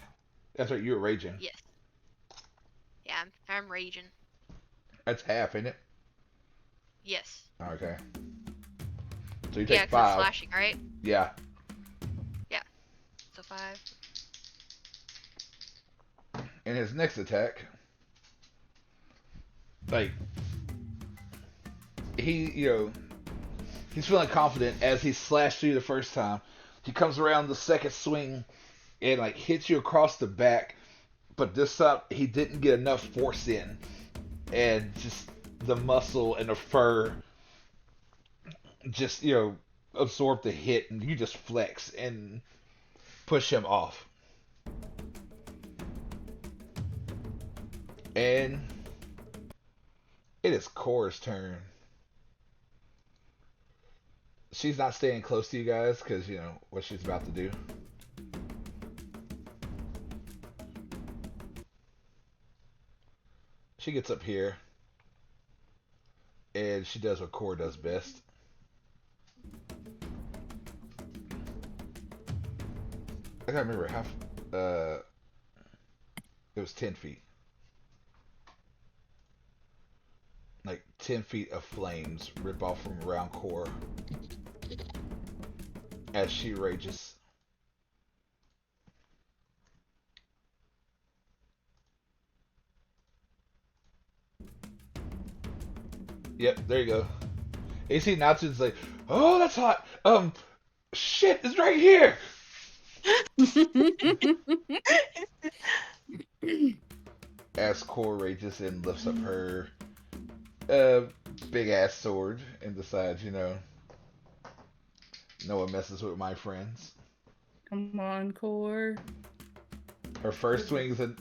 [SPEAKER 2] That's right, you're raging.
[SPEAKER 4] Yes. Yeah, I'm raging.
[SPEAKER 2] That's half, ain't it?
[SPEAKER 4] Yes.
[SPEAKER 2] Okay. So you
[SPEAKER 4] Yeah,
[SPEAKER 2] take
[SPEAKER 4] because it's
[SPEAKER 2] 5.
[SPEAKER 4] slashing, right?
[SPEAKER 2] Yeah.
[SPEAKER 4] Yeah. So 5.
[SPEAKER 2] And his next attack, like, he's feeling confident as he slashed you the first time. He comes around the second swing and, like, hits you across the back, but this time he didn't get enough force in. And just the muscle and the fur just, absorb the hit, and you just flex and push him off. And it is Cora's turn. She's not staying close to you guys because, what she's about to do. She gets up here and she does what Cora does best. I gotta remember how. It was 10 feet. Like 10 feet of flames rip off from around Cora as she rages. Yep, there you go. AC Natsu's like, oh, that's hot. Shit, it's right here. As Core rages and lifts up her big ass sword and decides, no one messes with my friends.
[SPEAKER 3] Come on, Core.
[SPEAKER 2] Her first swings and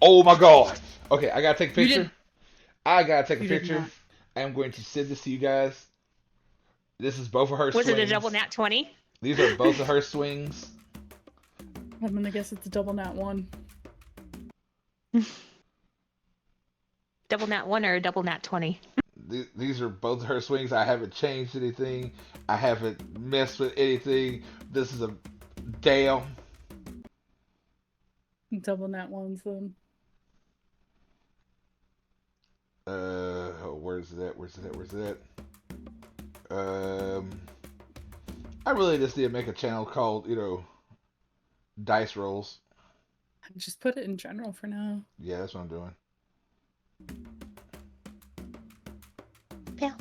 [SPEAKER 2] oh my god. Okay, I gotta take a picture. I gotta take a picture. I'm going to send this to you guys. This is both of her swings.
[SPEAKER 5] Was it a double nat 20?
[SPEAKER 2] These are both of her swings.
[SPEAKER 3] I'm gonna guess it's a double nat 1.
[SPEAKER 5] Double nat 1 or a double nat 20?
[SPEAKER 2] These are both her swings. I haven't changed anything. I haven't messed with anything. This is a damn.
[SPEAKER 3] Double nat 1s then.
[SPEAKER 2] Where's that? I really just need to make a channel called, Dice Rolls.
[SPEAKER 3] Just put it in general for now.
[SPEAKER 2] Yeah, that's what I'm doing.
[SPEAKER 5] Yeah.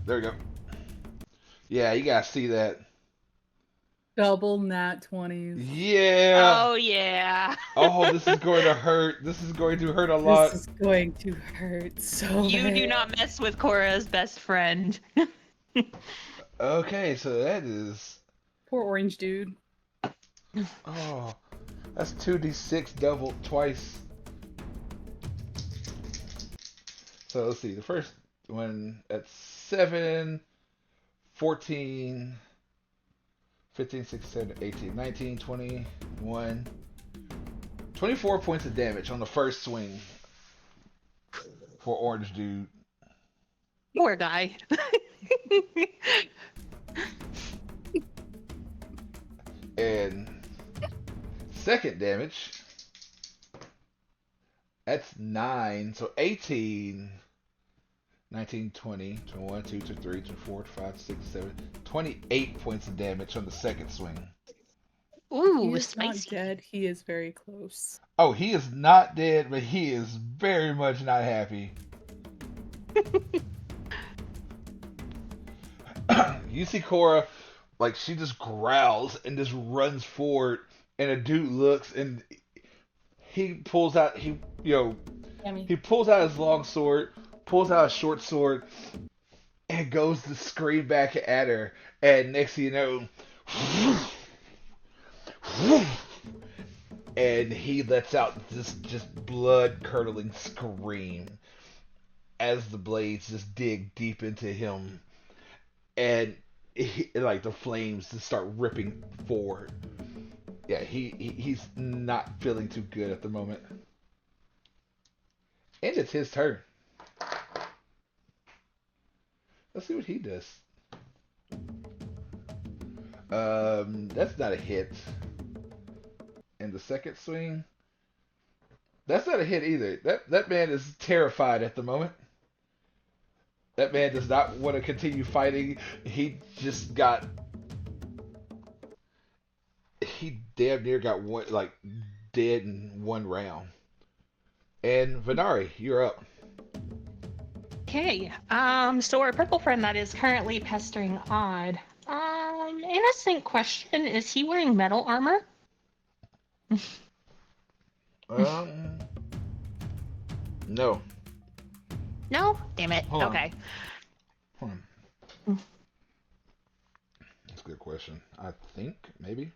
[SPEAKER 2] There we go. Yeah, you gotta see that.
[SPEAKER 3] Double nat 20s.
[SPEAKER 2] Yeah.
[SPEAKER 5] Oh, yeah.
[SPEAKER 2] Oh, this is going to hurt. This is going to hurt a lot.
[SPEAKER 3] This is going to hurt so
[SPEAKER 5] You
[SPEAKER 3] bad.
[SPEAKER 5] do not mess with Cora's best friend.
[SPEAKER 2] Okay, so that is...
[SPEAKER 3] Poor orange dude.
[SPEAKER 2] Oh, that's 2d6 doubled twice. So let's see. The first one at 7, 14, 15, 16, 17, 18, 19, 21, 24 points of damage on the first swing for Orange Dude.
[SPEAKER 5] Poor guy.
[SPEAKER 2] And second damage, that's 9, so 18, 19, 20, 21, 2, 3, 4, 5, 6, 7, 28 points of damage on the second swing.
[SPEAKER 5] Ooh,
[SPEAKER 3] He is
[SPEAKER 5] spicy.
[SPEAKER 3] not dead. He is very close.
[SPEAKER 2] Oh, he is not dead, but he is very much not happy. You see Cora, like, she just growls and just runs forward, and a dude looks, and he pulls out, he pulls out his long sword, pulls out a short sword, and goes to scream back at her, and next thing you know, and he lets out this just blood-curdling scream as the blades just dig deep into him, and like the flames just start ripping forward. Yeah, he's not feeling too good at the moment. And it's his turn. Let's see what he does. That's not a hit. And the second swing, that's not a hit either. That man is terrified at the moment. That man does not want to continue fighting. He just got. He damn near got one, like, dead in one round. And Venari, you're up.
[SPEAKER 5] Okay. So our purple friend that is currently pestering Odd. Innocent question: is he wearing metal armor?
[SPEAKER 2] Um, no.
[SPEAKER 5] No. Damn it.
[SPEAKER 2] Hold on.
[SPEAKER 5] Okay.
[SPEAKER 2] Hold on. That's a good question. I think maybe.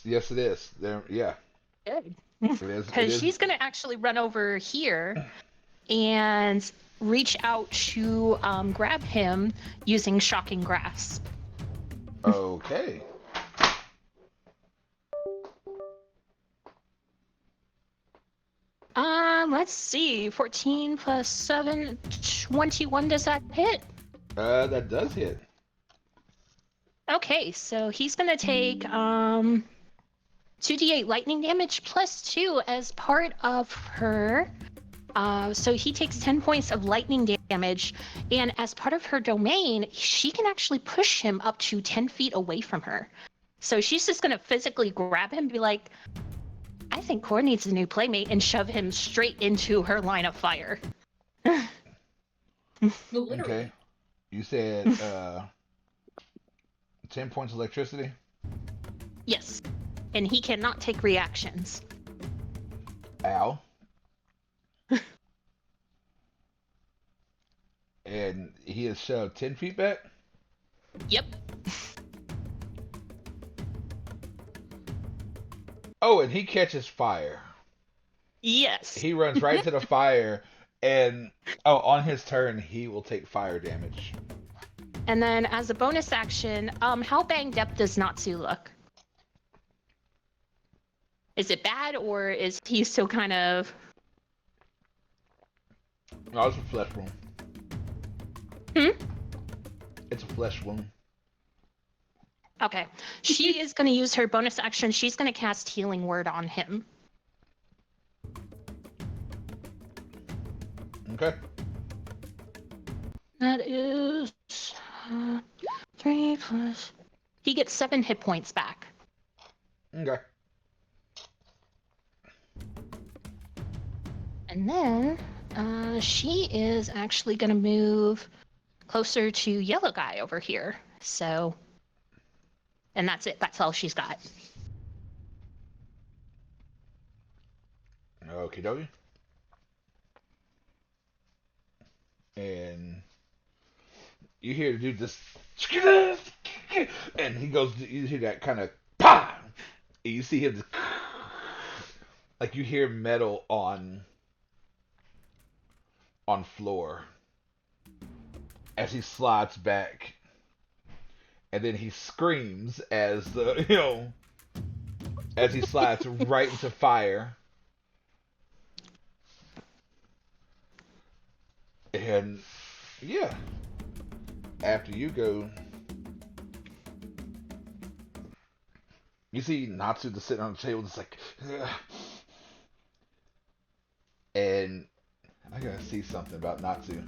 [SPEAKER 2] Yes, it is. There, yeah,
[SPEAKER 5] Good.
[SPEAKER 2] it is. It
[SPEAKER 5] Because
[SPEAKER 2] is.
[SPEAKER 5] she's gonna actually run over here and reach out to grab him using shocking grasp.
[SPEAKER 2] Okay.
[SPEAKER 5] Let's see. 14 plus 7, 21. Does that hit?
[SPEAKER 2] That does hit.
[SPEAKER 5] Okay, so he's gonna take 2d8 lightning damage plus 2 as part of her. So he takes 10 points of lightning damage, and as part of her domain, she can actually push him up to 10 feet away from her. So she's just gonna physically grab him and be like, I think Core needs a new playmate, and shove him straight into her line of fire.
[SPEAKER 3] Literally.
[SPEAKER 2] Okay. You said 10 points of electricity.
[SPEAKER 5] Yes. And he cannot take reactions.
[SPEAKER 2] Ow. And he is shoved 10 feet back.
[SPEAKER 5] Yep.
[SPEAKER 2] Oh, and he catches fire.
[SPEAKER 5] Yes.
[SPEAKER 2] He runs right into the fire, and on his turn, he will take fire damage.
[SPEAKER 5] And then as a bonus action, how banged up does Natsu look? Is it bad, or is he still kind of...
[SPEAKER 2] No, it's a flesh wound.
[SPEAKER 5] Hmm?
[SPEAKER 2] It's a flesh wound.
[SPEAKER 5] Okay. She is going to use her bonus action. She's going to cast Healing Word on him.
[SPEAKER 2] Okay.
[SPEAKER 5] That is 3 plus... He gets 7 hit points back.
[SPEAKER 2] Okay.
[SPEAKER 5] And then she is actually going to move closer to Yellow Guy over here. So... And that's it. That's all she's got.
[SPEAKER 2] Okie dokie. And you hear the dude just, and he goes, you hear that kind of pah, and you see him just, like you hear metal on floor as he slides back, and then he screams as as he slides right into fire. And yeah, after you go, you see Natsu just sitting on the table, just like, ugh. And I gotta see something about Natsu.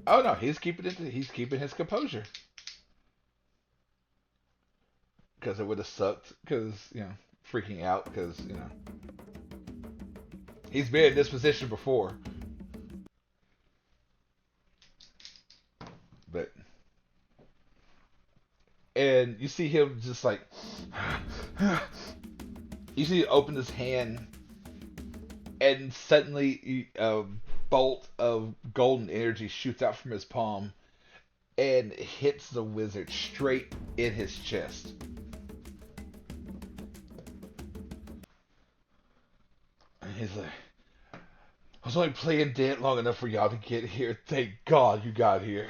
[SPEAKER 2] Oh no, he's keeping his composure. Because it would have sucked, because, freaking out, because, he's been in this position before. But, and you see him just like, you see him open his hand, and suddenly a bolt of golden energy shoots out from his palm and hits the wizard straight in his chest. And he's like, I was only playing dead long enough for y'all to get here. Thank God you got here.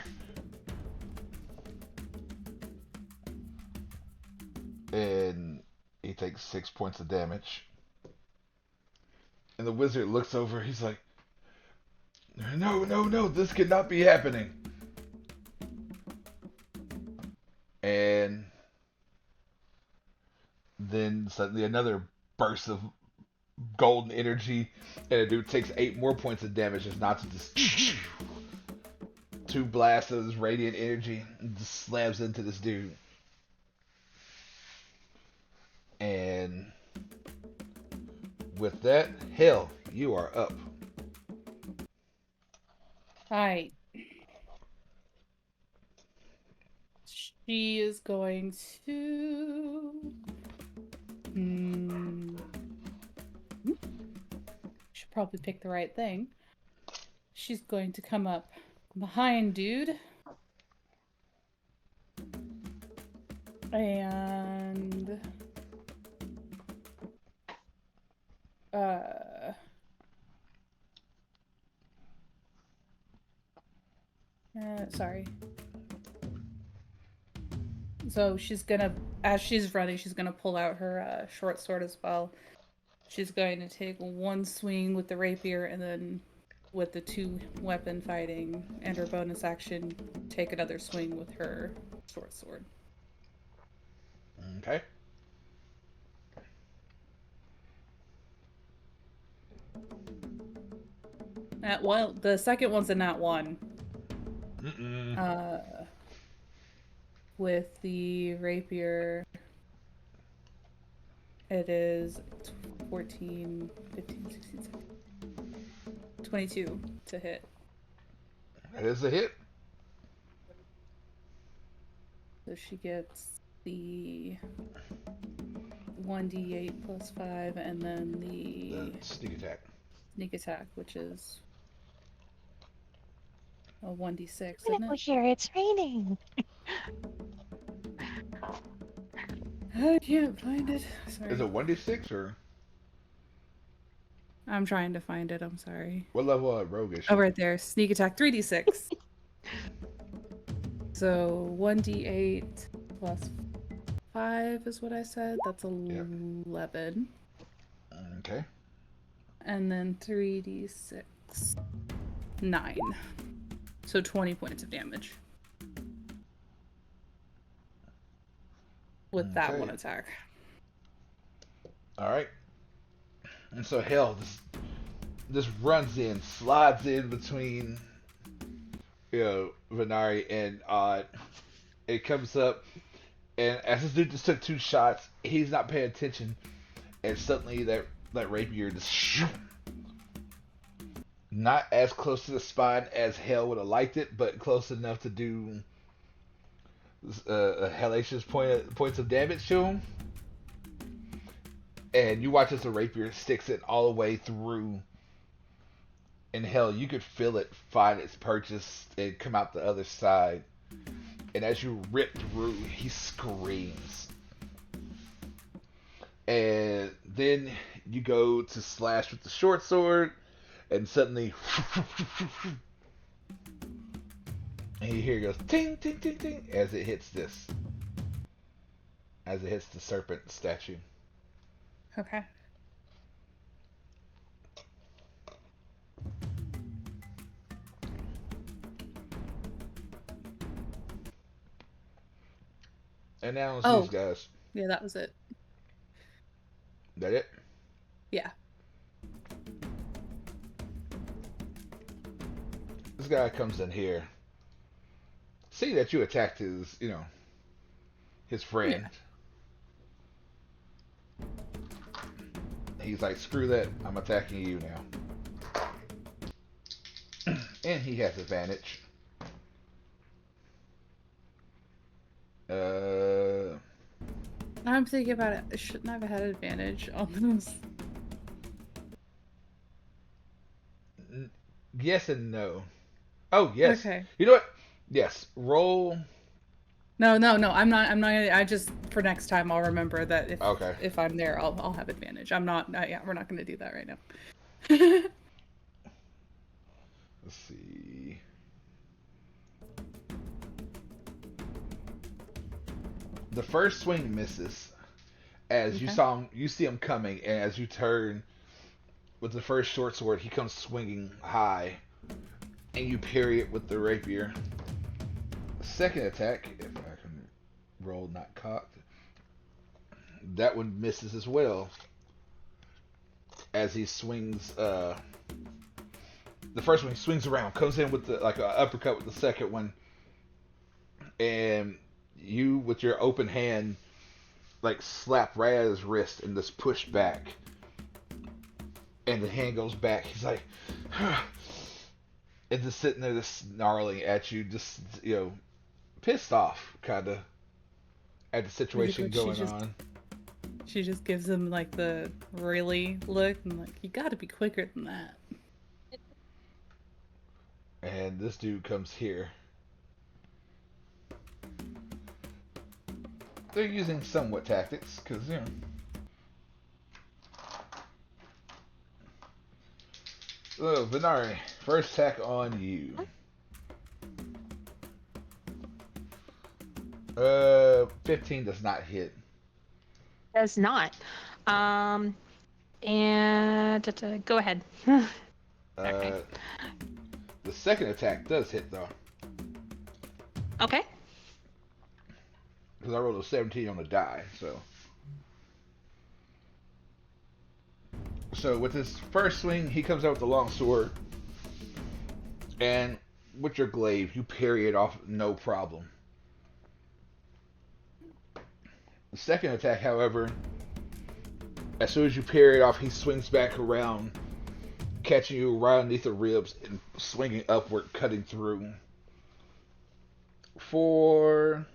[SPEAKER 2] And he takes 6 points of damage. And the wizard looks over. He's like, no, no, no, this cannot be happening. And then suddenly another burst of golden energy, and the dude takes 8 more points of damage as not to just 2 blasts of this radiant energy and just slams into this dude. And with that, Hell, you are up.
[SPEAKER 3] Alright. She is going to... Should probably pick the right thing. She's going to come up behind dude. And... sorry. So she's gonna, as she's running, she's gonna pull out her short sword as well. She's going to take 1 swing with the rapier, and then with the 2 weapon fighting and her bonus action, take another swing with her short sword.
[SPEAKER 2] Okay.
[SPEAKER 3] Well, the second one's a nat 1. With the rapier, it is 14, 15, 16, 17, 22 to hit.
[SPEAKER 2] That is a hit.
[SPEAKER 3] So she gets the 1d8 plus 5, and then the
[SPEAKER 2] sneak attack.
[SPEAKER 3] Sneak attack, which is a 1d6.
[SPEAKER 5] I'm gonna go here. It's raining.
[SPEAKER 3] I can't find it. Sorry.
[SPEAKER 2] Is it 1d6 or?
[SPEAKER 3] I'm trying to find it. I'm sorry.
[SPEAKER 2] What level of rogue is she?
[SPEAKER 3] Oh, right there. Sneak attack 3d6. So 1d8 plus 5 is what I said. That's 11.
[SPEAKER 2] Okay.
[SPEAKER 3] And then 3d6. 9. So 20 points of damage. With that one attack.
[SPEAKER 2] Alright. And so Hell this runs in, slides in between Venari and Odd. It comes up, and as this dude just took 2 shots, he's not paying attention, and suddenly that rapier just not as close to the spine as Hell would have liked it, but close enough to do a hellacious points of damage to him. And you watch as the rapier sticks it all the way through. And Hell, you could feel it find its purchase and come out the other side. And as you rip through, he screams. And then you go to slash with the short sword, and suddenly, and you hear it goes ting ting ting ting as it hits the serpent statue.
[SPEAKER 3] Okay.
[SPEAKER 2] And now it's these guys.
[SPEAKER 3] Yeah, that was it.
[SPEAKER 2] That it?
[SPEAKER 3] Yeah.
[SPEAKER 2] This guy comes in here. See that you attacked his friend. Yeah. He's like, screw that, I'm attacking you now. And he has advantage.
[SPEAKER 3] I'm thinking about it. I shouldn't have had advantage on this.
[SPEAKER 2] Yes and no. Oh, yes.
[SPEAKER 3] Okay.
[SPEAKER 2] You know what? Yes. Roll.
[SPEAKER 3] No. I'm not gonna. I just, for next time, I'll remember that if I'm there, I'll have advantage. I'm not. Yeah, we're not gonna do that right now.
[SPEAKER 2] Let's see. The first swing misses. As
[SPEAKER 3] Okay.
[SPEAKER 2] you see him coming, and as you turn with the first short sword, he comes swinging high, and you parry it with the rapier. Second attack, if I can roll not cocked, that one misses as well. As he swings, the first one he swings around, comes in with the like an uppercut with the second one, and you with your open hand like slap right at his wrist and just push back, and the hand goes back. He's like, and just sitting there, just snarling at you, just pissed off, kind of, at the situation going on.
[SPEAKER 3] She just gives him like the really look and like, you got to be quicker than that.
[SPEAKER 2] And this dude comes here. They're using somewhat tactics, because, Oh, Venari, first attack on you. 15 does not hit.
[SPEAKER 5] Does not. And go ahead.
[SPEAKER 2] The second attack does hit, though.
[SPEAKER 5] Okay.
[SPEAKER 2] Because I rolled a 17 on the die, so. So with his first swing, he comes out with the long sword. And with your glaive, you parry it off no problem. The second attack, however, as soon as you parry it off, he swings back around, catching you right underneath the ribs and swinging upward, cutting through. For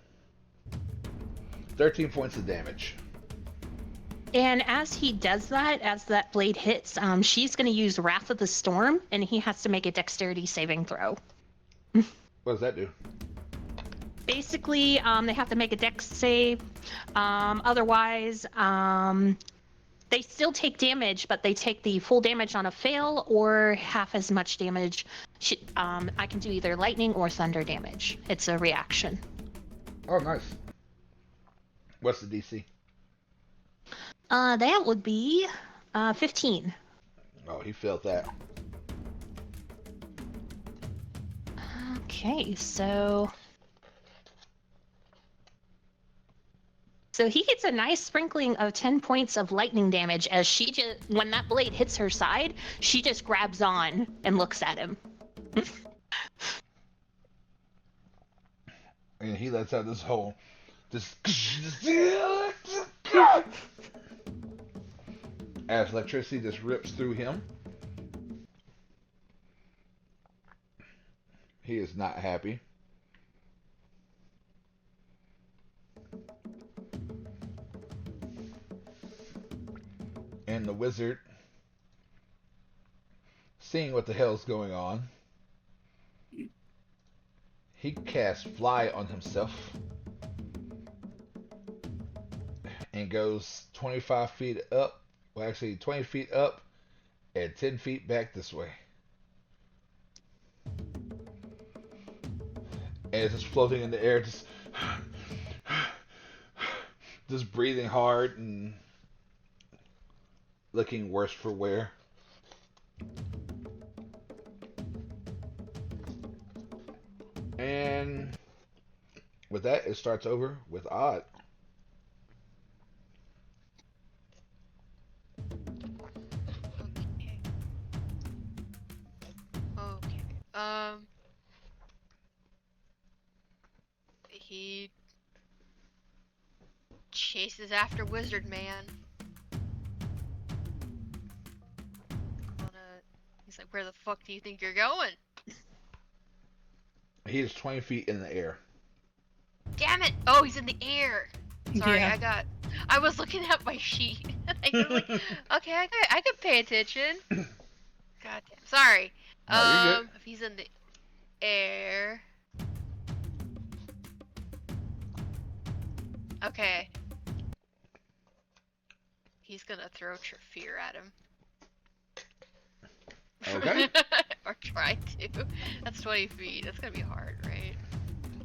[SPEAKER 2] 13 points of damage.
[SPEAKER 5] And as he does that, as that blade hits, she's going to use Wrath of the Storm, and he has to make a dexterity saving throw.
[SPEAKER 2] What does that do?
[SPEAKER 5] Basically, they have to make a dex save. Otherwise, they still take damage, but they take the full damage on a fail or half as much damage. I can do either lightning or thunder damage. It's a reaction.
[SPEAKER 2] Oh, nice. What's the DC?
[SPEAKER 5] That would be 15.
[SPEAKER 2] Oh, he failed that.
[SPEAKER 5] Okay, so he gets a nice sprinkling of 10 points of lightning damage as when that blade hits her side, she just grabs on and looks at him.
[SPEAKER 2] And he lets out this whole, as electricity just rips through him. He is not happy. And the wizard, seeing what the hell's going on, he casts Fly on himself and goes 25 feet up. Well, actually, 20 feet up and 10 feet back this way. And it's just floating in the air, just breathing hard and looking worse for wear. And with that, it starts over with Odd.
[SPEAKER 4] Okay. He chases after Wizard Man. He's like, where the fuck do you think you're going?
[SPEAKER 2] He is 20 feet in the air.
[SPEAKER 4] Damn it! Oh, he's in the air. Sorry,
[SPEAKER 3] Yeah.
[SPEAKER 4] I was looking at my sheet. I was like, okay, I could pay attention. Goddamn. Sorry.
[SPEAKER 2] No, you're good.
[SPEAKER 4] If he's in the air. Okay. He's gonna throw Trafeer at him.
[SPEAKER 2] Okay.
[SPEAKER 4] Or try try to. That's 20 feet. That's gonna be hard, right?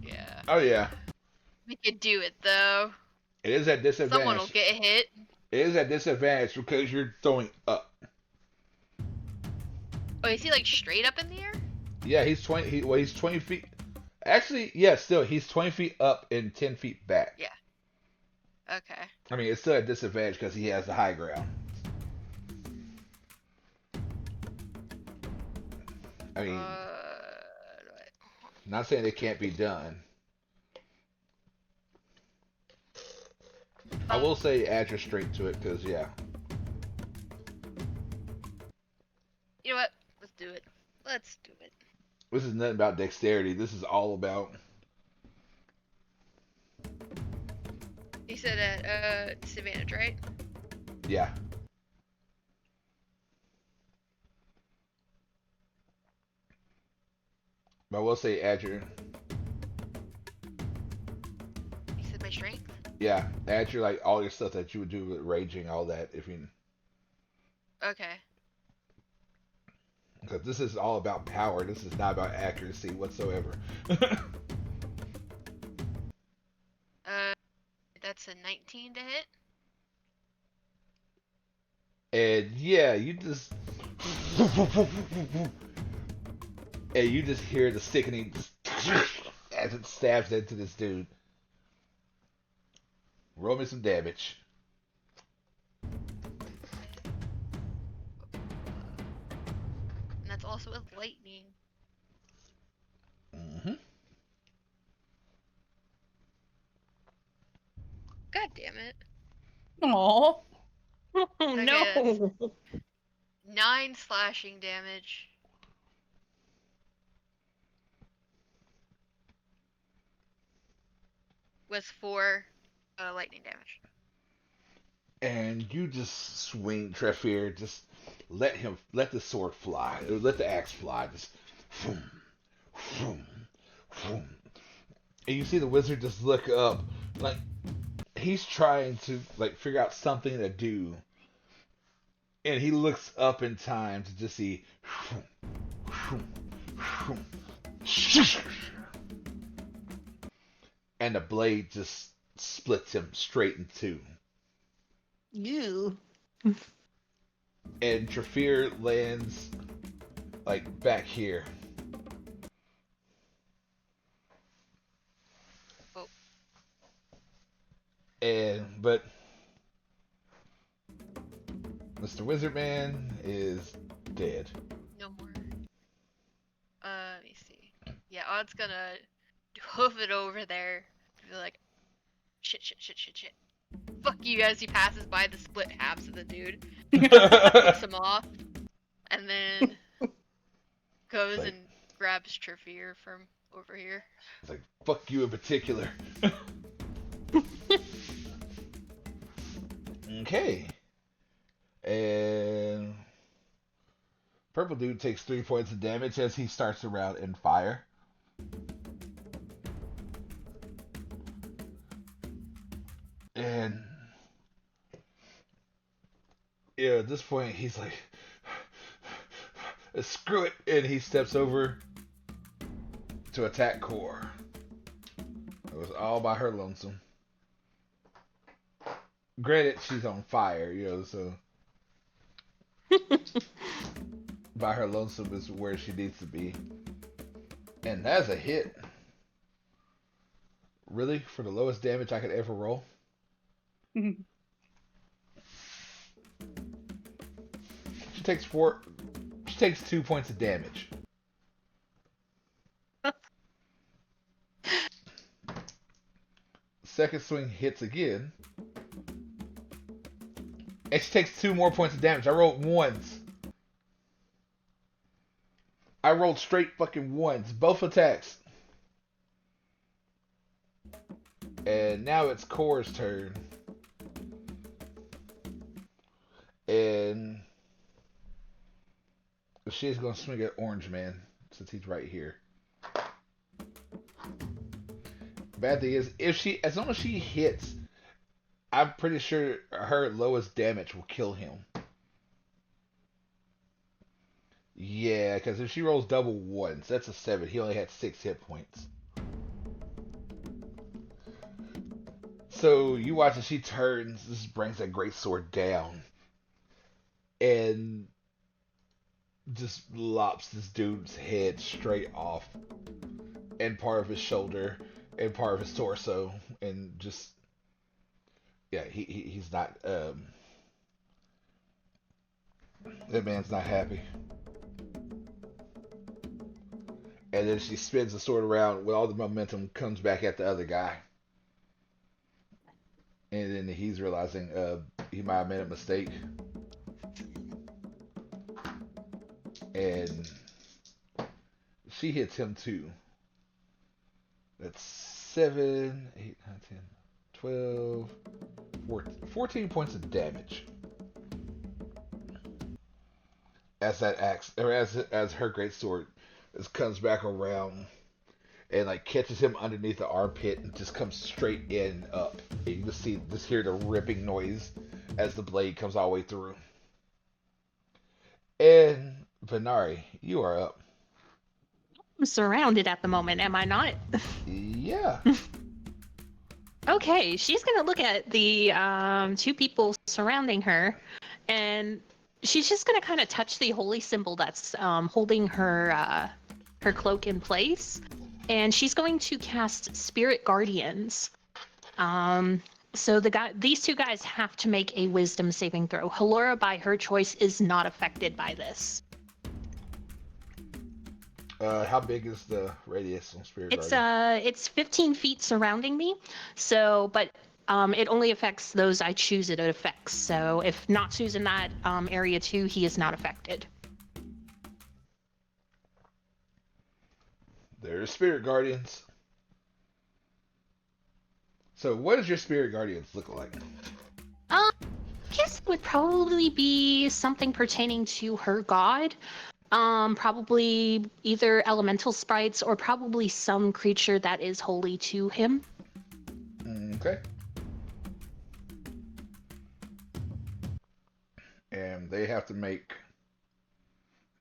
[SPEAKER 4] Yeah.
[SPEAKER 2] Oh yeah,
[SPEAKER 4] We could do it though.
[SPEAKER 2] it is at
[SPEAKER 4] Someone will
[SPEAKER 2] disadvantage.
[SPEAKER 4] get hit.
[SPEAKER 2] It is at disadvantage because you're throwing up.
[SPEAKER 4] Oh, is he like straight up in the air?
[SPEAKER 2] Yeah, he's 20. He's 20 feet. Actually, yeah, still he's 20 feet up and 10 feet back.
[SPEAKER 4] Yeah. Okay.
[SPEAKER 2] I mean, it's still at disadvantage because he has the high ground. I mean, not saying it can't be done. I will say add your strength to it because yeah.
[SPEAKER 4] You know what? Let's do it. Let's do it.
[SPEAKER 2] This is nothing about dexterity. This is all about.
[SPEAKER 4] You said at disadvantage, right?
[SPEAKER 2] Yeah. But I will say add your.
[SPEAKER 4] You said my strength?
[SPEAKER 2] Yeah, add your like all your stuff that you would do with raging, all that. If you.
[SPEAKER 4] Okay.
[SPEAKER 2] Because this is all about power. This is not about accuracy whatsoever.
[SPEAKER 4] That's a 19 to hit.
[SPEAKER 2] And yeah, you just. And you just hear the sickening as it stabs into this dude. Roll me some damage.
[SPEAKER 4] And that's also with lightning.
[SPEAKER 2] Mm-hmm.
[SPEAKER 4] God damn it.
[SPEAKER 3] Aw.
[SPEAKER 5] Oh,
[SPEAKER 4] Okay,
[SPEAKER 5] no.
[SPEAKER 4] 9 slashing damage. With 4 lightning damage.
[SPEAKER 2] And you just swing Trefir, just let the sword fly, let the axe fly, just vroom, vroom, vroom. And you see the wizard just look up, like he's trying to like figure out something to do, and he looks up in time to just see, vroom, vroom, vroom, and the blade just splits him straight in two.
[SPEAKER 5] You.
[SPEAKER 2] And Trafir lands like back here.
[SPEAKER 4] Oh.
[SPEAKER 2] But Mr. Wizardman is dead.
[SPEAKER 4] No more. Let me see. Yeah, Odd's gonna hoof it over there. Be like, shit. Fuck you as he passes by the split halves of the dude. Picks him off. And then goes
[SPEAKER 2] Like-
[SPEAKER 4] and grabs Trafir from over here.
[SPEAKER 2] It's like, fuck you in particular. Okay. And Purple Dude takes 3 points of damage as he starts the round in fire. And yeah, at this point he's like, screw it, and he steps over to attack Core. It was all by her lonesome. Granted, she's on fire, so by her lonesome is where she needs to be. And that's a hit. Really? For the lowest damage I could ever roll? She takes 2 points of damage. Second swing hits again. And she takes 2 more points of damage. I rolled ones. I rolled straight fucking ones. Both attacks. And now it's Core's turn. And she's going to swing at Orange Man since he's right here. Bad thing is, as long as she hits, I'm pretty sure her lowest damage will kill him. Yeah, because if she rolls double ones, that's a 7. He only had 6 hit points. So you watch as she turns, this brings that great sword down, and just lops this dude's head straight off, and part of his shoulder, and part of his torso, and just yeah, he's not that man's not happy. And then she spins the sword around with all the momentum, comes back at the other guy, and then he's realizing he might have made a mistake, and she hits him too. That's 7, 8, 9, 10, 12, 14 points of damage. As that axe, or as her great sword, just comes back around and like catches him underneath the armpit and just comes straight in up. And you just hear the ripping noise as the blade comes all the way through. And Venari, you are up.
[SPEAKER 5] I'm surrounded at the moment, am I not?
[SPEAKER 2] Yeah.
[SPEAKER 5] Okay, she's gonna look at the 2 people surrounding her, and she's just gonna kind of touch the holy symbol that's holding her cloak in place, and she's going to cast Spirit Guardians. So these 2 guys have to make a Wisdom saving throw. Halora, by her choice, is not affected by this.
[SPEAKER 2] How big is the radius on Spirit Guardian?
[SPEAKER 5] It's 15 feet surrounding me, so but it only affects those I choose it affects. So if Natsu's in that area too, he is not affected.
[SPEAKER 2] There's Spirit Guardians. So what does your Spirit Guardians look like?
[SPEAKER 5] I guess it would probably be something pertaining to her god. Probably either elemental sprites or probably some creature that is holy to him.
[SPEAKER 2] Okay. And they have to make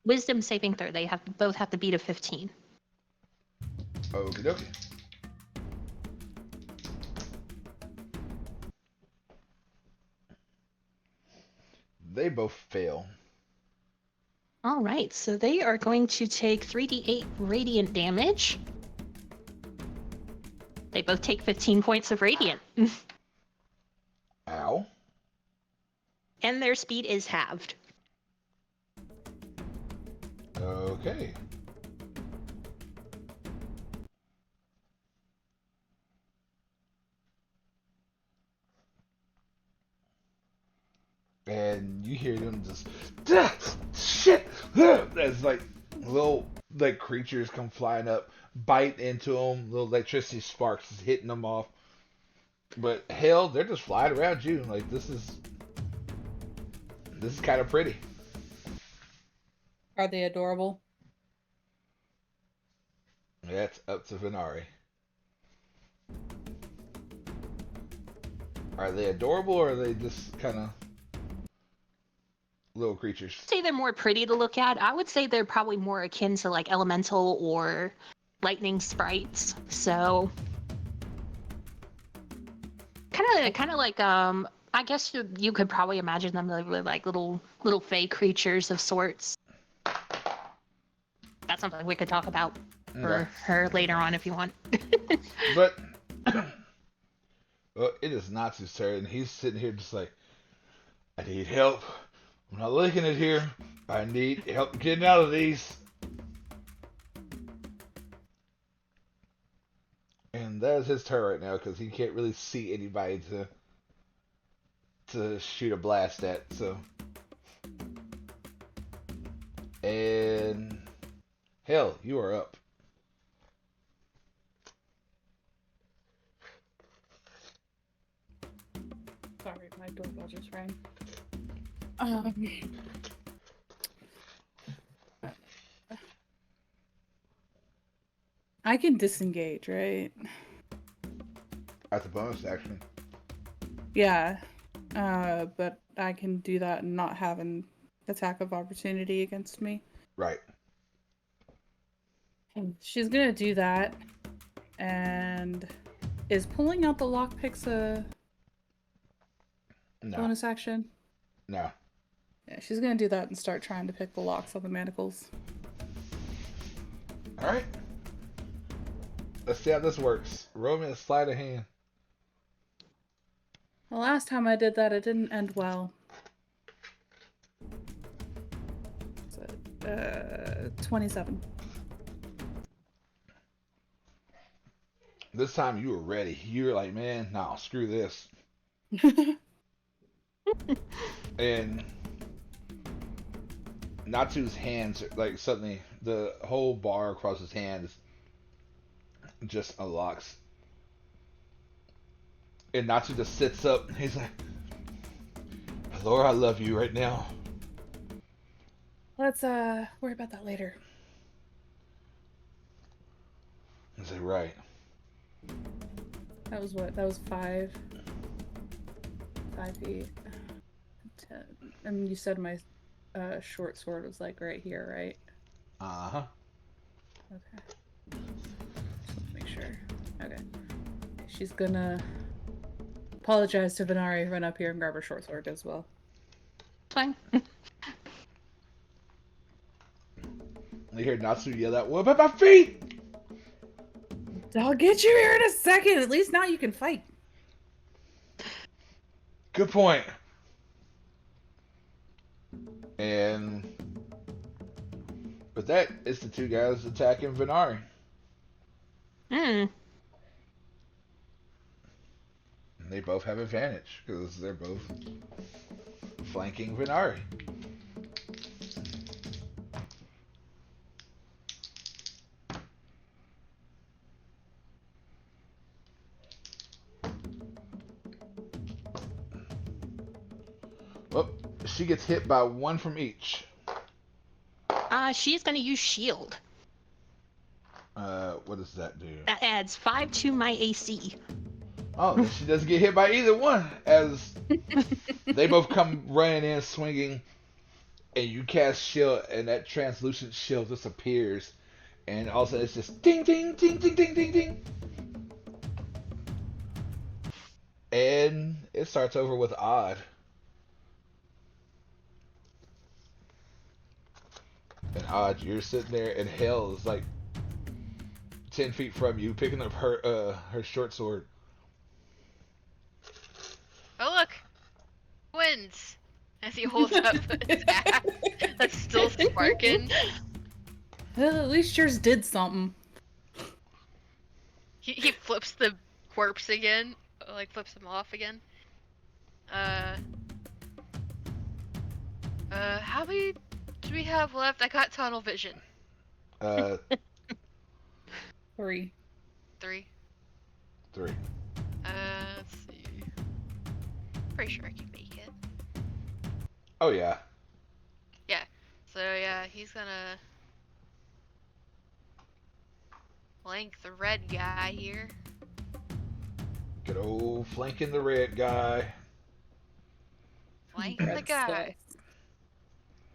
[SPEAKER 5] Wisdom saving throw. They both have to beat a 15.
[SPEAKER 2] okie dokie. They both fail.
[SPEAKER 5] All right, so they are going to take 3d8 radiant damage. They both take 15 points of radiant.
[SPEAKER 2] Ow.
[SPEAKER 5] And their speed is halved.
[SPEAKER 2] Okay. And you hear them just shit as like little like creatures come flying up, bite into them. Little electricity sparks is hitting them off. But hell, they're just flying around you. Like this is kind of pretty.
[SPEAKER 3] Are they adorable?
[SPEAKER 2] That's up to Venari. Are they adorable or are they just kind of little creatures?
[SPEAKER 5] I'd say they're more pretty to look at. I would say they're probably more akin to like elemental or lightning sprites. So kind of like I guess you could probably imagine them like little fey creatures of sorts. That's something we could talk about for her later on if you want.
[SPEAKER 2] But well, it is Natsu's turn, and he's sitting here just like, I need help. I'm not liking it here. I need help getting out of these. And that is his turn right now because he can't really see anybody to shoot a blast at. So, and hell, you are up.
[SPEAKER 3] Sorry, my doorbell just rang. I can disengage, right?
[SPEAKER 2] That's a bonus action.
[SPEAKER 3] Yeah. But I can do that and not have an attack of opportunity against me.
[SPEAKER 2] Right.
[SPEAKER 3] She's gonna do that, and is pulling out the lockpicks a
[SPEAKER 2] No.
[SPEAKER 3] bonus action?
[SPEAKER 2] No.
[SPEAKER 3] Yeah, she's gonna do that and start trying to pick the locks on the manacles.
[SPEAKER 2] All right. Let's see how this works. Roll me a sleight of hand.
[SPEAKER 3] The last time I did that, it didn't end well. So, 27.
[SPEAKER 2] This time you were ready. You were like, man, no, screw this. And Natsu's hands, like suddenly the whole bar across his hands just unlocks. And Natsu just sits up. He's like, Laura, I love you right now.
[SPEAKER 3] Let's worry about that later.
[SPEAKER 2] He's like, right.
[SPEAKER 3] That was what? That was 5 feet. 10. And you said my short sword was like right here, right?
[SPEAKER 2] Uh-huh.
[SPEAKER 3] Okay. Just want to make sure. Okay. She's gonna apologize to Venari, run up here and grab her short sword as well.
[SPEAKER 5] Fine.
[SPEAKER 2] You hear Natsu yell out, what about my feet?
[SPEAKER 3] I'll get you here in a second. At least now you can fight.
[SPEAKER 2] Good point. And with that, it's the two guys attacking Venari.
[SPEAKER 5] Hmm.
[SPEAKER 2] And they both have advantage because they're both flanking Venari. Well, she gets hit by one from each.
[SPEAKER 5] She's gonna use shield.
[SPEAKER 2] What does that do?
[SPEAKER 5] That adds 5 to my AC.
[SPEAKER 2] Oh, then she doesn't get hit by either one, as they both come running in, swinging, and you cast shield, and that translucent shield disappears, and all of a sudden it's just ding, ding, ding, ding, ding, ding, ding, and it starts over with Odd. And Odd, you're sitting there, and Hell is like 10 feet from you, picking up her short sword.
[SPEAKER 4] Oh look, twins. As he holds up his axe that's still sparking.
[SPEAKER 3] Well, at least yours did something.
[SPEAKER 4] He flips the corpse again, like flips him off again. How many do we have left? I got tunnel vision.
[SPEAKER 3] 3.
[SPEAKER 4] 3.
[SPEAKER 2] 3.
[SPEAKER 4] Let's see. Pretty sure I can make it.
[SPEAKER 2] Oh yeah.
[SPEAKER 4] Yeah. So yeah, he's gonna flank the red guy here.
[SPEAKER 2] Good old flanking the red guy.
[SPEAKER 4] Flank the guy.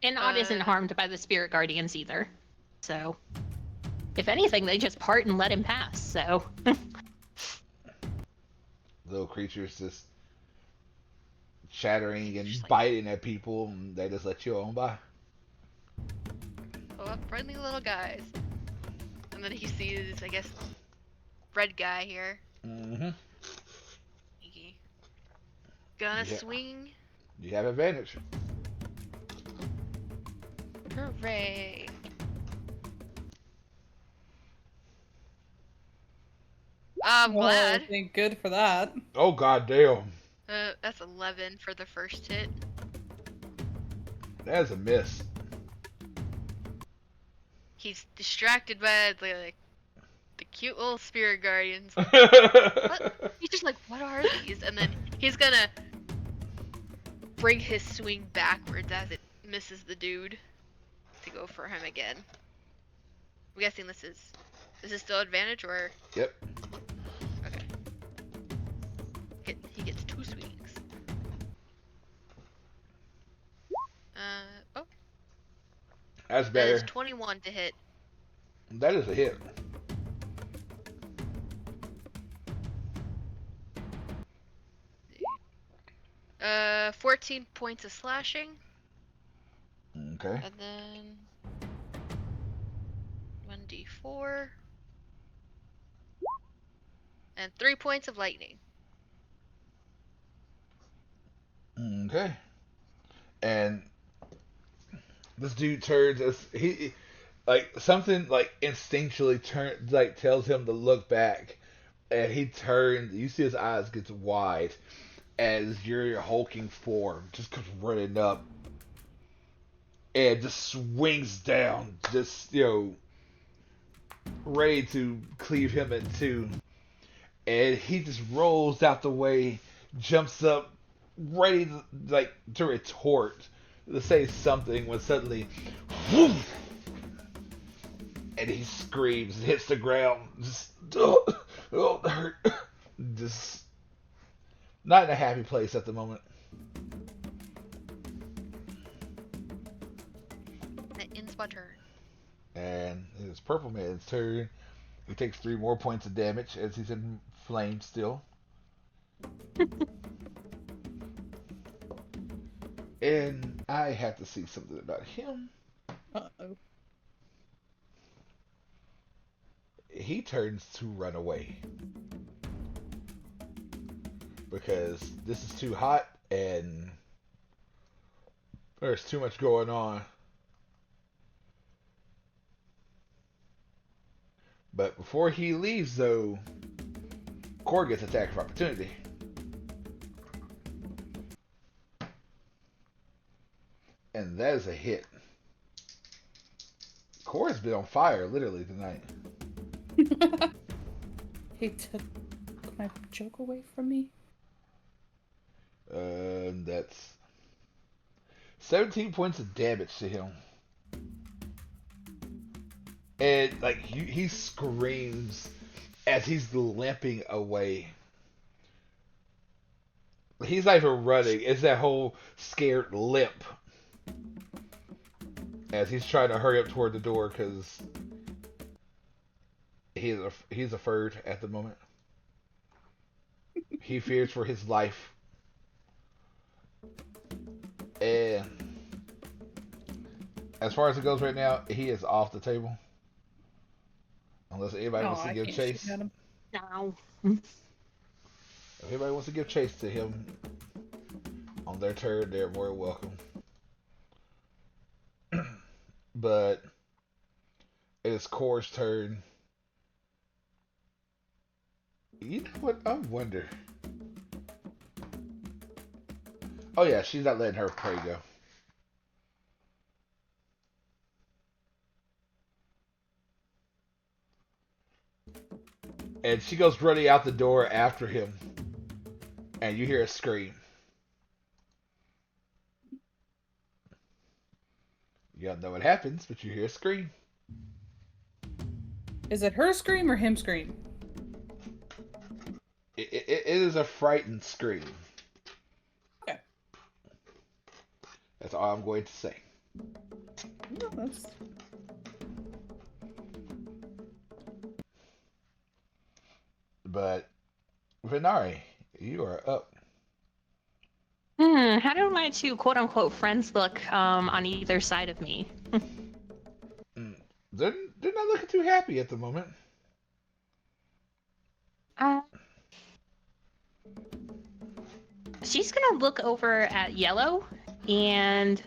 [SPEAKER 5] And Odd isn't harmed by the spirit guardians either. So, if anything, they just part and let him pass. So,
[SPEAKER 2] Little creatures just chattering and
[SPEAKER 4] Just like-
[SPEAKER 2] biting at people, and they just let you on by.
[SPEAKER 4] Oh, friendly little guys. And then he sees, I guess, red guy here.
[SPEAKER 2] Mm-hmm.
[SPEAKER 4] He gonna
[SPEAKER 2] Yeah.
[SPEAKER 4] swing.
[SPEAKER 2] You have advantage.
[SPEAKER 4] Hooray. I'm glad.
[SPEAKER 3] Thank good for that.
[SPEAKER 2] Oh goddamn,
[SPEAKER 4] That's 11 for the first hit.
[SPEAKER 2] that is a miss.
[SPEAKER 4] He's distracted by the cute little spirit guardians. He's just like, what are these? And then he's gonna bring his swing backwards as it misses the dude to go for him again. I'm guessing this is still advantage or
[SPEAKER 2] Yep.
[SPEAKER 4] okay. He gets 2 swings. Oh,
[SPEAKER 2] That's
[SPEAKER 4] That is
[SPEAKER 2] better.
[SPEAKER 4] 21 to hit.
[SPEAKER 2] That is a hit.
[SPEAKER 4] 14 points of slashing,
[SPEAKER 2] Okay.
[SPEAKER 4] and then 1d4, and 3 points of lightning.
[SPEAKER 2] Okay. And this dude turns as he like something like instinctually tells him to look back, and he turns. You see his eyes gets wide as your hulking form just comes running up and just swings down, just ready to cleave him in two. And he just rolls out the way, jumps up, ready to, to retort, to say something when suddenly, whoom, and he screams and hits the ground. Just, oh, it hurt. Just not in a happy place at the moment.
[SPEAKER 4] That ends my turn.
[SPEAKER 2] And it's Purple Man's turn. He takes 3 more points of damage as he's in flames still. And I have to see something about him.
[SPEAKER 3] Uh-oh.
[SPEAKER 2] He turns to run away. Because this is too hot and there's too much going on. But before he leaves, though, Core gets attack of opportunity. And that is a hit. Core has been on fire literally tonight.
[SPEAKER 3] He took my joke away from me.
[SPEAKER 2] That's 17 points of damage to him. And he screams as he's limping away. He's not even running. It's that whole scared limp as he's trying to hurry up toward the door because he's afraid at the moment. He fears for his life. And as far as it goes right now, he is off the table. Unless anybody wants to give chase.
[SPEAKER 5] No.
[SPEAKER 2] If anybody wants to give chase to him on their turn, they're more welcome. But it is Core's turn. You know what? I wonder. Oh yeah, she's not letting her prey go. And she goes running out the door after him. And you hear a scream. You don't know what happens, but you hear a scream.
[SPEAKER 3] Is it her scream or him scream?
[SPEAKER 2] It is a frightened scream.
[SPEAKER 3] Okay.
[SPEAKER 2] That's all I'm going to say.
[SPEAKER 3] No, that's...
[SPEAKER 2] But Venari, you are up.
[SPEAKER 5] How do my two quote-unquote friends look on either side of me?
[SPEAKER 2] They're not looking too happy at the moment.
[SPEAKER 5] She's gonna look over at Yellow and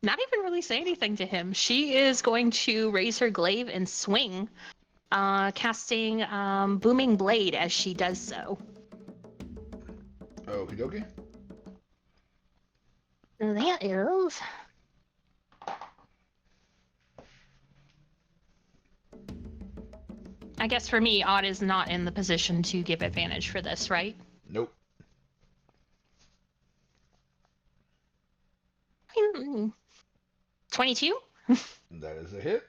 [SPEAKER 5] not even really say anything to him. She is going to raise her glaive and swing, casting Booming Blade as she does so.
[SPEAKER 2] Okie dokie.
[SPEAKER 5] That is... I guess for me, Odd is not in the position to give advantage for this, right?
[SPEAKER 2] Nope.
[SPEAKER 5] 22?
[SPEAKER 2] That is a hit.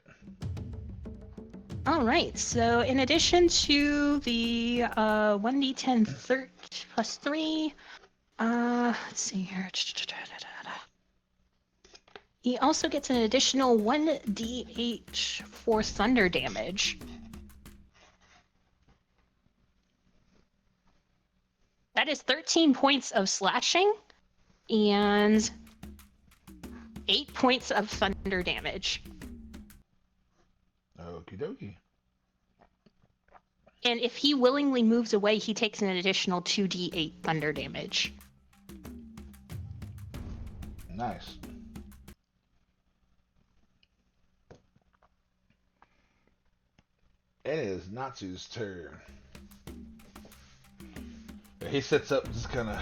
[SPEAKER 5] All right, so in addition to the 1d10 plus 3, let's see here. He also gets an additional 1d8 for thunder damage. That is 13 points of slashing and 8 points of thunder damage.
[SPEAKER 2] Okie dokie.
[SPEAKER 5] And if he willingly moves away, he takes an additional 2d8 thunder damage.
[SPEAKER 2] Nice. It is Natsu's turn. He sits up, just kind of.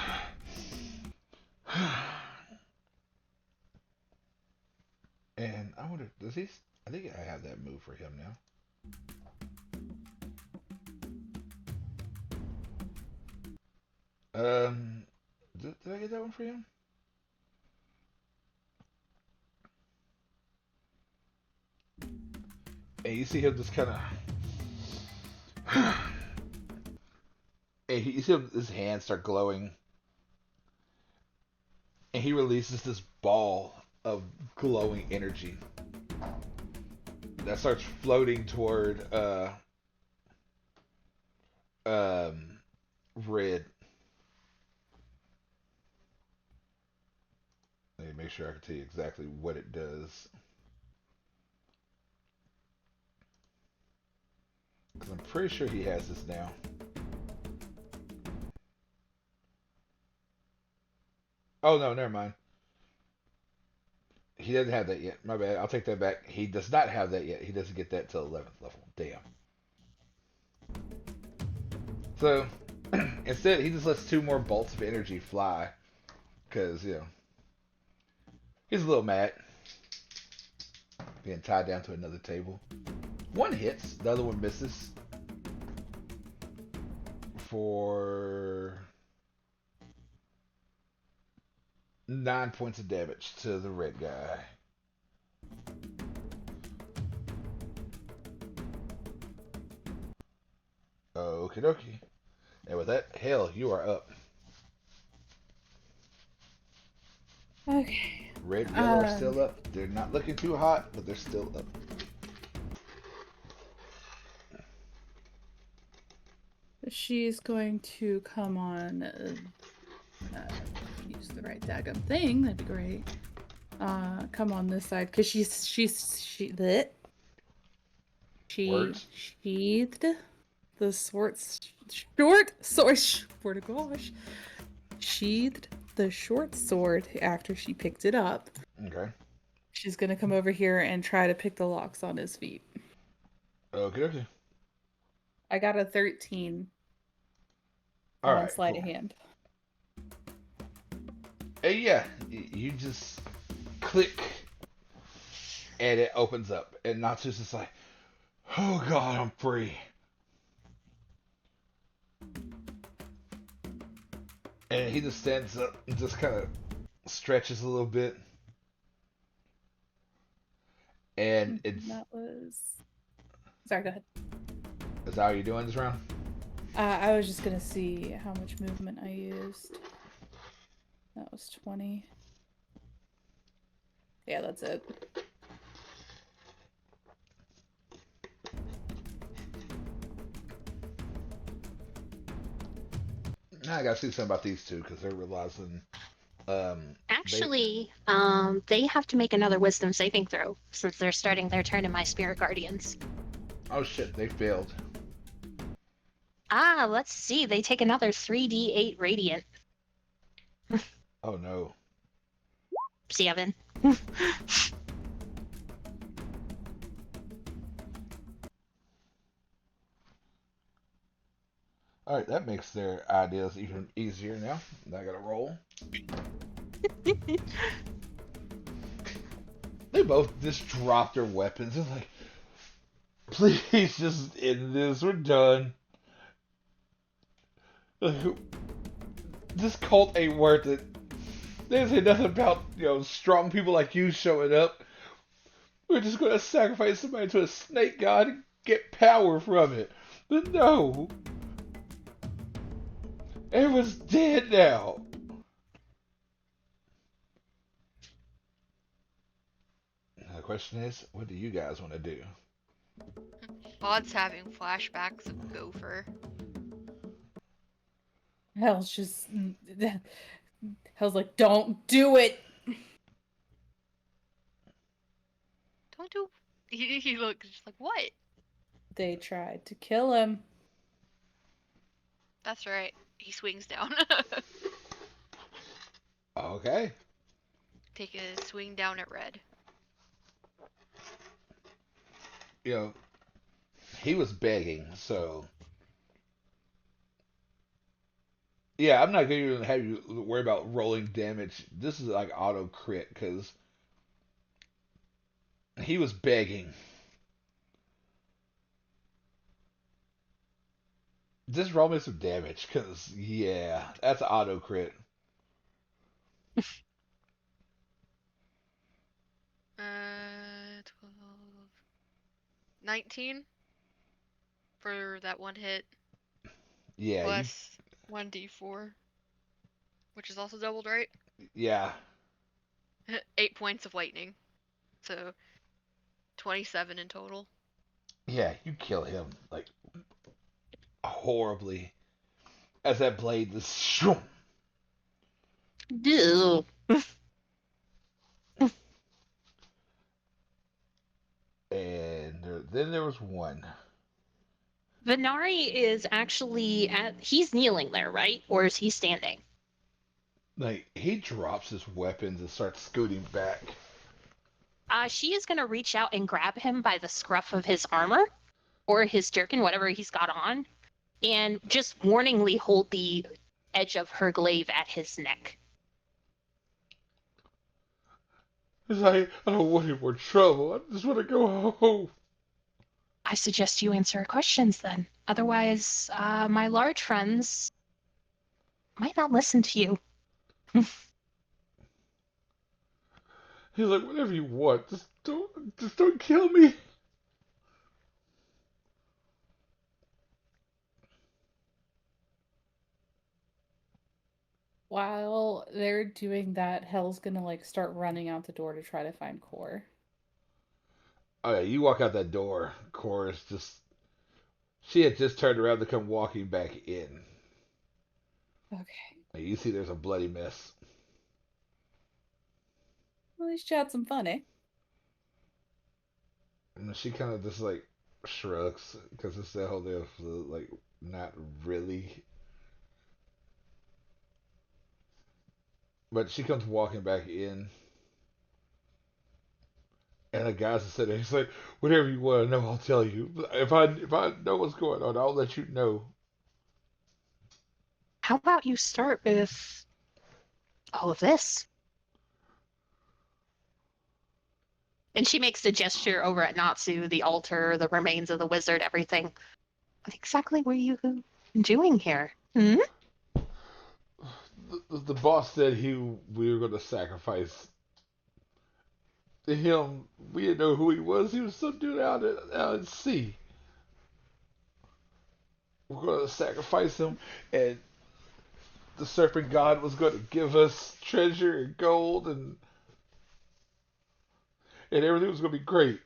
[SPEAKER 2] And I wonder, does he? I think I have that move for him now. Did I get that one for him? And you see him just kind of. And you see him, his hands start glowing. And he releases this ball of glowing energy that starts floating toward Red. Let me make sure I can tell you exactly what it does. Because I'm pretty sure he has this now. Oh no, never mind. He doesn't have that yet. My bad. I'll take that back. He does not have that yet. He doesn't get that till 11th level. Damn. So, instead, he just lets 2 more bolts of energy fly. Because, you know, he's a little mad. Being tied down to another table. One hits, the other one misses. For 9 points of damage to the red guy. Okie dokie. And with that, Hale, you are up.
[SPEAKER 3] Okay.
[SPEAKER 2] Red and yellow are still up. They're not looking too hot, but they're still up.
[SPEAKER 3] She's going to come on. Use the right daggum thing. That'd be great. Come on this side because she sheathed the short sword. Swear to gosh, sheathed the short sword after she picked it up.
[SPEAKER 2] Okay.
[SPEAKER 3] She's gonna come over here and try to pick the locks on his feet.
[SPEAKER 2] Okay.
[SPEAKER 3] I got a 13
[SPEAKER 2] All
[SPEAKER 3] on
[SPEAKER 2] right.
[SPEAKER 3] sleight
[SPEAKER 2] Cool.
[SPEAKER 3] of hand.
[SPEAKER 2] Hey, yeah, you just click, and it opens up, and Natsu's just like, "Oh God, I'm free." And he just stands up and just kind of stretches a little bit, and it's.
[SPEAKER 3] That was. Sorry, go ahead.
[SPEAKER 2] Is that how you're doing this round?
[SPEAKER 3] I was just gonna see how much movement I used. That was 20. Yeah, that's it.
[SPEAKER 2] Now I gotta see something about these two because they're realizing.
[SPEAKER 5] Actually, they have to make another wisdom saving throw since they're starting their turn in my spirit guardians.
[SPEAKER 2] Oh shit, they failed.
[SPEAKER 5] Let's see. They take another 3d8 radiant.
[SPEAKER 2] Oh no.
[SPEAKER 5] 7.
[SPEAKER 2] Alright, that makes their ideas even easier now. I gotta roll. They both just drop their weapons. It's like, please just end this. We're done. This cult ain't worth it. They didn't say nothing about, strong people like you showing up. We're just gonna sacrifice somebody to a snake god and get power from it. But no. Everyone's dead now. question is, what do you guys want to do?
[SPEAKER 4] Bod's having flashbacks of Gopher.
[SPEAKER 3] Hell's just Hell's like, don't do it.
[SPEAKER 4] Don't do. He looks just like, what?
[SPEAKER 3] They tried to kill him.
[SPEAKER 4] That's right. He swings down.
[SPEAKER 2] Okay.
[SPEAKER 4] Take a swing down at Red.
[SPEAKER 2] You know, he was begging, so yeah, I'm not going to have you worry about rolling damage. This is like auto crit because he was begging. Just roll me some damage because, yeah, that's auto crit.
[SPEAKER 4] 12. 19 for that one hit,
[SPEAKER 2] Yeah, you,
[SPEAKER 4] plus 1d4, which is also doubled, right?
[SPEAKER 2] yeah,
[SPEAKER 4] 8 points of lightning. So 27 in total.
[SPEAKER 2] yeah, you kill him like horribly as that blade just shoom.
[SPEAKER 5] Ew.
[SPEAKER 2] And then there was one.
[SPEAKER 5] Venari is actually he's kneeling there, right? Or is he standing?
[SPEAKER 2] Like he drops his weapons and starts scooting back.
[SPEAKER 5] She is going to reach out and grab him by the scruff of his armor or his jerkin, whatever he's got on, and just warningly hold the edge of her glaive at his neck.
[SPEAKER 2] It's like I don't want any more trouble. I just want to go home.
[SPEAKER 5] I suggest you answer questions then. Otherwise, my large friends might not listen to you.
[SPEAKER 2] He's like, whatever you want, just don't kill me.
[SPEAKER 3] While they're doing that, Hell's gonna like start running out the door to try to find Core.
[SPEAKER 2] Oh yeah, you walk out that door. Chorus just she had just turned around to come walking back in.
[SPEAKER 3] Okay.
[SPEAKER 2] You see, there's a bloody mess.
[SPEAKER 3] Well, at least you had some fun, eh?
[SPEAKER 2] And she kind of just like shrugs because it's that whole deal of like not really. But she comes walking back in, and the guy's sitting there. He's like, "Whatever you want to know, I'll tell you. If I know what's going on, I'll let you know."
[SPEAKER 5] How about you start with all of this? And she makes a gesture over at Natsu, the altar, the remains of the wizard, everything. What exactly were you doing here? Hmm?
[SPEAKER 2] The boss said we were going to sacrifice him. We didn't know who he was. He was some dude out at sea. We're going to sacrifice him, and the serpent god was going to give us treasure and gold, and everything was going to be great.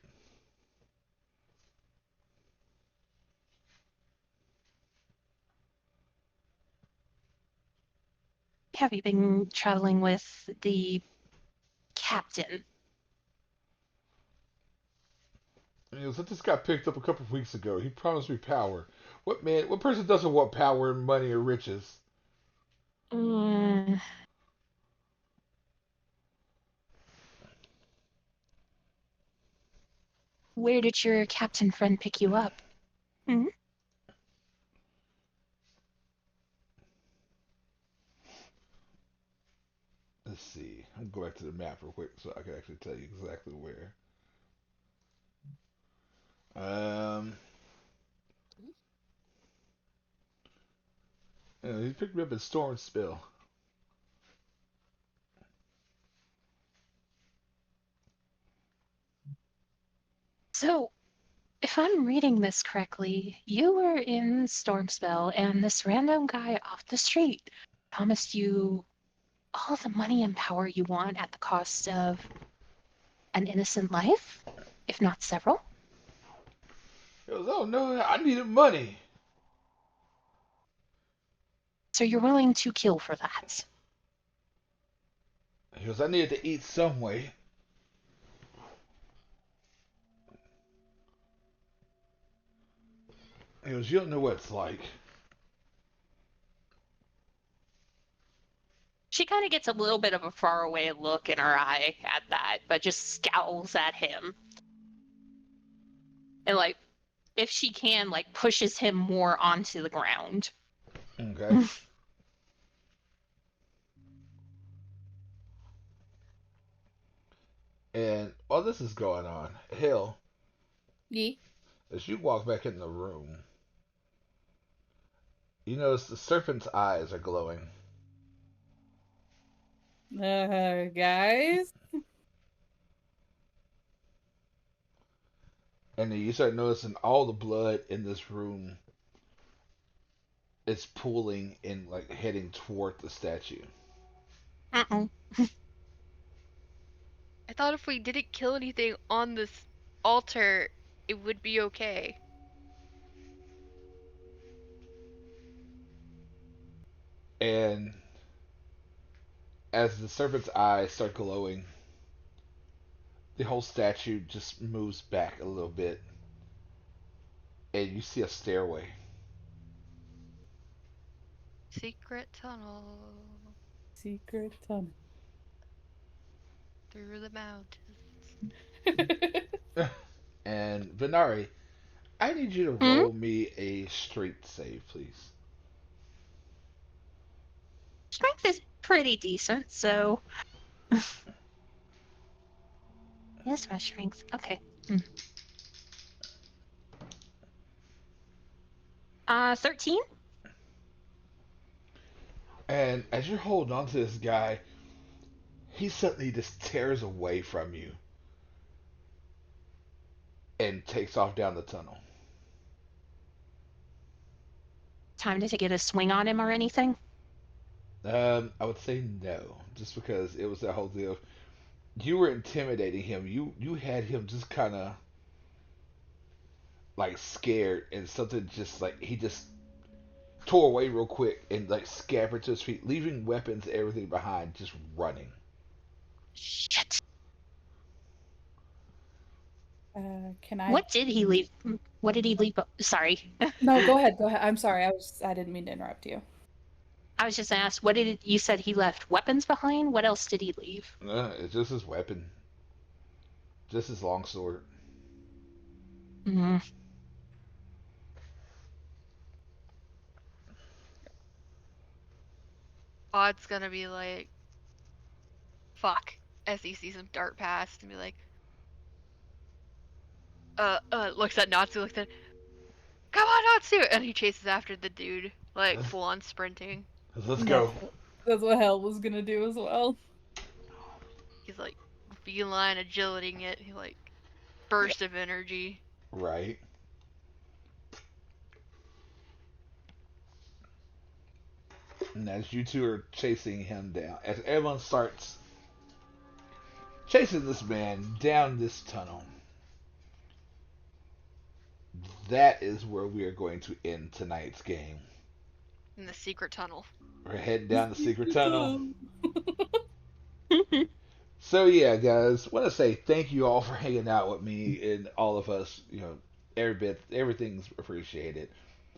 [SPEAKER 5] Have you been traveling with the captain?
[SPEAKER 2] And he was like, this got picked up a couple of weeks ago. He promised me power. What man? What person doesn't want power and money or riches?
[SPEAKER 5] Mm, where did your captain friend pick you up? Hmm?
[SPEAKER 2] Let's see. I'm going back to the map real quick so I can actually tell you exactly where. Um, he picked me up in Storm Spill.
[SPEAKER 5] So, if I'm reading this correctly, you were in Stormspell, and this random guy off the street promised you all the money and power you want at the cost of an innocent life, if not several.
[SPEAKER 2] He goes, oh no, I needed money.
[SPEAKER 5] So you're willing to kill for that.
[SPEAKER 2] He goes, I needed to eat some way. He goes, you don't know what it's like.
[SPEAKER 5] She kind of gets a little bit of a faraway look in her eye at that, but just scowls at him. And, like, if she can, like, pushes him more onto the ground.
[SPEAKER 2] Okay. And while this is going on, Hill,
[SPEAKER 3] Ye.
[SPEAKER 2] as you walk back in the room, you notice the serpent's eyes are glowing.
[SPEAKER 3] Guys.
[SPEAKER 2] And then you start noticing all the blood in this room is pooling and like heading toward the statue.
[SPEAKER 5] Uh-oh.
[SPEAKER 4] I thought if we didn't kill anything on this altar, it would be okay.
[SPEAKER 2] And as the serpent's eyes start glowing, the whole statue just moves back a little bit, and you see a stairway.
[SPEAKER 4] Secret tunnel
[SPEAKER 3] Secret tunnel.
[SPEAKER 4] through the mountains.
[SPEAKER 2] And Venari, I need you to
[SPEAKER 5] Hmm?
[SPEAKER 2] roll me a strength save, please.
[SPEAKER 5] Strength is pretty decent, so. Yes, my strength. Okay. 13?
[SPEAKER 2] And as you're holding on to this guy, he suddenly just tears away from you and takes off down the tunnel.
[SPEAKER 5] Time to get a swing on him or anything?
[SPEAKER 2] I would say no, just because it was that whole deal. You were intimidating him. You had him just kind of like scared, and something just like he just tore away real quick and like scampered to his feet, leaving weapons, everything behind, just running.
[SPEAKER 5] Shit.
[SPEAKER 3] Can I?
[SPEAKER 5] What did he leave? What did he leave? Sorry.
[SPEAKER 3] No, go ahead. Go ahead. I'm sorry. I didn't mean to interrupt you.
[SPEAKER 5] I was just asked, what did you said he left weapons behind? What else did he leave?
[SPEAKER 2] It's just his weapon, just his long sword.
[SPEAKER 5] Mm.
[SPEAKER 4] Odd's gonna be like, fuck, as he sees him dart past and be like, looks at Natsu, looks at, come on, Natsu! And he chases after the dude, like, full on sprinting.
[SPEAKER 2] Let's
[SPEAKER 3] That's
[SPEAKER 2] go.
[SPEAKER 3] that's what Hell was gonna do as well.
[SPEAKER 4] He's like, feline agilitying it. He, like, burst of energy.
[SPEAKER 2] Right. And as you two are chasing him down, as everyone starts chasing this man down this tunnel, that is where we are going to end tonight's game.
[SPEAKER 4] In the secret tunnel.
[SPEAKER 2] We're heading down the secret tunnel. So yeah, guys, want to say thank you all for hanging out with me and all of us. Everything's appreciated.